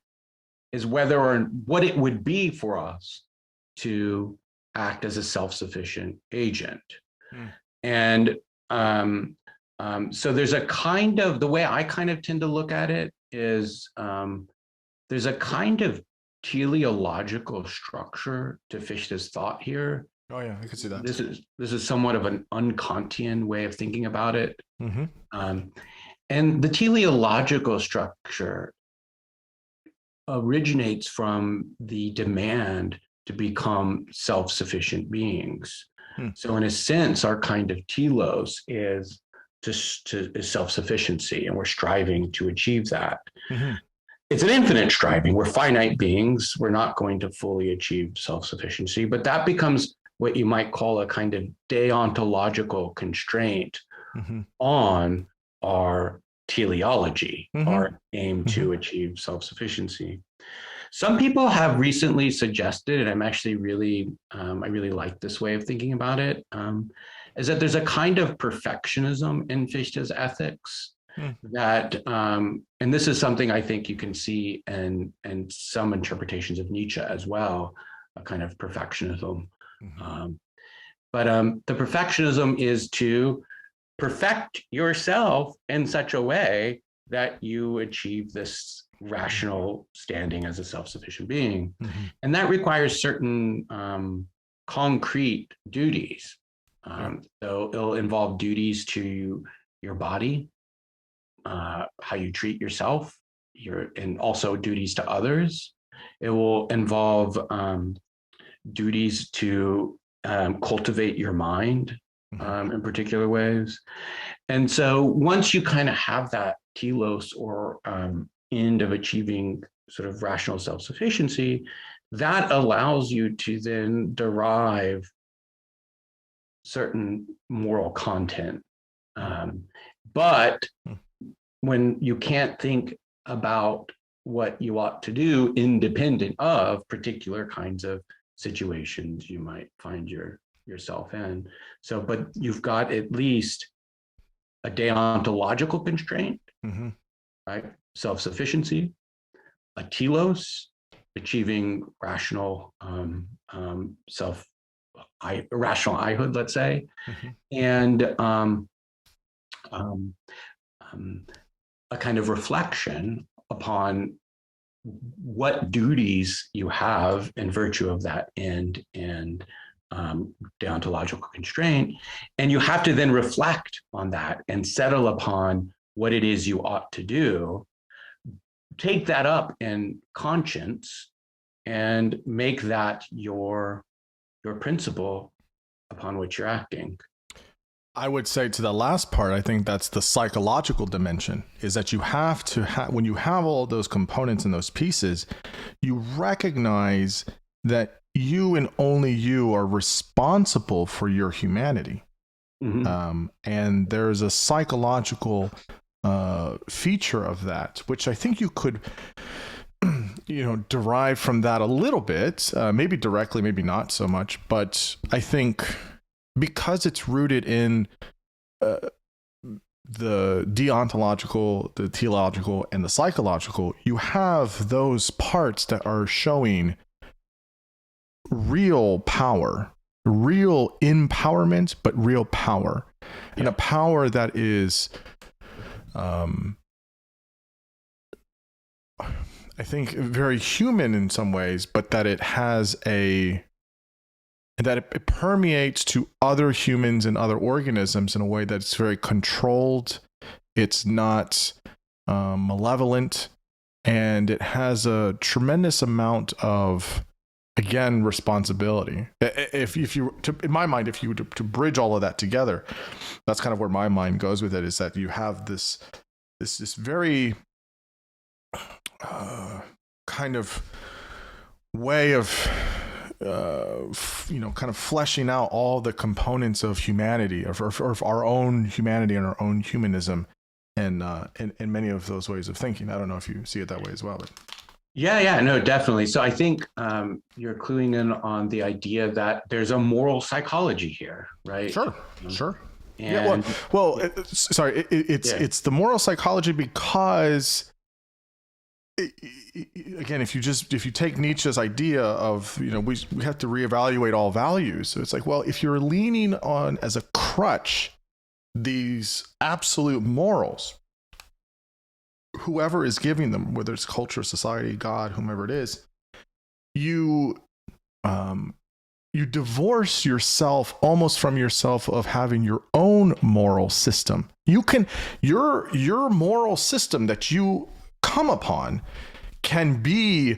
is whether or what it would be for us to act as a self-sufficient agent. And so there's a kind of, the way I kind of tend to look at it is there's a kind of teleological structure to Fichte's thought here. Oh yeah, I could see that. This is somewhat of an un-Kantian way of thinking about it. And the teleological structure originates from the demand to become self-sufficient beings. So in a sense, our kind of telos is self-sufficiency, and we're striving to achieve that. It's an infinite striving. We're finite beings. We're not going to fully achieve self-sufficiency, but that becomes what you might call a kind of deontological constraint on our teleology, our aim to achieve self-sufficiency. Some people have recently suggested, and I'm actually really, I really like this way of thinking about it, is that there's a kind of perfectionism in Fichte's ethics that, and this is something I think you can see in some interpretations of Nietzsche as well, a kind of perfectionism. But the perfectionism is to perfect yourself in such a way that you achieve this rational standing as a self-sufficient being. And that requires certain concrete duties. So it'll involve duties to your body, how you treat yourself, and also duties to others. It will involve duties to cultivate your mind in particular ways. And so once you kind of have that telos or end of achieving sort of rational self-sufficiency, that allows you to then derive certain moral content. But when you can't think about what you ought to do independent of particular kinds of situations you might find yourself in. So, but you've got at least a deontological constraint, right? Self-sufficiency, a telos, achieving rational rational I-hood, let's say, and a kind of reflection upon what duties you have in virtue of that end and deontological constraint. And you have to then reflect on that and settle upon what it is you ought to do, take that up in conscience, and make that your principle upon which you're acting. I would say to the last part, I think that's the psychological dimension, is that you have to when you have all those components and those pieces, you recognize that you and only you are responsible for your humanity. Mm-hmm. And there's a psychological feature of that, which I think you could, derive from that a little bit, maybe directly, maybe not so much, but I think because it's rooted in the deontological, the teleological, and the psychological, you have those parts that are showing real power, real empowerment, but real power. And a power that is, I think, very human in some ways, but that it has that it permeates to other humans and other organisms in a way that's very controlled. It's not malevolent, and it has a tremendous amount of, again, responsibility. In my mind, if you were to bridge all of that together, that's kind of where my mind goes with it, is that you have this very kind of way of kind of fleshing out all the components of humanity, of our own humanity and our own humanism, and in many of those ways of thinking. I don't know if you see it that way as well. But. Yeah, no, definitely. So I think you're cluing in on the idea that there's a moral psychology here, right? Sure. And, it's the moral psychology because. Again, if you take Nietzsche's idea of, we have to reevaluate all values. So it's like, well, if you're leaning on as a crutch these absolute morals, whoever is giving them, whether it's culture, society, God, whomever it is, you divorce yourself almost from yourself of having your own moral system. Your moral system that you come upon can be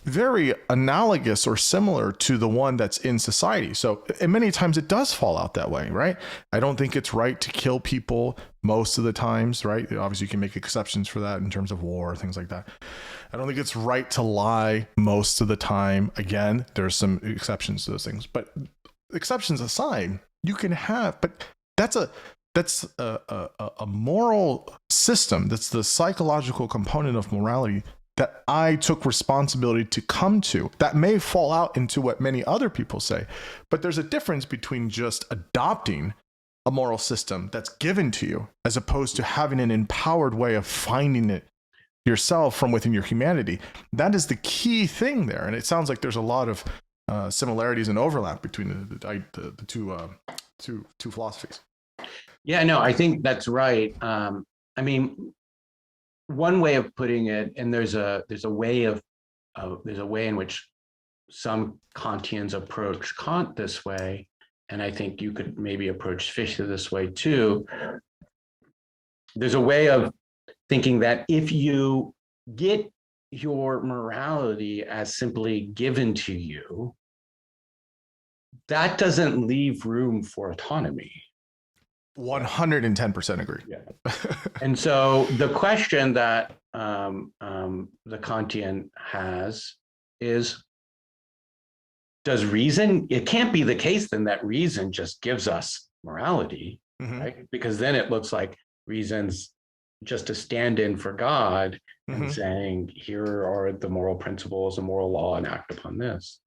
very analogous or similar to the one that's in society. So, and many times it does fall out that way, right? I don't think it's right to kill people most of the times, right? Obviously, you can make exceptions for that in terms of war, things like that. I don't think it's right to lie most of the time. Again, there's some exceptions to those things, but exceptions aside, you can have, but that's a moral system. That's the psychological component of morality that I took responsibility to come to. That may fall out into what many other people say, but there's a difference between just adopting a moral system that's given to you as opposed to having an empowered way of finding it yourself from within your humanity. That is the key thing there. And it sounds like there's a lot of similarities and overlap between the two philosophies. Yeah, no, I think that's right. I mean, one way of putting it, and there's a way in which some Kantians approach Kant this way, and I think you could maybe approach Fichte this way too. There's a way of thinking that if you get your morality as simply given to you, that doesn't leave room for autonomy. 110% agree. Yeah. And so the question that the Kantian has is, does reason, it can't be the case then that reason just gives us morality, right? Because then it looks like reason's just a stand-in for God and saying, here are the moral principles, the moral law, and act upon this.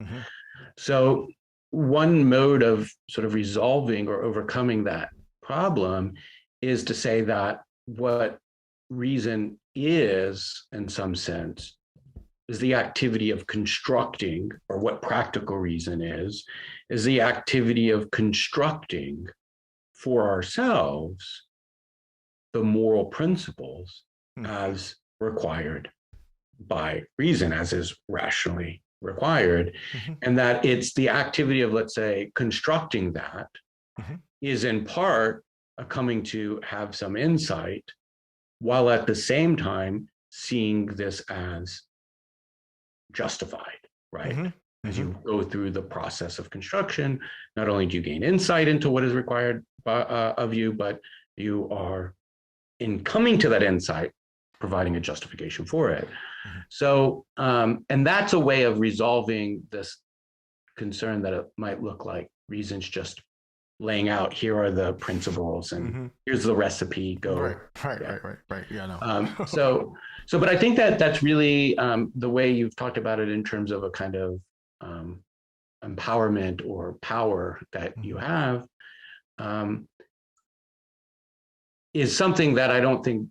So one mode of sort of resolving or overcoming that problem is to say that what reason is, in some sense, is the activity of constructing, or what practical reason is the activity of constructing for ourselves the moral principles as required by reason, as is rationally required, and that it's the activity of, let's say, constructing that is in part a coming to have some insight, while at the same time seeing this as justified, right? As you go through the process of construction, not only do you gain insight into what is required of you, but you are, in coming to that insight, providing a justification for it. So, and that's a way of resolving this concern that it might look like reason's just laying out, here are the principles and here's the recipe, go. Right. Yeah, no. But I think that that's really the way you've talked about it in terms of a kind of empowerment or power that you have, is something that I don't think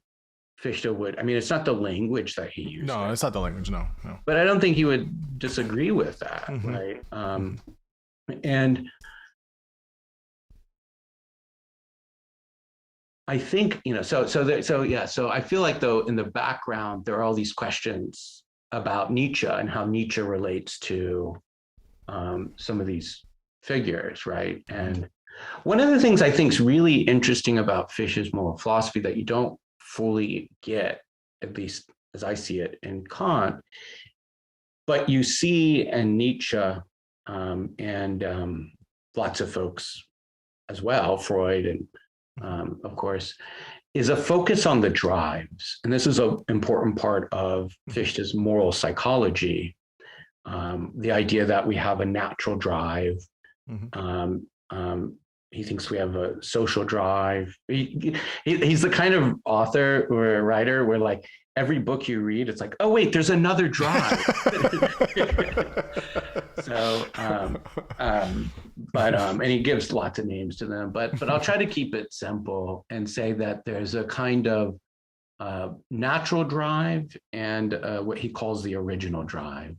Fichte would. I mean, it's not the language that he used. No, it's not the language. No. But I don't think he would disagree with that, right? And I think, so I feel like, though, in the background there are all these questions about Nietzsche and how Nietzsche relates to some of these figures, right? And one of the things I think is really interesting about Fichte's moral philosophy that you don't fully get, at least as I see it, in Kant, but you see in Nietzsche and lots of folks as well, Freud and of course, is a focus on the drives. And this is an important part of Fichte's moral psychology, the idea that we have a natural drive. He thinks we have a social drive. He's the kind of author or writer where, like, every book you read, it's like, oh wait, there's another drive. And he gives lots of names to them, but I'll try to keep it simple and say that there's a kind of natural drive and what he calls the original drive.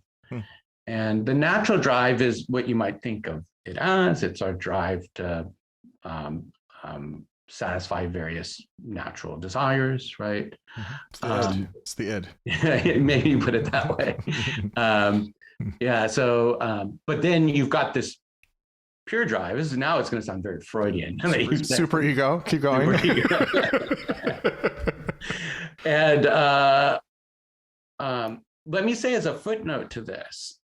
And the natural drive is what you might think of it as. It's our drive to satisfy various natural desires, right? It's the id. Maybe you put it that way. But then you've got this pure drive. Now it's going to sound very Freudian. Super ego. Keep going. And let me say, as a footnote to this,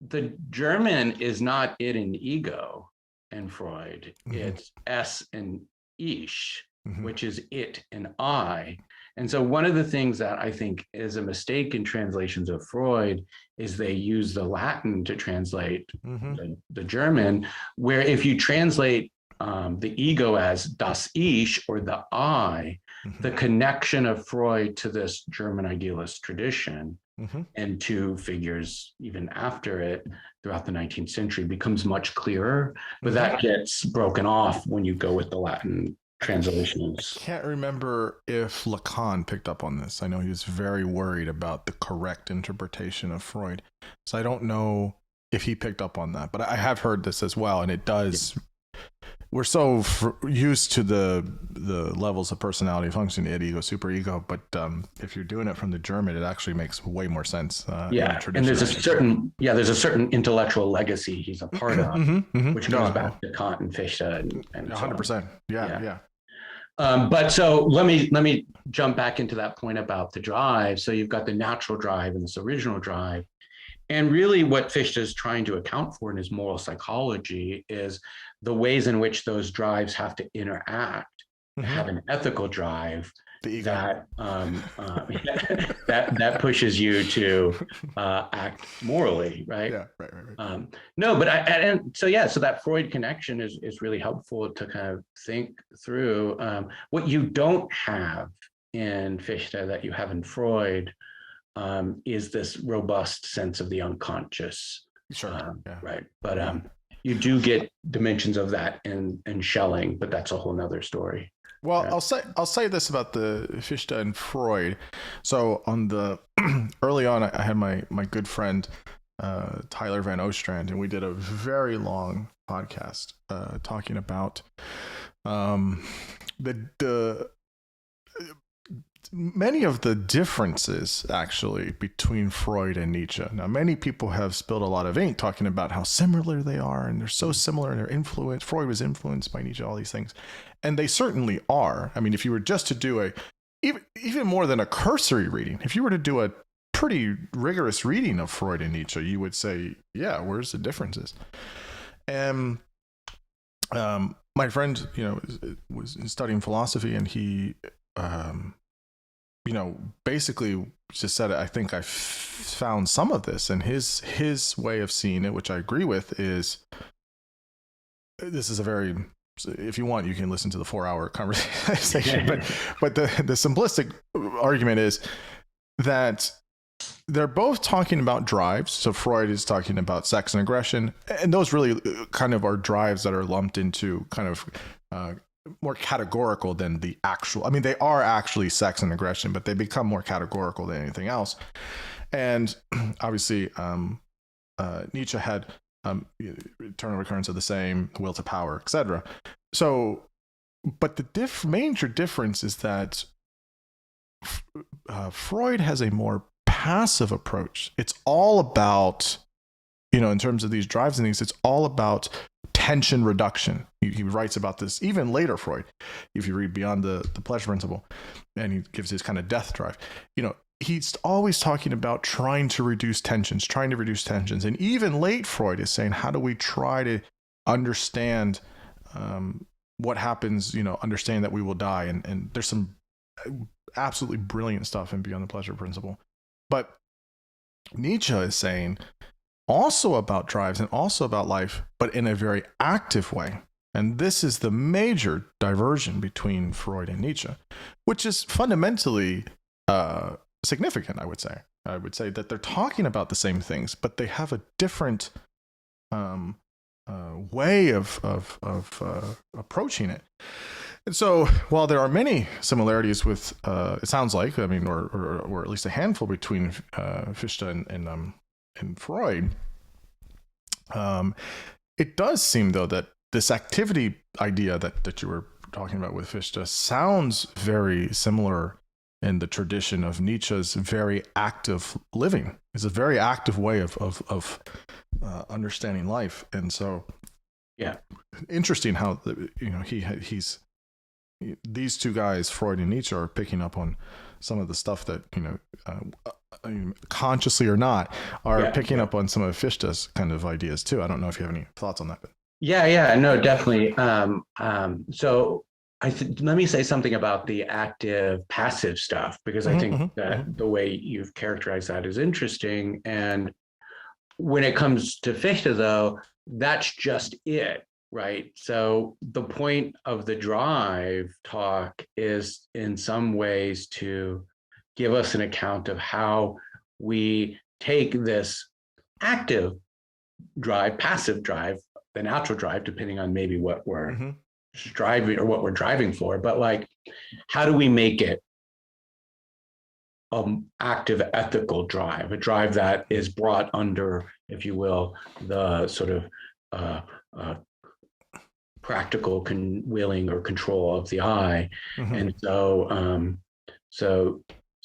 the German is not id and ego in Freud. It's es and ich, which is it and I. And so one of the things that I think is a mistake in translations of Freud is they use the Latin to translate the German, where if you translate the ego as das Ich, or the I, the connection of Freud to this German idealist tradition and to figures even after it throughout the 19th century becomes much clearer, but that gets broken off when you go with the Latin translations. I can't remember if Lacan picked up on this. I know he was very worried about the correct interpretation of Freud. So I don't know if he picked up on that, but I have heard this as well. And it does, we're so used to the levels of personality function, id, ego, super ego. But if you're doing it from the German, it actually makes way more sense. And there's a certain intellectual legacy he's a part of, which goes back to Kant and Fichte and 100%. So Yeah. But so let me jump back into that point about the drive. So you've got the natural drive and this original drive. And really what Fichte is trying to account for in his moral psychology is the ways in which those drives have to interact, have an ethical drive that that pushes you to act morally, right? Yeah, right. So that Freud connection is really helpful to kind of think through. What you don't have in Fichte that you have in Freud is this robust sense of the unconscious. Sure. Right. But you do get dimensions of that in Schelling, but that's a whole nother story. Well, yeah. I'll say this about the Fichte and Freud. So on the early on, I had my good friend Tyler Van Ostrand, and we did a very long podcast talking about many of the differences actually between Freud and Nietzsche. Now, many people have spilled a lot of ink talking about how similar they are, and they're so similar in their influence. Freud was influenced by Nietzsche, all these things, and they certainly are. I mean, if you were just to do even more than a cursory reading, if you were to do a pretty rigorous reading of Freud and Nietzsche, you would say, yeah, where's the differences? And my friend, was studying philosophy, and he, basically just said, I think I found some of this, and his way of seeing it, which I agree with, is this is a very, if you want, you can listen to the 4-hour conversation, but the simplistic argument is that they're both talking about drives. So Freud is talking about sex and aggression, and those really kind of are drives that are lumped into kind of more categorical than the actual. I mean, they are actually sex and aggression, but they become more categorical than anything else. And obviously, Nietzsche had eternal recurrence of the same, will to power, etc. So, but the major difference is that Freud has a more passive approach. It's all about, in terms of these drives and things, it's all about tension reduction. He writes about this even later, Freud, if you read Beyond the Pleasure Principle, and he gives his kind of death drive. He's always talking about trying to reduce tensions. And even late Freud is saying, how do we try to understand what happens, understand that we will die. And there's some absolutely brilliant stuff in Beyond the Pleasure Principle. But Nietzsche is saying also about drives and also about life, but in a very active way. And this is the major diversion between Freud and Nietzsche, which is fundamentally significant, I would say. I would say that they're talking about the same things, but they have a different way of approaching it. And so, while there are many similarities with, it sounds like, I mean, or at least a handful between Fichte and Freud, it does seem, though, that this activity idea that you were talking about with Fichte sounds very similar in the tradition of Nietzsche's very active living. It's a very active way of understanding life, and so, yeah, interesting how he's. These two guys, Freud and Nietzsche, are picking up on some of the stuff that, consciously or not, are picking up on some of Fichte's kind of ideas too. I don't know if you have any thoughts on that. But. Yeah, no, definitely. So let me say something about the active passive stuff, because I think that the way you've characterized that is interesting. And when it comes to Fichte, though, that's just it. Right. So the point of the drive talk is in some ways to give us an account of how we take this active drive, passive drive, the natural drive, depending on maybe what we're striving or what we're driving for. But like, how do we make it an active ethical drive, a drive that is brought under, if you will, the sort of practical willing or control of the I. And so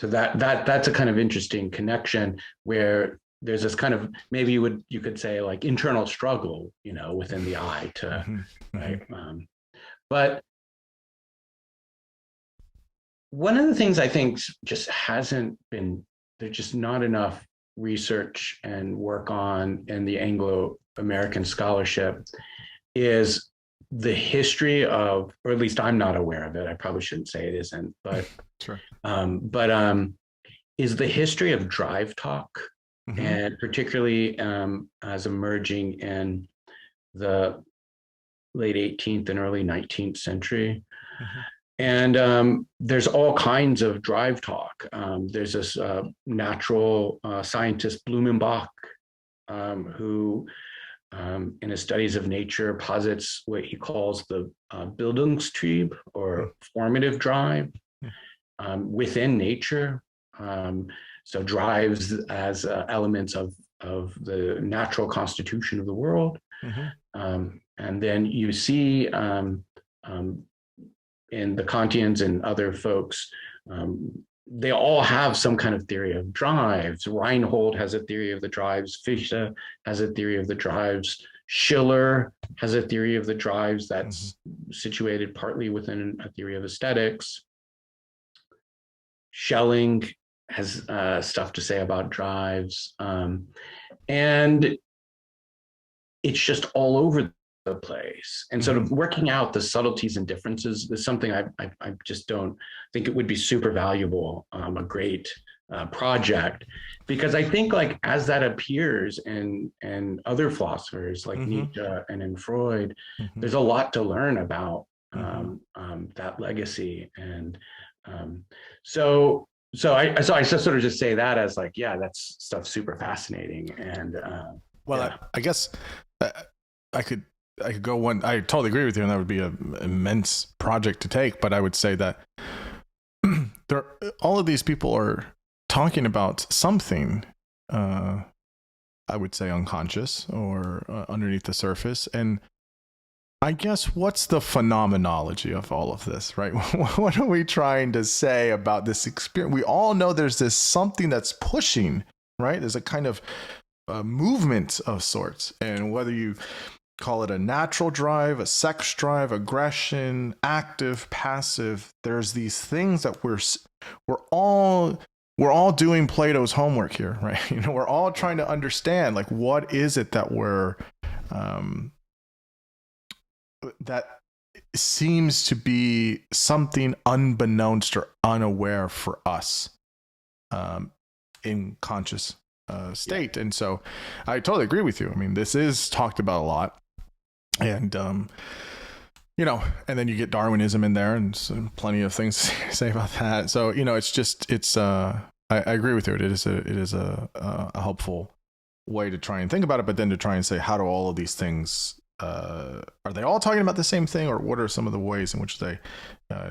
that's a kind of interesting connection where there's this kind of, maybe you could say like internal struggle, within the I to right. But one of the things I think just hasn't been, there's just not enough research and work on in the Anglo-American scholarship is the history of, or at least I'm not aware of it. I probably shouldn't say it isn't, but sure. Is the history of drive talk, and particularly as emerging in the late 18th and early 19th century. And there's all kinds of drive talk. There's this natural scientist, Blumenbach, who in his studies of nature posits what he calls the Bildungstrieb, or formative drive within nature. So drives as elements of the natural constitution of the world. And then you see in the Kantians and other folks they all have some kind of theory of drives. Reinhold has a theory of the drives. Fichte has a theory of the drives. Schiller has a theory of the drives that's situated partly within a theory of aesthetics. Schelling has stuff to say about drives. And it's just all over the place. And sort of working out the subtleties and differences is something I just don't think it would be super valuable, a great project, because I think like as that appears in other philosophers like Nietzsche and in Freud, there's a lot to learn about that legacy. And so I just sort of just say that as like, yeah, that's stuff super fascinating. And well, yeah. I guess I could go one. I totally agree with you, and that would be an immense project to take. But I would say that all of these people are talking about something. I would say unconscious or underneath the surface, and I guess what's the phenomenology of all of this, right? What are we trying to say about this experience? We all know there's this something that's pushing, right? There's a kind of movement of sorts, and whether you call it a natural drive, a sex drive, aggression, active, passive, there's these things that we're all doing Plato's homework here, right? You know, we're all trying to understand, like, what is it that we're that seems to be something unbeknownst or unaware for us in conscious state. And so I totally agree with you. I mean, this is talked about a lot, and you know, and then you get Darwinism in there, and so plenty of things to say about that. So, you know, I agree with you. It is a helpful way to try and think about it, but then to try and say, how do all of these things, are they all talking about the same thing, or what are some of the ways in which they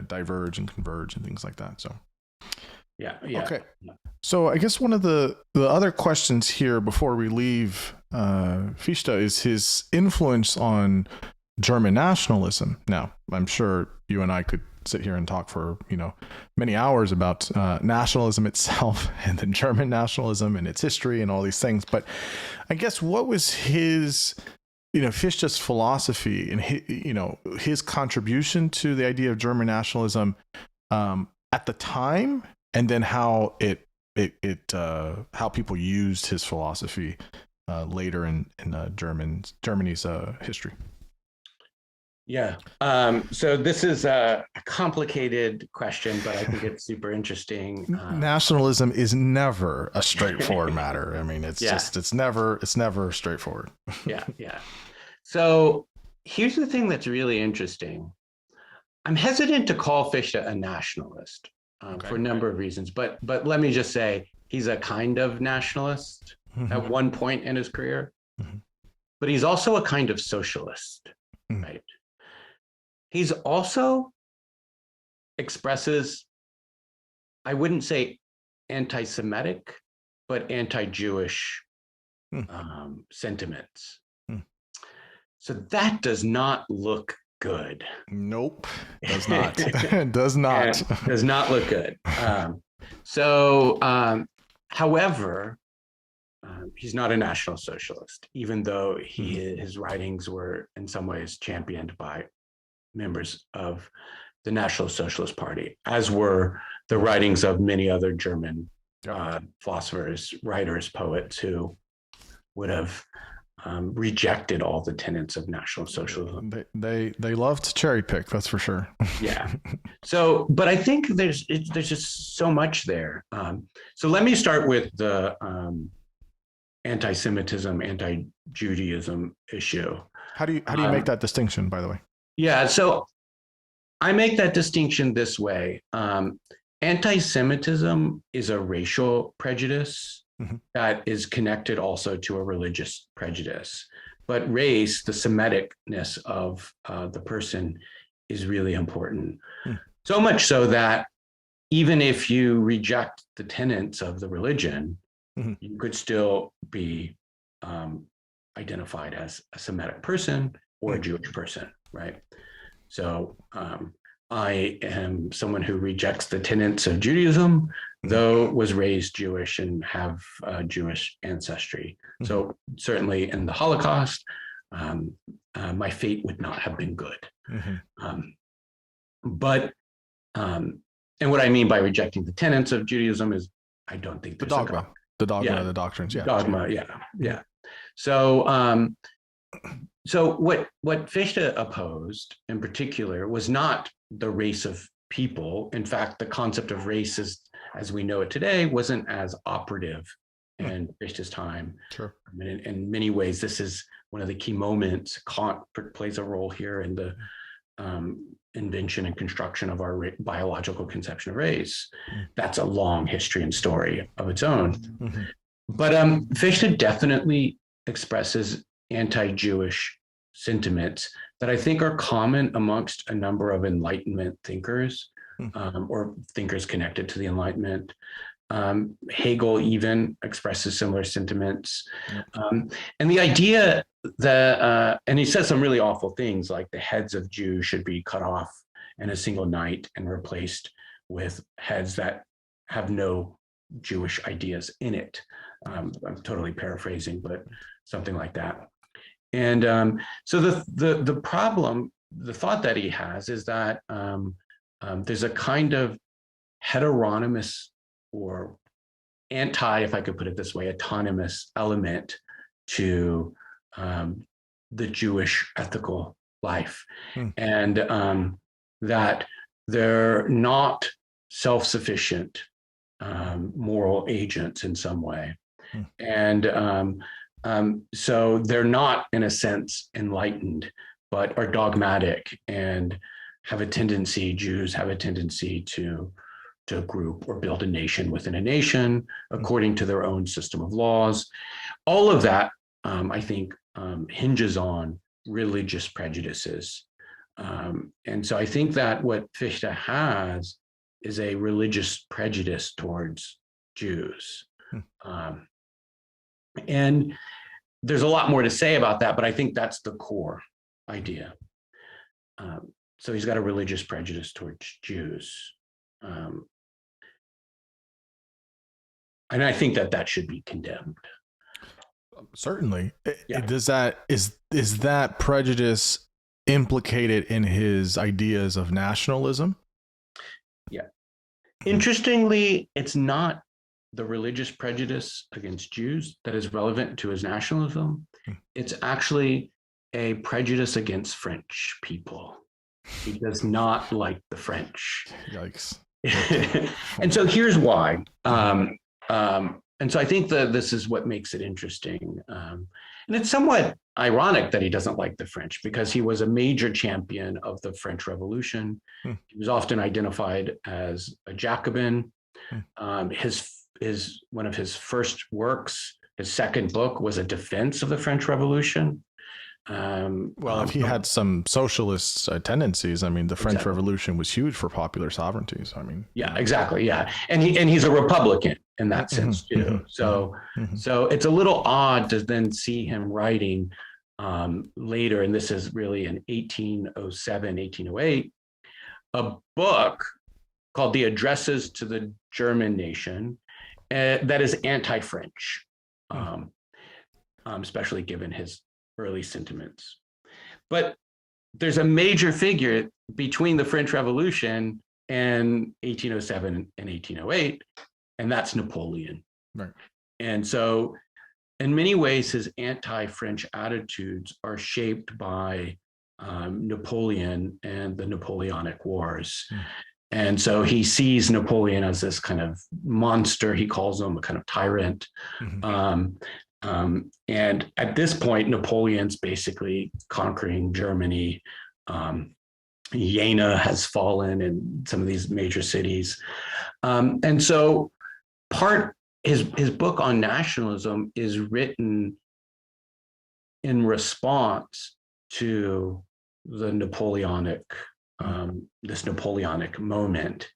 diverge and converge and things like that? So yeah. Okay. So I guess one of the other questions here before we leave Fichte is his influence on German nationalism. Now, I'm sure you and I could sit here and talk for, you know, many hours about nationalism itself and the German nationalism and its history and all these things. But I guess what was his, you know, Fichte's philosophy and his contribution to the idea of German nationalism at the time, and then how how people used his philosophy later in Germany's history. Yeah. So this is a complicated question, but I think it's super interesting. Nationalism is never a straightforward matter. I mean, it's never straightforward. Yeah. So here's the thing that's really interesting. I'm hesitant to call Fichte a nationalist for a number of reasons, but let me just say he's a kind of nationalist at one point in his career, but he's also a kind of socialist, right? He's also expresses, I wouldn't say anti-Semitic, but anti-Jewish sentiments. So that does not look good. Nope, does not. Does not. Does not look good. However, he's not a National Socialist, even though his writings were in some ways championed by members of the National Socialist Party, as were the writings of many other German philosophers, writers, poets who would have rejected all the tenets of National Socialism. They love to cherry pick, that's for sure. Yeah. So, but I think there's just so much there. So let me start with the anti-Semitism, anti-Judaism issue. How do you make that distinction, by the way? Yeah, so I make that distinction this way. Anti-Semitism is a racial prejudice that is connected also to a religious prejudice. But race, the Semiticness of the person, is really important. So much so that even if you reject the tenets of the religion, you could still be identified as a Semitic person or a Jewish person, right? So I am someone who rejects the tenets of Judaism, though was raised Jewish and have Jewish ancestry. So certainly in the Holocaust, my fate would not have been good. But and what I mean by rejecting the tenets of Judaism is I don't think the dogma, the doctrines. Yeah, dogma. Yeah. So so what Fichte opposed in particular was not the race of people. In fact, the concept of race, as we know it today, wasn't as operative in Fichte's time. Sure. I mean, in many ways, this is one of the key moments. Kant plays a role here in the invention and construction of our biological conception of race. That's a long history and story of its own. But Fichte definitely expresses anti-Jewish sentiments that I think are common amongst a number of Enlightenment thinkers or thinkers connected to the Enlightenment. Hegel even expresses similar sentiments. And the idea that, and he says some really awful things like the heads of Jews should be cut off in a single night and replaced with heads that have no Jewish ideas in it. I'm totally paraphrasing, but something like that. And so the problem, the thought that he has is that there's a kind of heteronymous or if I could put it this way, autonomous element to the Jewish ethical life, and that they're not self-sufficient moral agents in some way. And so they're not, in a sense, enlightened, but are dogmatic and have a tendency, Jews have a tendency to group or build a nation within a nation according to their own system of laws. All of that, I think, hinges on religious prejudices. And so I think that what Fichte has is a religious prejudice towards Jews. And there's a lot more to say about that, but I think that's the core idea. So he's got a religious prejudice towards Jews. And I think that should be condemned. Certainly. Is that prejudice implicated in his ideas of nationalism? Yeah. Interestingly, it's not the religious prejudice against Jews that is relevant to his nationalism. It's actually a prejudice against French people. He does not like the French. Yikes. And so here's why. And so I think that this is what makes it interesting. And it's somewhat ironic that he doesn't like the French, because he was a major champion of the French Revolution. He was often identified as a Jacobin. One of his first works, his second book, was a defense of the French Revolution. Well, if he had some socialist tendencies, I mean, the French Revolution was huge for popular sovereignty. So, I mean, yeah, exactly, yeah, and he's a Republican in that sense too. So it's a little odd to then see him writing later, and this is really in 1807, 1808, a book called "The Addresses to the German Nation," that is anti-French, especially given his early sentiments. But there's a major figure between the French Revolution and 1807 and 1808, and that's Napoleon. Right. And so in many ways, his anti-French attitudes are shaped by Napoleon and the Napoleonic Wars. And so he sees Napoleon as this kind of monster. He calls him a kind of tyrant. And at this point, Napoleon's basically conquering Germany. Jena has fallen in some of these major cities. And so his book on nationalism is written in response to the Napoleonic, this Napoleonic moment.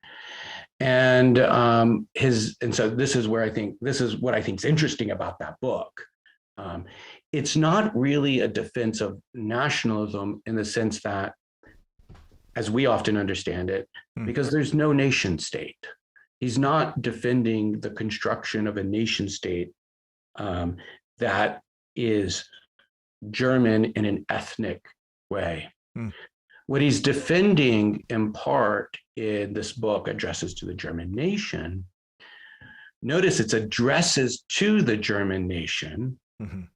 And so this is what I think is interesting about that book. It's not really a defense of nationalism in the sense that as we often understand it, because there's no nation state. He's not defending the construction of a nation state that is German in an ethnic way. What he's defending in part in this book, Addresses to the German Nation, notice it's addresses to the German nation.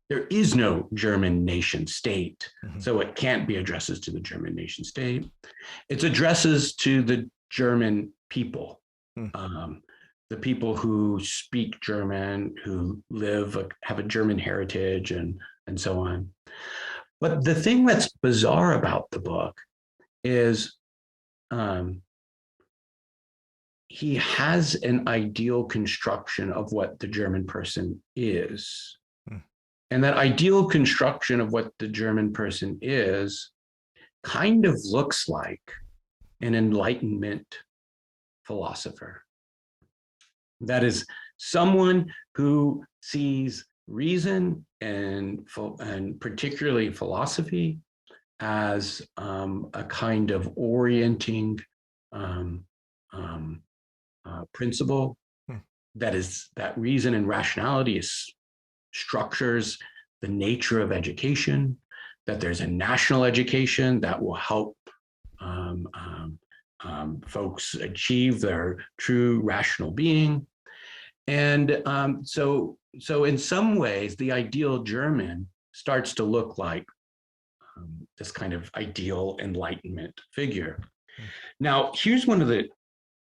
There is no German nation state, so it can't be addresses to the German nation state. It's addresses to the German people, the people who speak German, who have a German heritage, and so on. But the thing that's bizarre about the book is he has an ideal construction of what the German person is. And that ideal construction of what the German person is kind of looks like an Enlightenment philosopher. That is someone who sees reason and particularly philosophy as a kind of orienting principle. That reason and rationality structures the nature of education, that there's a national education that will help folks achieve their true rational being. And so in some ways, the ideal German starts to look like this kind of ideal Enlightenment figure. Now, here's one of the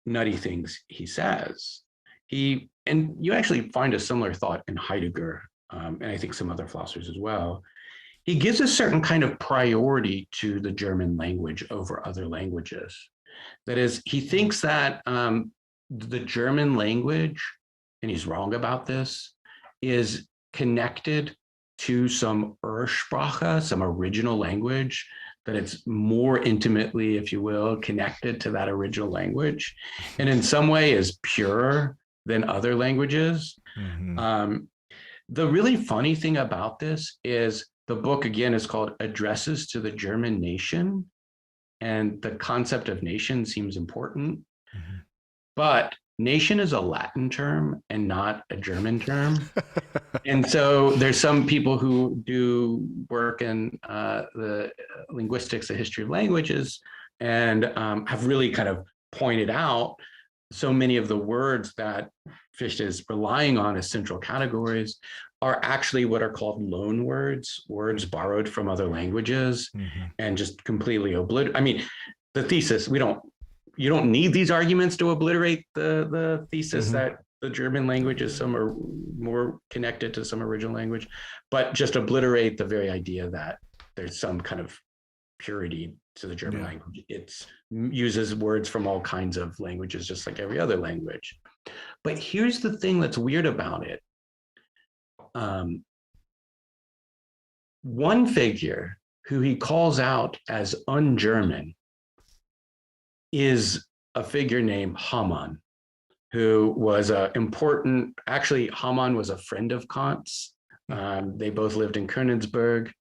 nutty things he says. And you actually find a similar thought in Heidegger, and I think some other philosophers as well. He gives a certain kind of priority to the German language over other languages. That is, he thinks that the German language, and he's wrong about this, is connected to some Ursprache, some original language, that it's more intimately, if you will, connected to that original language, and in some way is purer than other languages. The really funny thing about this is the book, again, is called Addresses to the German Nation, and the concept of nation seems important, but nation is a Latin term and not a German term. And so there's some people who do work in the linguistics, the history of languages, and have really kind of pointed out so many of the words that Fichte is relying on as central categories are actually what are called loan words, words borrowed from other languages and just completely obliterate. I mean, the thesis, you don't need these arguments to obliterate the thesis that the German language is more connected to some original language, but just obliterate the very idea that there's some kind of purity to the German language. It uses words from all kinds of languages, just like every other language. But here's the thing that's weird about it. One figure who he calls out as un-German is a figure named Hamann, who was actually Hamann was a friend of Kant's. They both lived in Königsberg.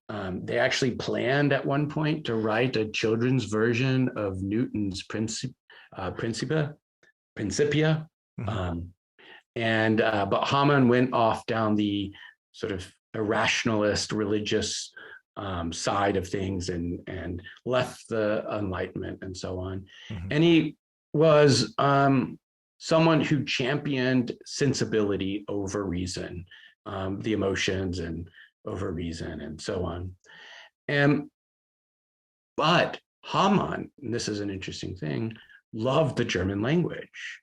They actually planned at one point to write a children's version of Newton's Principia. But Hamann went off down the sort of irrationalist religious side of things and left the Enlightenment and so on. And he was someone who championed sensibility over reason, the emotions and over reason and so on. But Hamann, and this is an interesting thing, loved the German language.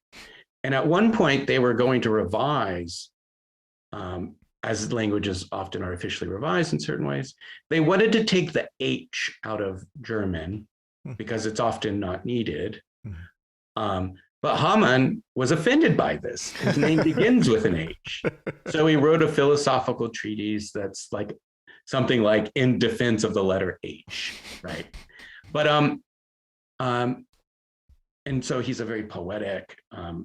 And at one point they were going to revise, as languages often are officially revised in certain ways, they wanted to take the H out of German because it's often not needed. But Hamann was offended by this. His name begins with an H. So he wrote a philosophical treatise that's like something like In Defense of the Letter H, right? But and so he's a very poetic,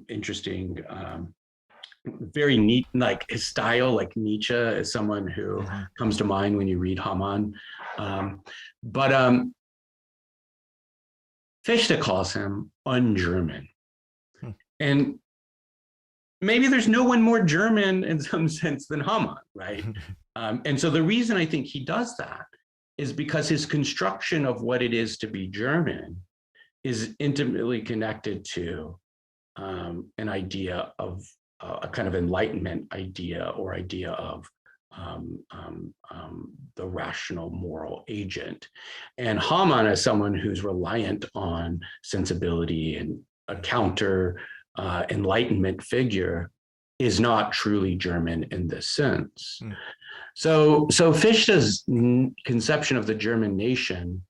interesting, very neat, like his style, like Nietzsche is someone who comes to mind when you read Hamann. Fichte calls him un-German. Hmm. And maybe there's no one more German in some sense than Hamann, right? And so the reason I think he does that is because his construction of what it is to be German is intimately connected to an idea of a kind of Enlightenment idea or idea of the rational moral agent. And Hamann, as someone who's reliant on sensibility and a counter Enlightenment figure, is not truly German in this sense. Mm. So Fichte's conception of the German nation,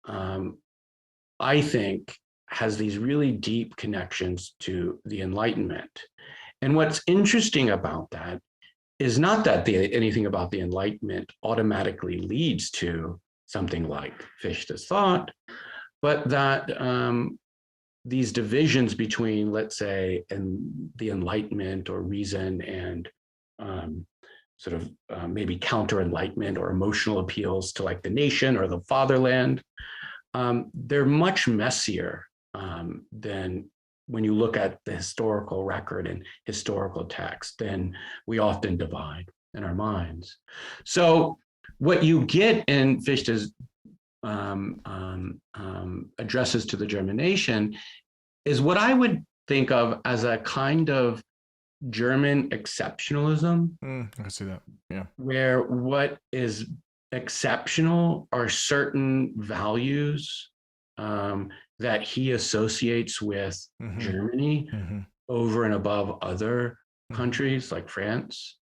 I think, has these really deep connections to the Enlightenment. And what's interesting about that is not that anything about the Enlightenment automatically leads to something like Fichte's thought, but that these divisions between, let's say, the Enlightenment or reason and sort of maybe counter-Enlightenment or emotional appeals to like the nation or the fatherland, they're much messier than when you look at the historical record and historical text, then we often divide in our minds. So what you get in Fichte's addresses to the German nation is what I would think of as a kind of German exceptionalism. I see that, yeah. Where what is exceptional are certain values that he associates with Germany over and above other countries like France.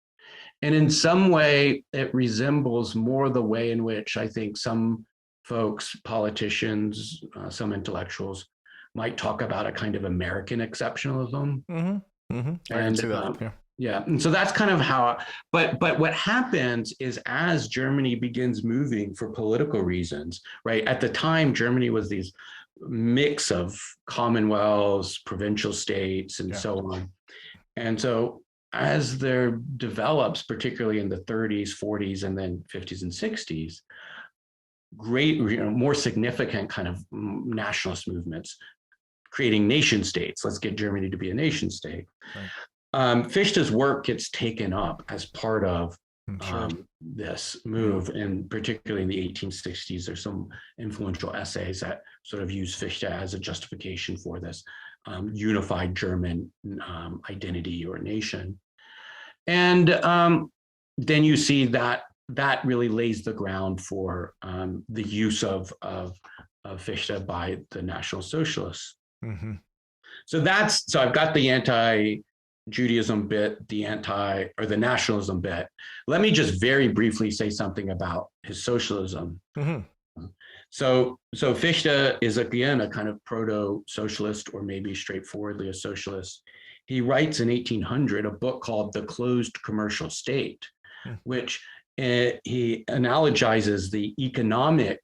And in some way, it resembles more the way in which I think some folks, politicians, some intellectuals might talk about a kind of American exceptionalism. I can see that, yeah. And so that's kind of how, but what happens is as Germany begins moving for political reasons, right? At the time, Germany was these mix of commonwealths, provincial states, and so on. And so as there develops, particularly in the 30s, 40s, and then 50s and 60s, great, more significant kind of nationalist movements, creating nation states. Let's get Germany to be a nation state. Right. Fichte's work gets taken up as part of this move, and particularly in the 1860s, there's some influential essays that sort of use Fichte as a justification for this unified German identity or nation. And then you see that really lays the ground for the use of Fichte by the National Socialists. So I've got the anti-Judaism bit, the nationalism bit. Let me just very briefly say something about his socialism. So Fichte is again a kind of proto-socialist, or maybe straightforwardly a socialist. He writes in 1800 a book called The Closed Commercial State, which he analogizes the economic,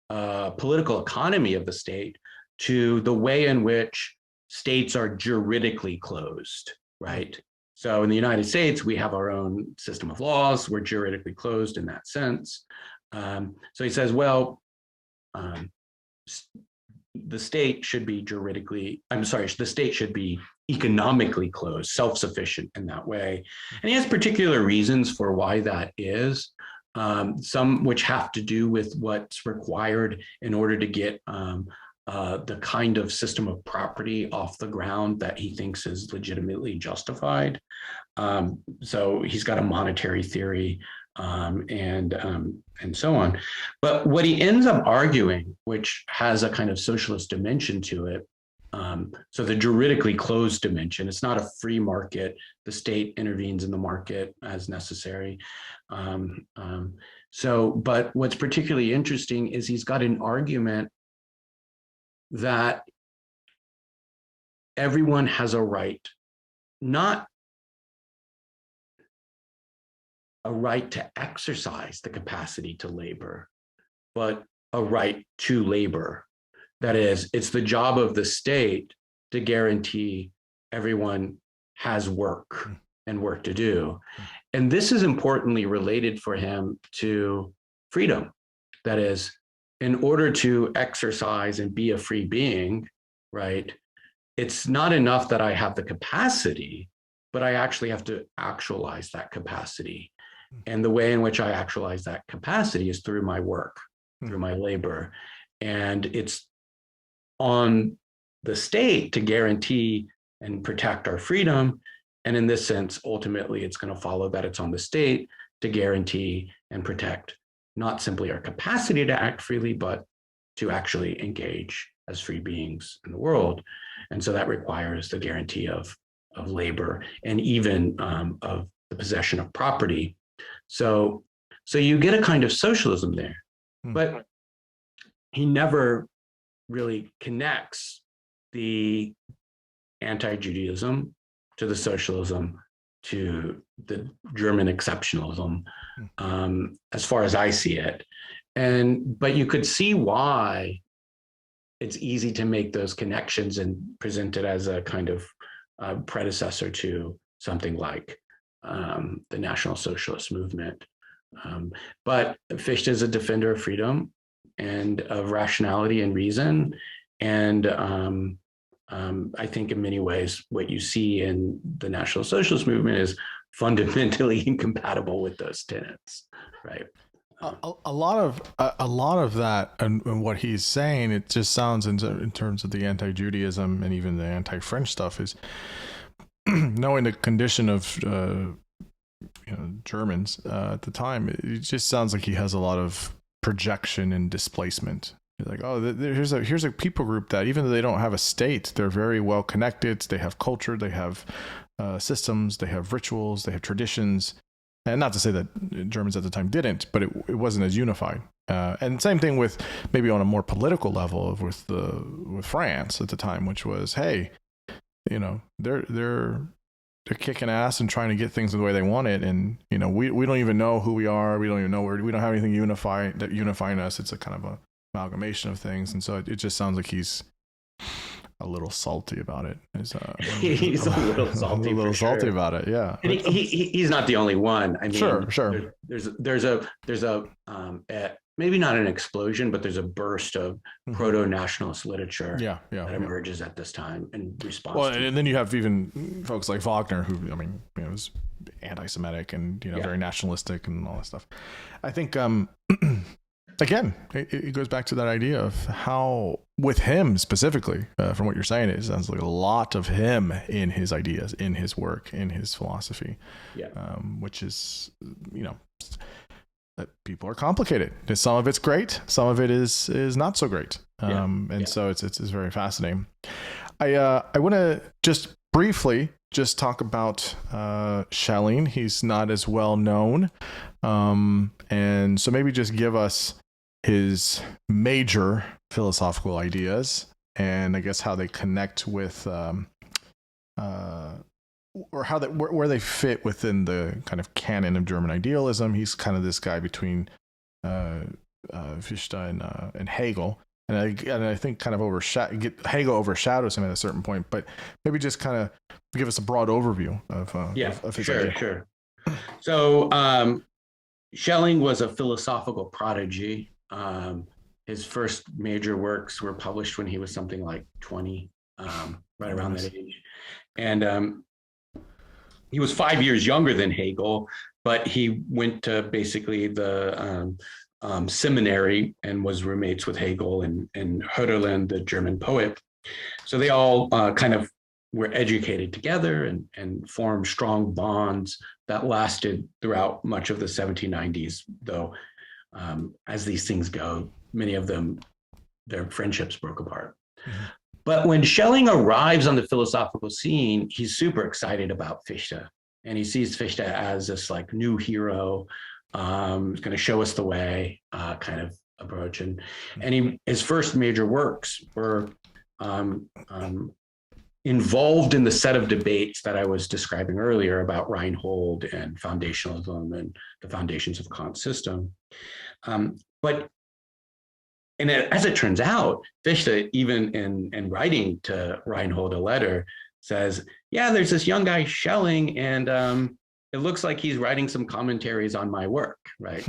political economy of the state to the way in which states are juridically closed, right? So in the United States, we have our own system of laws. We're juridically closed in that sense. So he says, well, the state should be the state should be economically closed, self-sufficient in that way. And he has particular reasons for why that is, some which have to do with what's required in order to get the kind of system of property off the ground that he thinks is legitimately justified. So he's got a monetary theory and so on. But what he ends up arguing, which has a kind of socialist dimension to it, so the juridically closed dimension, it's not a free market. The state intervenes in the market as necessary. But what's particularly interesting is he's got an argument that everyone has a right, not a right to exercise the capacity to labor, but a right to labor. That is, it's the job of the state to guarantee everyone has work and work to do. And this is importantly related for him to freedom. That is, in order to exercise and be a free being, right, it's not enough that I have the capacity, but I actually have to actualize that capacity. And the way in which I actualize that capacity is through my work, through my labor. And it's on the state to guarantee and protect our freedom. And in this sense, ultimately, it's going to follow that it's on the state to guarantee and protect not simply our capacity to act freely, but to actually engage as free beings in the world. And so that requires the guarantee of labor and even of the possession of property. So you get a kind of socialism there, but he never really connects the anti-Judaism to the socialism to the German exceptionalism, as far as I see it. But you could see why it's easy to make those connections and present it as a kind of predecessor to something like the National Socialist movement. But Fichte is a defender of freedom and of rationality and reason. And I think in many ways, what you see in the National Socialist movement is fundamentally incompatible with those tenets, right? A lot of that and what he's saying, it just sounds in terms of the anti-Judaism and even the anti-French stuff is knowing the condition of Germans at the time. It just sounds like he has a lot of projection and displacement. Like, oh, here's a people group that even though they don't have a state, they're very well connected. They have culture, they have systems, they have rituals, they have traditions. And not to say that Germans at the time didn't, but it wasn't as unified. And same thing with maybe on a more political level with France at the time, which was, hey, they're kicking ass and trying to get things the way they want it, and we don't even know who we are. We don't even know we don't have anything unifying us. It's a kind of a amalgamation of things, and so it just sounds like he's a little salty about it. He's a little salty, about it. Yeah, and he's not the only one. I mean, sure. There's a maybe not an explosion, but there's a burst of proto-nationalist literature that emerges at this time in response. Well, and then you have even folks like Wagner, who was anti-Semitic and very nationalistic and all that stuff. I think again, it goes back to that idea of how, with him specifically, from what you're saying, it sounds like a lot of him in his ideas, in his work, in his philosophy, which is, that people are complicated. Some of it's great, some of it is not so great, so it's very fascinating. I want to just briefly talk about Schelling. He's not as well known, and so maybe just give us his major philosophical ideas and I guess how they connect with or how that where they fit within the kind of canon of German idealism. He's kind of this guy between Fichte and Hegel, and I think kind of Hegel overshadows him at a certain point. But maybe just kind of give us a broad overview of his idea. Sure. So Schelling was a philosophical prodigy. His first major works were published when he was something like 20, right around that age, and he was 5 years younger than Hegel, but he went to basically the seminary and was roommates with Hegel and Hölderlin, the German poet. So they all kind of were educated together and formed strong bonds that lasted throughout much of the 1790s, though as these things go, many of them, their friendships broke apart. Mm-hmm. But when Schelling arrives on the philosophical scene, he's super excited about Fichte, and he sees Fichte as this like new hero, going to show us the way kind of approach. And his first major works were involved in the set of debates that I was describing earlier about Reinhold and foundationalism and the foundations of Kant's system. And as it turns out, Fichte, even in writing to Reinhold a letter, says, there's this young guy Schelling, and it looks like he's writing some commentaries on my work, right?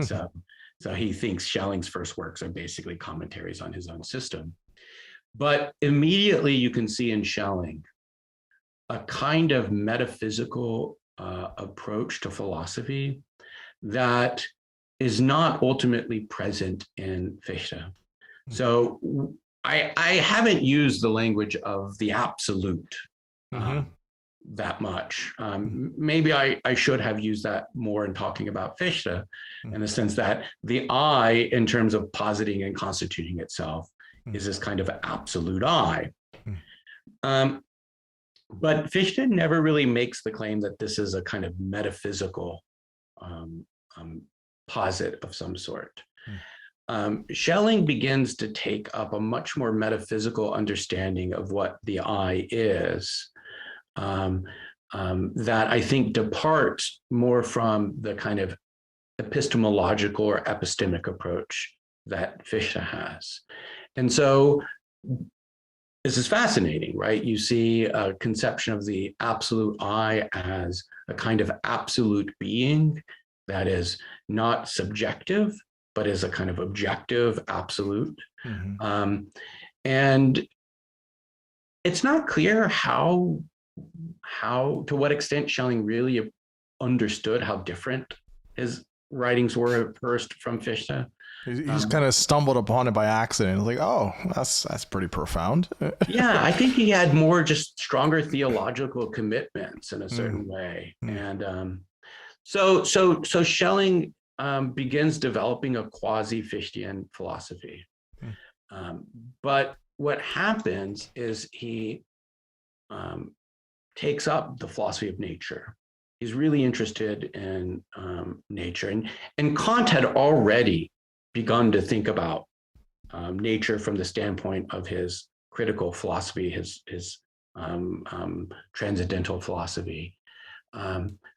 So he thinks Schelling's first works are basically commentaries on his own system. But immediately you can see in Schelling a kind of metaphysical approach to philosophy that is not ultimately present in Fichte. So I haven't used the language of the absolute that much. Maybe I should have used that more in talking about Fichte, in the sense that the I, in terms of positing and constituting itself, is this kind of absolute I. But Fichte never really makes the claim that this is a kind of metaphysical posit of some sort. Schelling begins to take up a much more metaphysical understanding of what the I is, that I think departs more from the kind of epistemological or epistemic approach that Fichte has. And so this is fascinating, right? You see a conception of the absolute I as a kind of absolute being that is not subjective, but is a kind of objective absolute. And it's not clear to what extent Schelling really understood how different his writings were at first from Fichte. He's kind of stumbled upon it by accident. Like, oh, that's pretty profound. Yeah, I think he had more just stronger theological commitments in a certain way. And so Schelling begins developing a quasi-Fichtean philosophy. But what happens is he takes up the philosophy of nature. He's really interested in nature. And Kant had already begun to think about nature from the standpoint of his critical philosophy, his transcendental philosophy.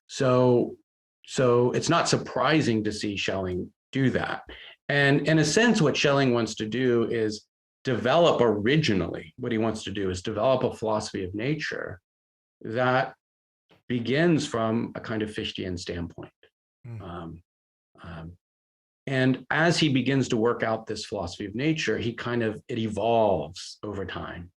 So it's not surprising to see Schelling do that. And in a sense, what Schelling wants to do is develop what he wants to do is develop a philosophy of nature that begins from a kind of Fichtean standpoint. And as he begins to work out this philosophy of nature, it evolves over time.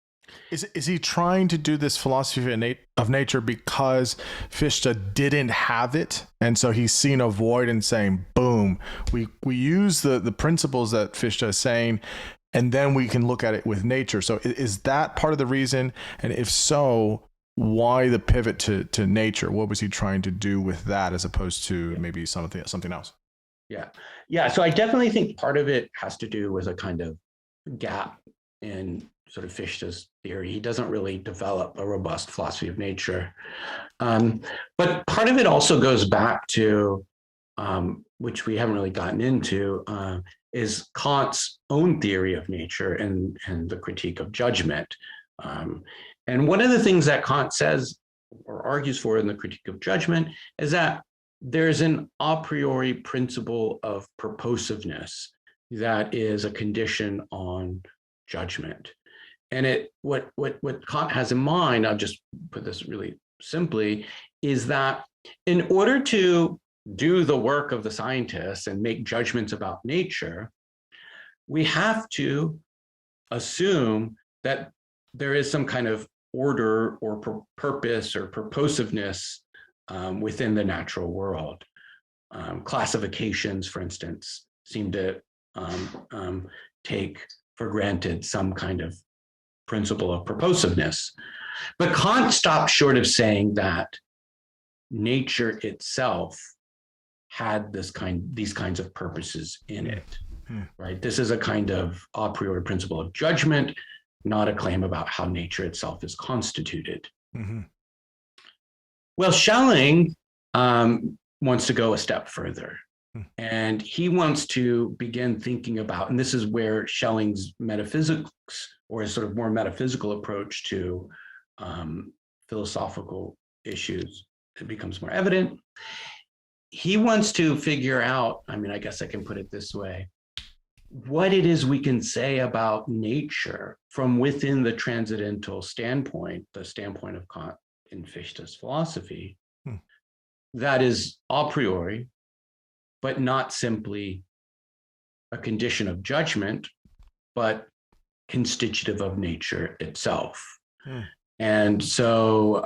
Is he trying to do this philosophy of nature because Fichte didn't have it, and so he's seen a void and saying, "Boom, we use the principles that Fichte is saying, and then we can look at it with nature." So is that part of the reason? And if so, why the pivot to nature? What was he trying to do with that, as opposed to maybe something else? Yeah. So I definitely think part of it has to do with a kind of gap in sort of Fichte's theory. He doesn't really develop a robust philosophy of nature. But part of it also goes back to, which we haven't really gotten into, is Kant's own theory of nature and the critique of judgment. And one of the things that Kant says or argues for in the critique of judgment is that there's an a priori principle of purposiveness that is a condition on judgment. And what Kant has in mind, I'll just put this really simply, is that in order to do the work of the scientists and make judgments about nature, we have to assume that there is some kind of order or purpose or purposiveness within the natural world. Classifications, for instance, seem to take for granted some kind of principle of purposiveness. But Kant stopped short of saying that nature itself had these kinds of purposes in it, right? This is a kind of a priori principle of judgment, not a claim about how nature itself is constituted. Well, Schelling wants to go a step further, and he wants to begin thinking about, and this is where Schelling's metaphysics, or his sort of more metaphysical approach to philosophical issues, it becomes more evident. He wants to figure out, I guess I can put it this way, what it is we can say about nature from within the transcendental standpoint, the standpoint of Kant in Fichte's philosophy, that is a priori, but not simply a condition of judgment, but constitutive of nature itself. And so,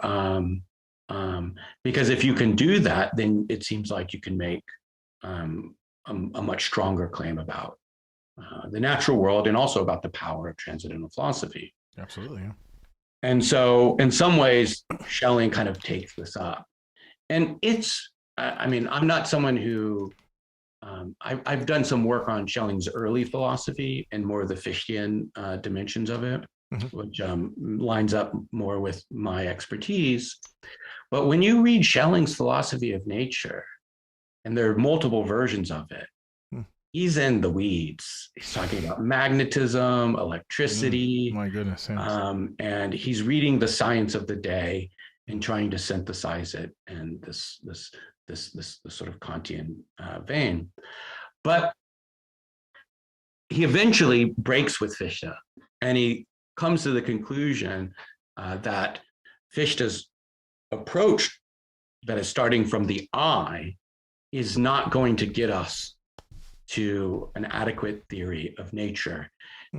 because if you can do that, then it seems like you can make a much stronger claim about the natural world and also about the power of transcendental philosophy. Absolutely. Yeah. And so, in some ways, Schelling kind of takes this up. And I mean, I'm not someone who, I've done some work on Schelling's early philosophy and more of the Fichtean dimensions of it, which lines up more with my expertise. But when you read Schelling's philosophy of nature, and there are multiple versions of it, he's in the weeds. He's talking about magnetism, electricity. My goodness. Yes. And he's reading the science of the day and trying to synthesize it in this sort of Kantian vein. But he eventually breaks with Fichte, and he comes to the conclusion that Fichte's approach, that is starting from the I, is not going to get us to an adequate theory of nature.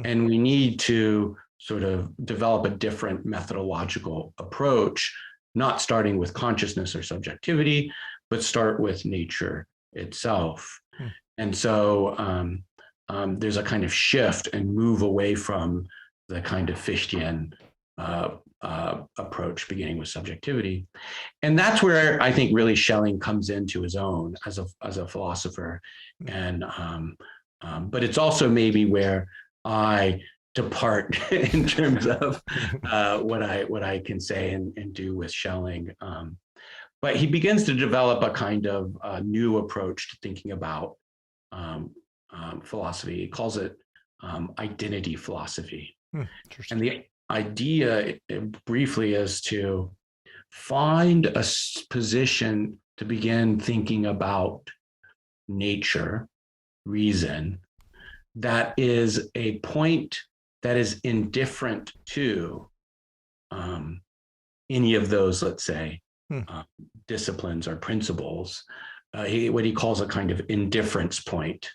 And we need to sort of develop a different methodological approach, not starting with consciousness or subjectivity, but start with nature itself. And so there's a kind of shift and move away from the kind of Fichtean approach, beginning with subjectivity. And that's where I think really Schelling comes into his own as a philosopher. And but it's also maybe where I depart in terms of what I can say and do with Schelling. But he begins to develop a kind of new approach to thinking about philosophy. He calls it identity philosophy. And the idea briefly is to find a position to begin thinking about nature, reason, that is a point that is indifferent to any of those, let's say, disciplines or principles. What he calls a kind of indifference point.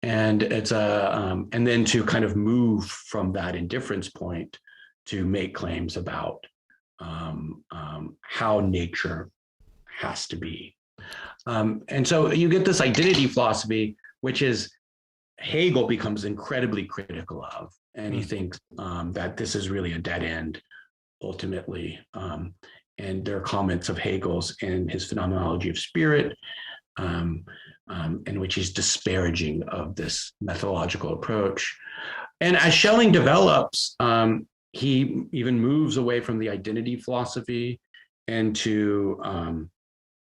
And it's and then to kind of move from that indifference point to make claims about how nature has to be. And so you get this identity philosophy, which is Hegel becomes incredibly critical of, and he thinks that this is really a dead end ultimately. And there are comments of Hegel's in his Phenomenology of Spirit, in which he's disparaging of this methodological approach. And as Schelling develops, he even moves away from the identity philosophy into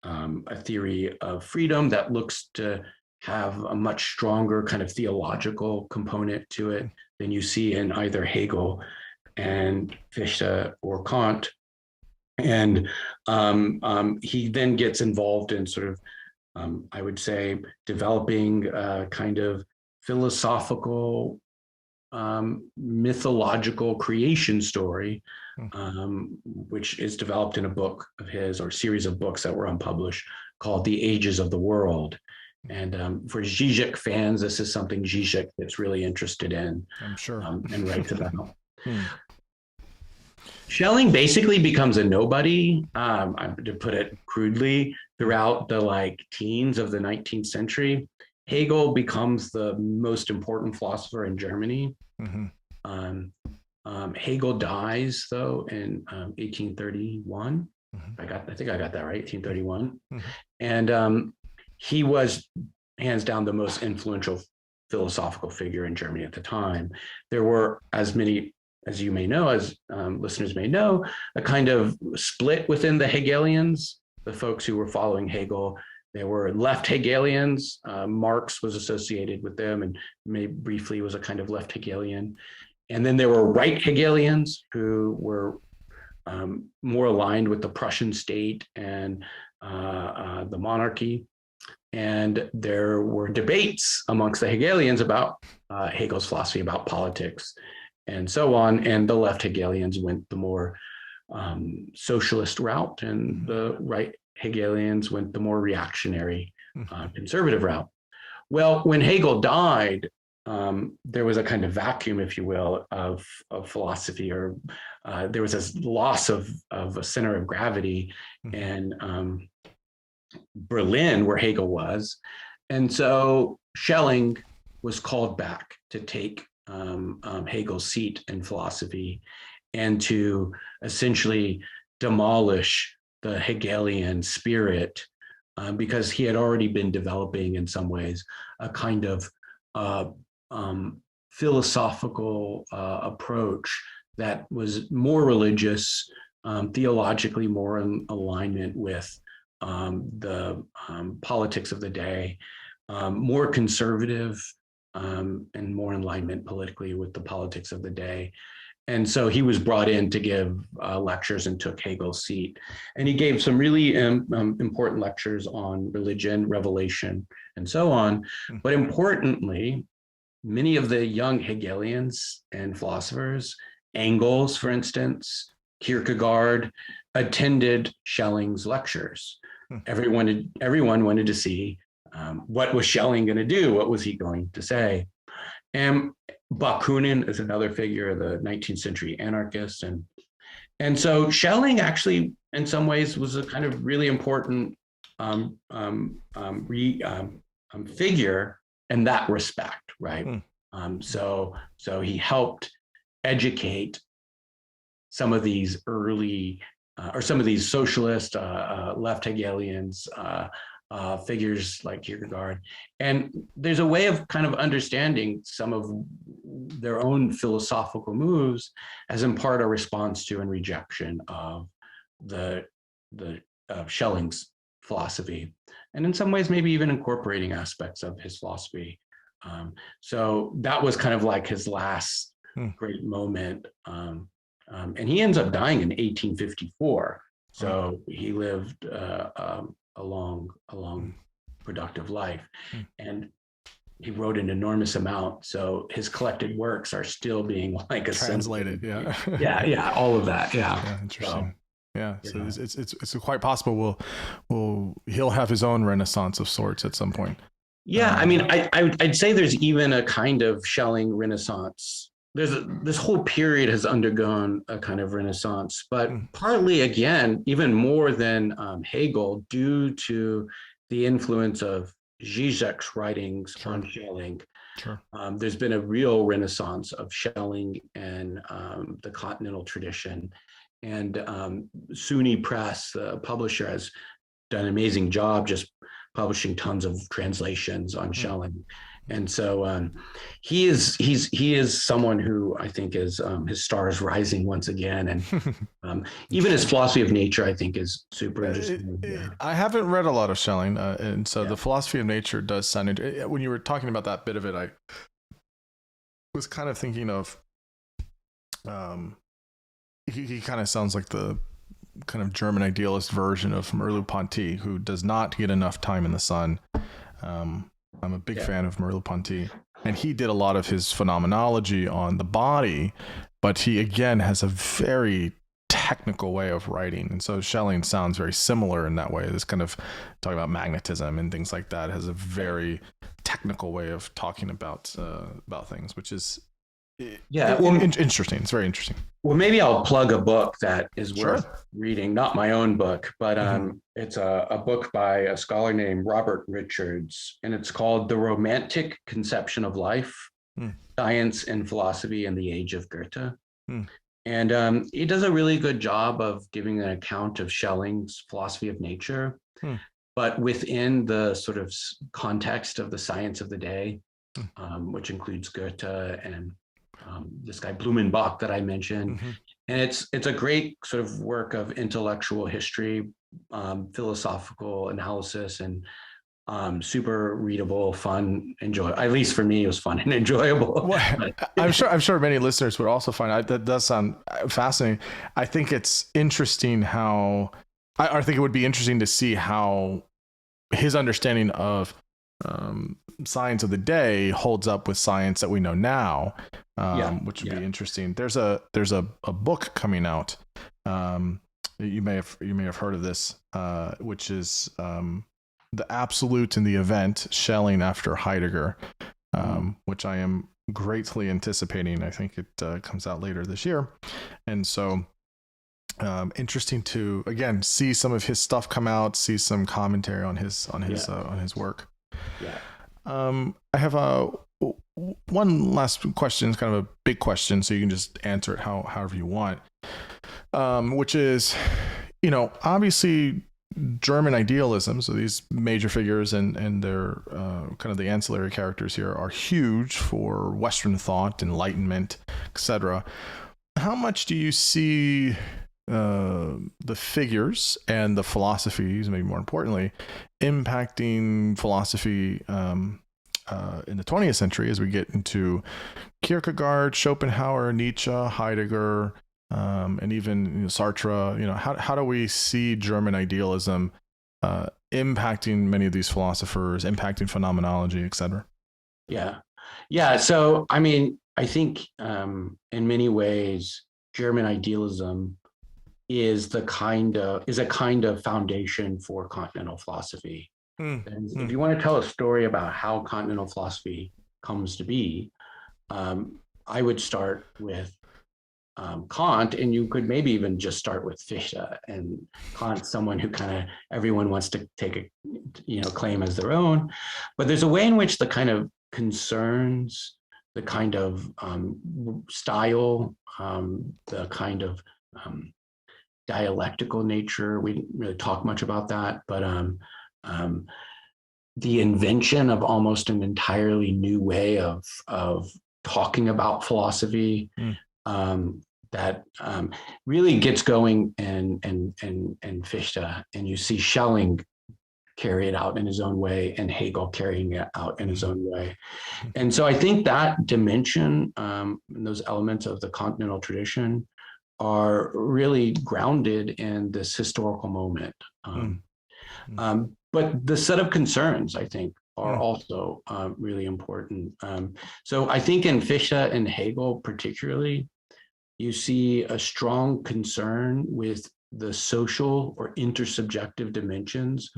a theory of freedom that looks to have a much stronger kind of theological component to it than you see in either Hegel and Fichte or Kant. And he then gets involved in sort of, I would say, developing a kind of philosophical, mythological creation story, which is developed in a book of his, or series of books that were unpublished, called The Ages of the World. And for Zizek fans, this is something Zizek that's really interested in, I'm sure, and writes about. Schelling basically becomes a nobody, to put it crudely, throughout the teens of the 19th century. Hegel becomes the most important philosopher in Germany. Hegel dies though in 1831. I think I got that right, 1831. And he was hands down the most influential philosophical figure in Germany at the time. There were, as many as you may know, as listeners may know, a kind of split within the Hegelians, the folks who were following Hegel. There were left Hegelians. Marx was associated with them and maybe briefly was a kind of left Hegelian. And then there were right Hegelians who were more aligned with the Prussian state and the monarchy. And there were debates amongst the Hegelians about Hegel's philosophy about politics and so on. And the left Hegelians went the more socialist route, and the right Hegelians went the more reactionary, conservative route. Well, when Hegel died, there was a kind of vacuum, if you will, of philosophy, or there was this loss of a center of gravity in Berlin, where Hegel was. And so Schelling was called back to take Hegel's seat in philosophy and to essentially demolish the Hegelian spirit, because he had already been developing, in some ways, a kind of philosophical approach that was more religious, theologically more in alignment with the politics of the day, more conservative, and more in alignment politically with the politics of the day. And so he was brought in to give lectures and took Hegel's seat. And he gave some really important lectures on religion, revelation, and so on. But importantly, many of the young Hegelians and philosophers, Engels, for instance, Kierkegaard, attended Schelling's lectures. Everyone wanted to see what was Schelling going to do? What was he going to say? And Bakunin is another figure, the 19th century anarchist. And so Schelling actually, in some ways, was a kind of really important figure in that respect, right? So he helped educate some of these early, or some of these socialist, left Hegelians, figures like Kierkegaard. And there's a way of kind of understanding some of their own philosophical moves as in part a response to and rejection of the Schelling's philosophy, and in some ways maybe even incorporating aspects of his philosophy. So that was kind of like his last great moment. And he ends up dying in 1854. So he lived a long productive life, and he wrote an enormous amount. So his collected works are still being like translated. Yeah, all of that. Yeah, interesting. So it's quite possible he'll have his own renaissance of sorts at some point. Yeah, I mean, I'd say there's even a kind of Schelling renaissance. This whole period has undergone a kind of renaissance, but partly, again, even more than Hegel, due to the influence of Zizek's writings on Schelling. There's been a real renaissance of Schelling and the continental tradition. And SUNY Press, the publisher, has done an amazing job just publishing tons of translations on Schelling. And so he is someone who I think is his star is rising once again, and even his philosophy of nature I think is super interesting. I haven't read a lot of Schelling, and so the philosophy of nature does sound interesting. When you were talking about that bit of it, I was kind of thinking of he kind of sounds like the kind of German idealist version of Merleau-Ponty, who does not get enough time in the sun. I'm a big fan of Merleau-Ponty, and he did a lot of his phenomenology on the body, but he again has a very technical way of writing. And so Schelling sounds very similar in that way. This kind of talking about magnetism and things like that has a very technical way of talking about things, which is interesting. It's very interesting. Well, maybe I'll plug a book that is worth reading. Not my own book, but it's a book by a scholar named Robert Richards, and it's called The Romantic Conception of Life, Science and Philosophy in the Age of Goethe. And he does a really good job of giving an account of Schelling's philosophy of nature, but within the sort of context of the science of the day, which includes Goethe and this guy Blumenbach that I mentioned. And it's a great sort of work of intellectual history, philosophical analysis, and super readable, fun, enjoyable. At least for me, it was fun and enjoyable. Well, I'm sure many listeners would also find that does sound fascinating. I think it's interesting how I think it would be interesting to see how his understanding of science of the day holds up with science that we know now, which would be interesting. There's a book coming out. You may have heard of this, which is the absolute and the event, Schelling after Heidegger, which I am greatly anticipating. I think it comes out later this year. And so interesting to, again, see some of his stuff come out, see some commentary on his work. Yeah. I have one last question. It's kind of a big question, so you can just answer it however you want. Which is, obviously German idealism, so these major figures and their kind of the ancillary characters here are huge for Western thought, Enlightenment, etc. How much do you see the figures and the philosophies, maybe more importantly, impacting philosophy in the 20th century as we get into Kierkegaard, Schopenhauer, Nietzsche, Heidegger, and even Sartre? How do we see German idealism impacting many of these philosophers, impacting phenomenology, etc.? Yeah. So, I mean, I think in many ways, German idealism is a kind of foundation for continental philosophy. And if you want to tell a story about how continental philosophy comes to be, I would start with Kant, and you could maybe even just start with Fichte. And Kant's someone who kind of everyone wants to take a claim as their own, but there's a way in which the kind of concerns, the kind of style, the kind of dialectical nature. We didn't really talk much about that, but the invention of almost an entirely new way of talking about philosophy that really gets going in Fichte, and you see Schelling carry it out in his own way, and Hegel carrying it out in his own way. And so I think that dimension, and those elements of the continental tradition are really grounded in this historical moment. But the set of concerns, I think, are also really important. So I think in Fichte and Hegel particularly, you see a strong concern with the social or intersubjective dimensions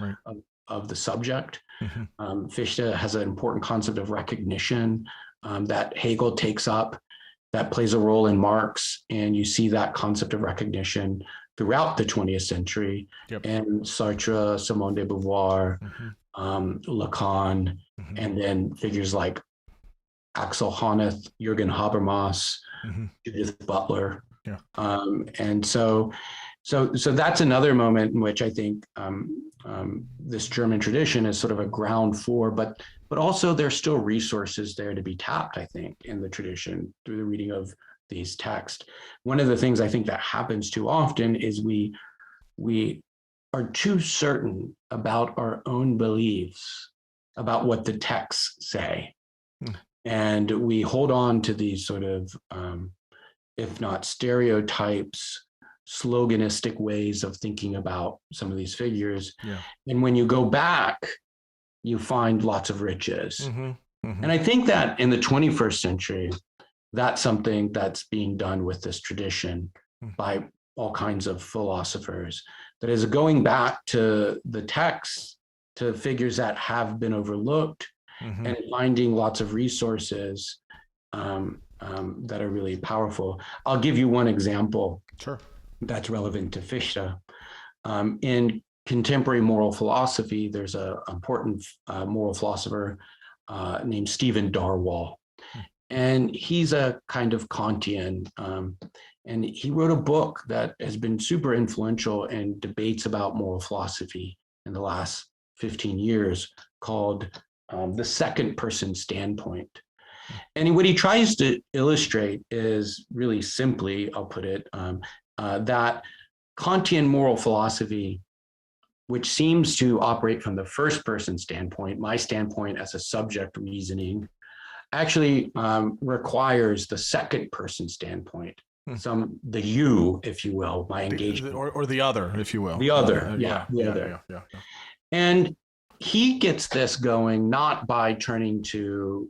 of the subject. Fichte has an important concept of recognition that Hegel takes up, that plays a role in Marx, and you see that concept of recognition throughout the 20th century, and Sartre, Simone de Beauvoir, Lacan, and then figures like Axel Honneth, Jürgen Habermas, Judith Butler. And so that's another moment in which I think this German tradition is sort of a ground for, but also there's still resources there to be tapped, I think, in the tradition through the reading of these texts. One of the things I think that happens too often is we are too certain about our own beliefs about what the texts say. And we hold on to these sort of, if not stereotypes, sloganistic ways of thinking about some of these figures. And when you go back, you find lots of riches. And I think that in the 21st century, that's something that's being done with this tradition by all kinds of philosophers, that is going back to the texts, to figures that have been overlooked, and finding lots of resources that are really powerful. I'll give you one example that's relevant to Fichte. In contemporary moral philosophy, there's an important moral philosopher named Stephen Darwall. And he's a kind of Kantian. And he wrote a book that has been super influential in debates about moral philosophy in the last 15 years, called The Second Person Standpoint. And what he tries to illustrate is really simply, I'll put it, that Kantian moral philosophy, which seems to operate from the first person standpoint, my standpoint as a subject reasoning, actually requires the second person standpoint, the you, if you will, my engagement. Or the other, if you will. The other, the other. And he gets this going not by turning to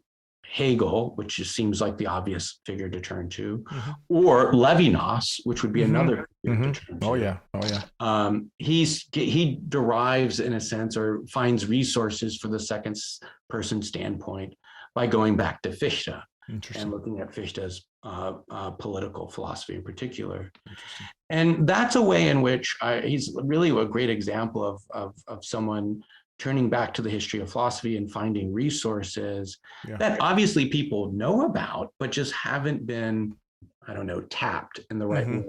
Hegel, which just seems like the obvious figure to turn to, or Levinas, which would be another figure to turn to. He derives, in a sense, or finds resources for the second person standpoint by going back to Fichte and looking at Fichte's political philosophy in particular. And that's a way in which he's really a great example of someone turning back to the history of philosophy and finding resources that obviously people know about, but just haven't been, I don't know, tapped in the right way.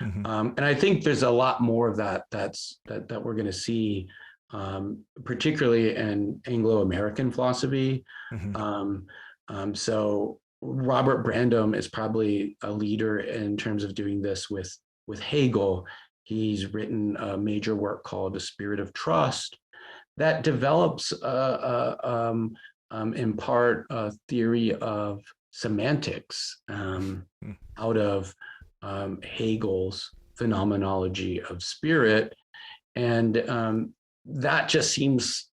And I think there's a lot more of that that we're going to see, particularly in Anglo-American philosophy. So Robert Brandom is probably a leader in terms of doing this with Hegel. He's written a major work called The Spirit of Trust that develops in part a theory of semantics out of Hegel's phenomenology of spirit. And that just seems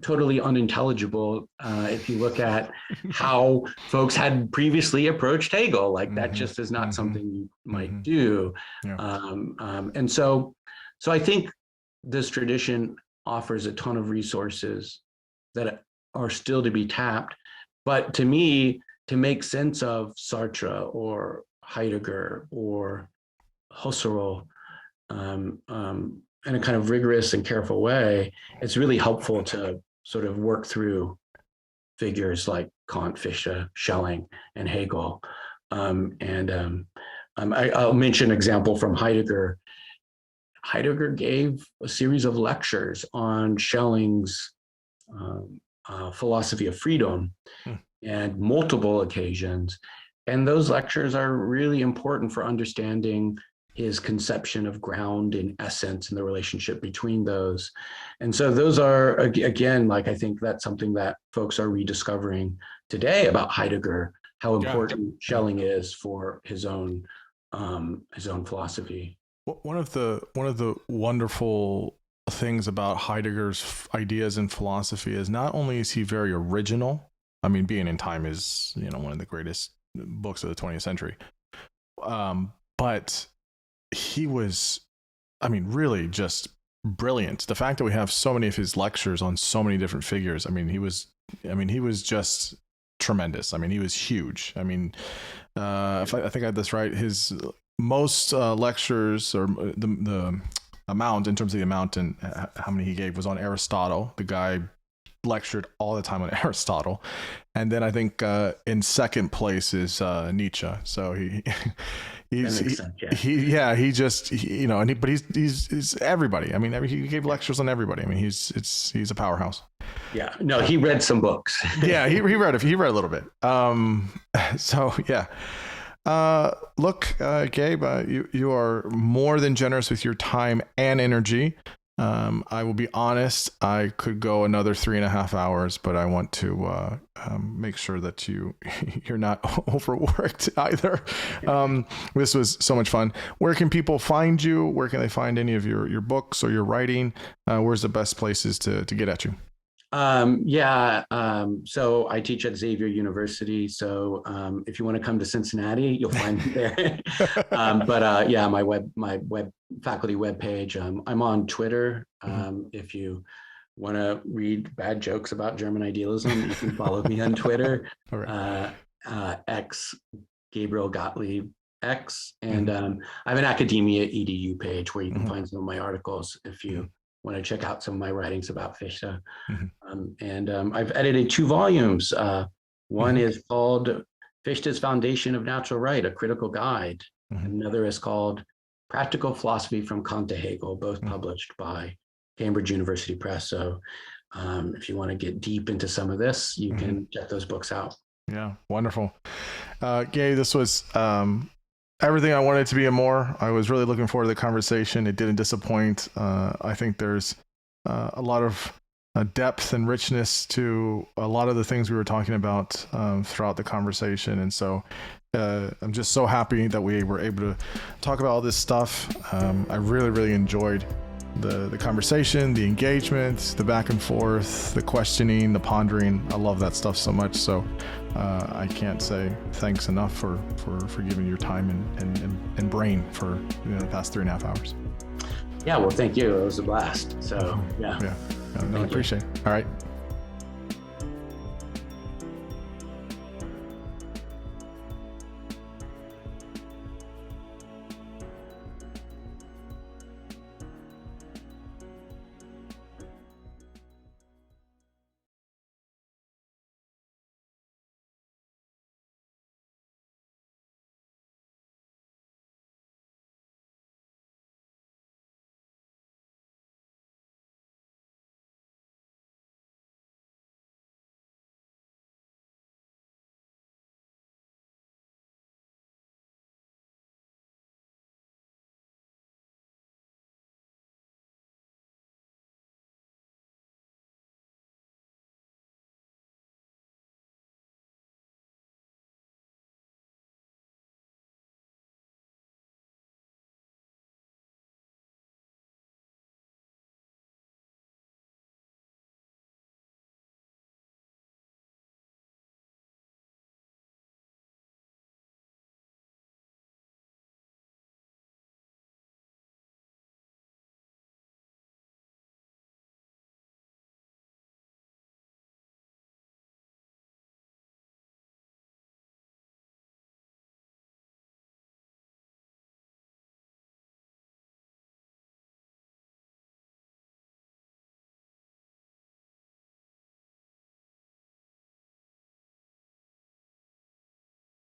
totally unintelligible if you look at how folks had previously approached Hegel. Like that just is not something you might do. And so I think this tradition offers a ton of resources that are still to be tapped. But to me, to make sense of Sartre or Heidegger or Husserl in a kind of rigorous and careful way, it's really helpful to sort of work through figures like Kant, Fichte, Schelling, and Hegel. I'll mention an example from Heidegger. Heidegger gave a series of lectures on Schelling's philosophy of freedom and multiple occasions. And those lectures are really important for understanding his conception of ground and essence and the relationship between those. And so those are, again, like I think that's something that folks are rediscovering today about Heidegger, how important Schelling is for his own philosophy. One of the wonderful things about Heidegger's ideas in philosophy is not only is he very original. I mean, Being in Time is, one of the greatest books of the 20th century. But he was, really just brilliant. The fact that we have so many of his lectures on so many different figures. He was just tremendous. He was huge. If I think I have this right, his most lectures, or the amount, in terms of the amount and how many he gave, was on Aristotle. The guy lectured all the time on Aristotle. And then I think in second place is Nietzsche. So he's everybody. He gave lectures on everybody. He's a powerhouse. Yeah, no, he read some books. Yeah, he read a little bit. So yeah. Look, Gabe, you are more than generous with your time and energy. I will be honest, I could go another 3.5 hours, but I want to make sure that you're not overworked either. This was so much fun. Where can people find you? Where can they find any of your books or your writing? Where's the best places to get at you? So I teach at Xavier University. So if you want to come to Cincinnati, you'll find me there. My web faculty webpage. I'm on Twitter. If you want to read bad jokes about German idealism, you can follow me on Twitter. X Gabriel Gottlieb X, and I have an Academia EDU page where you can find some of my articles if you want to check out some of my writings about Fichte. I've edited 2 volumes. One is called Fichte's Foundation of Natural Right, A Critical Guide. Another is called Practical Philosophy from Kant to Hegel, both published by Cambridge University Press. So if you want to get deep into some of this, you can check those books out. Yeah, wonderful. Gabe, this was everything I wanted to be and more. I was really looking forward to the conversation. It didn't disappoint. I think there's a lot of depth and richness to a lot of the things we were talking about throughout the conversation. And so I'm just so happy that we were able to talk about all this stuff. I really, really enjoyed the conversation, the engagement, the back and forth, the questioning, the pondering. I love that stuff so much. So I can't say thanks enough for giving your time and brain for the past 3.5 hours. Yeah, well, thank you. It was a blast. So, yeah. No, I appreciate it. All right.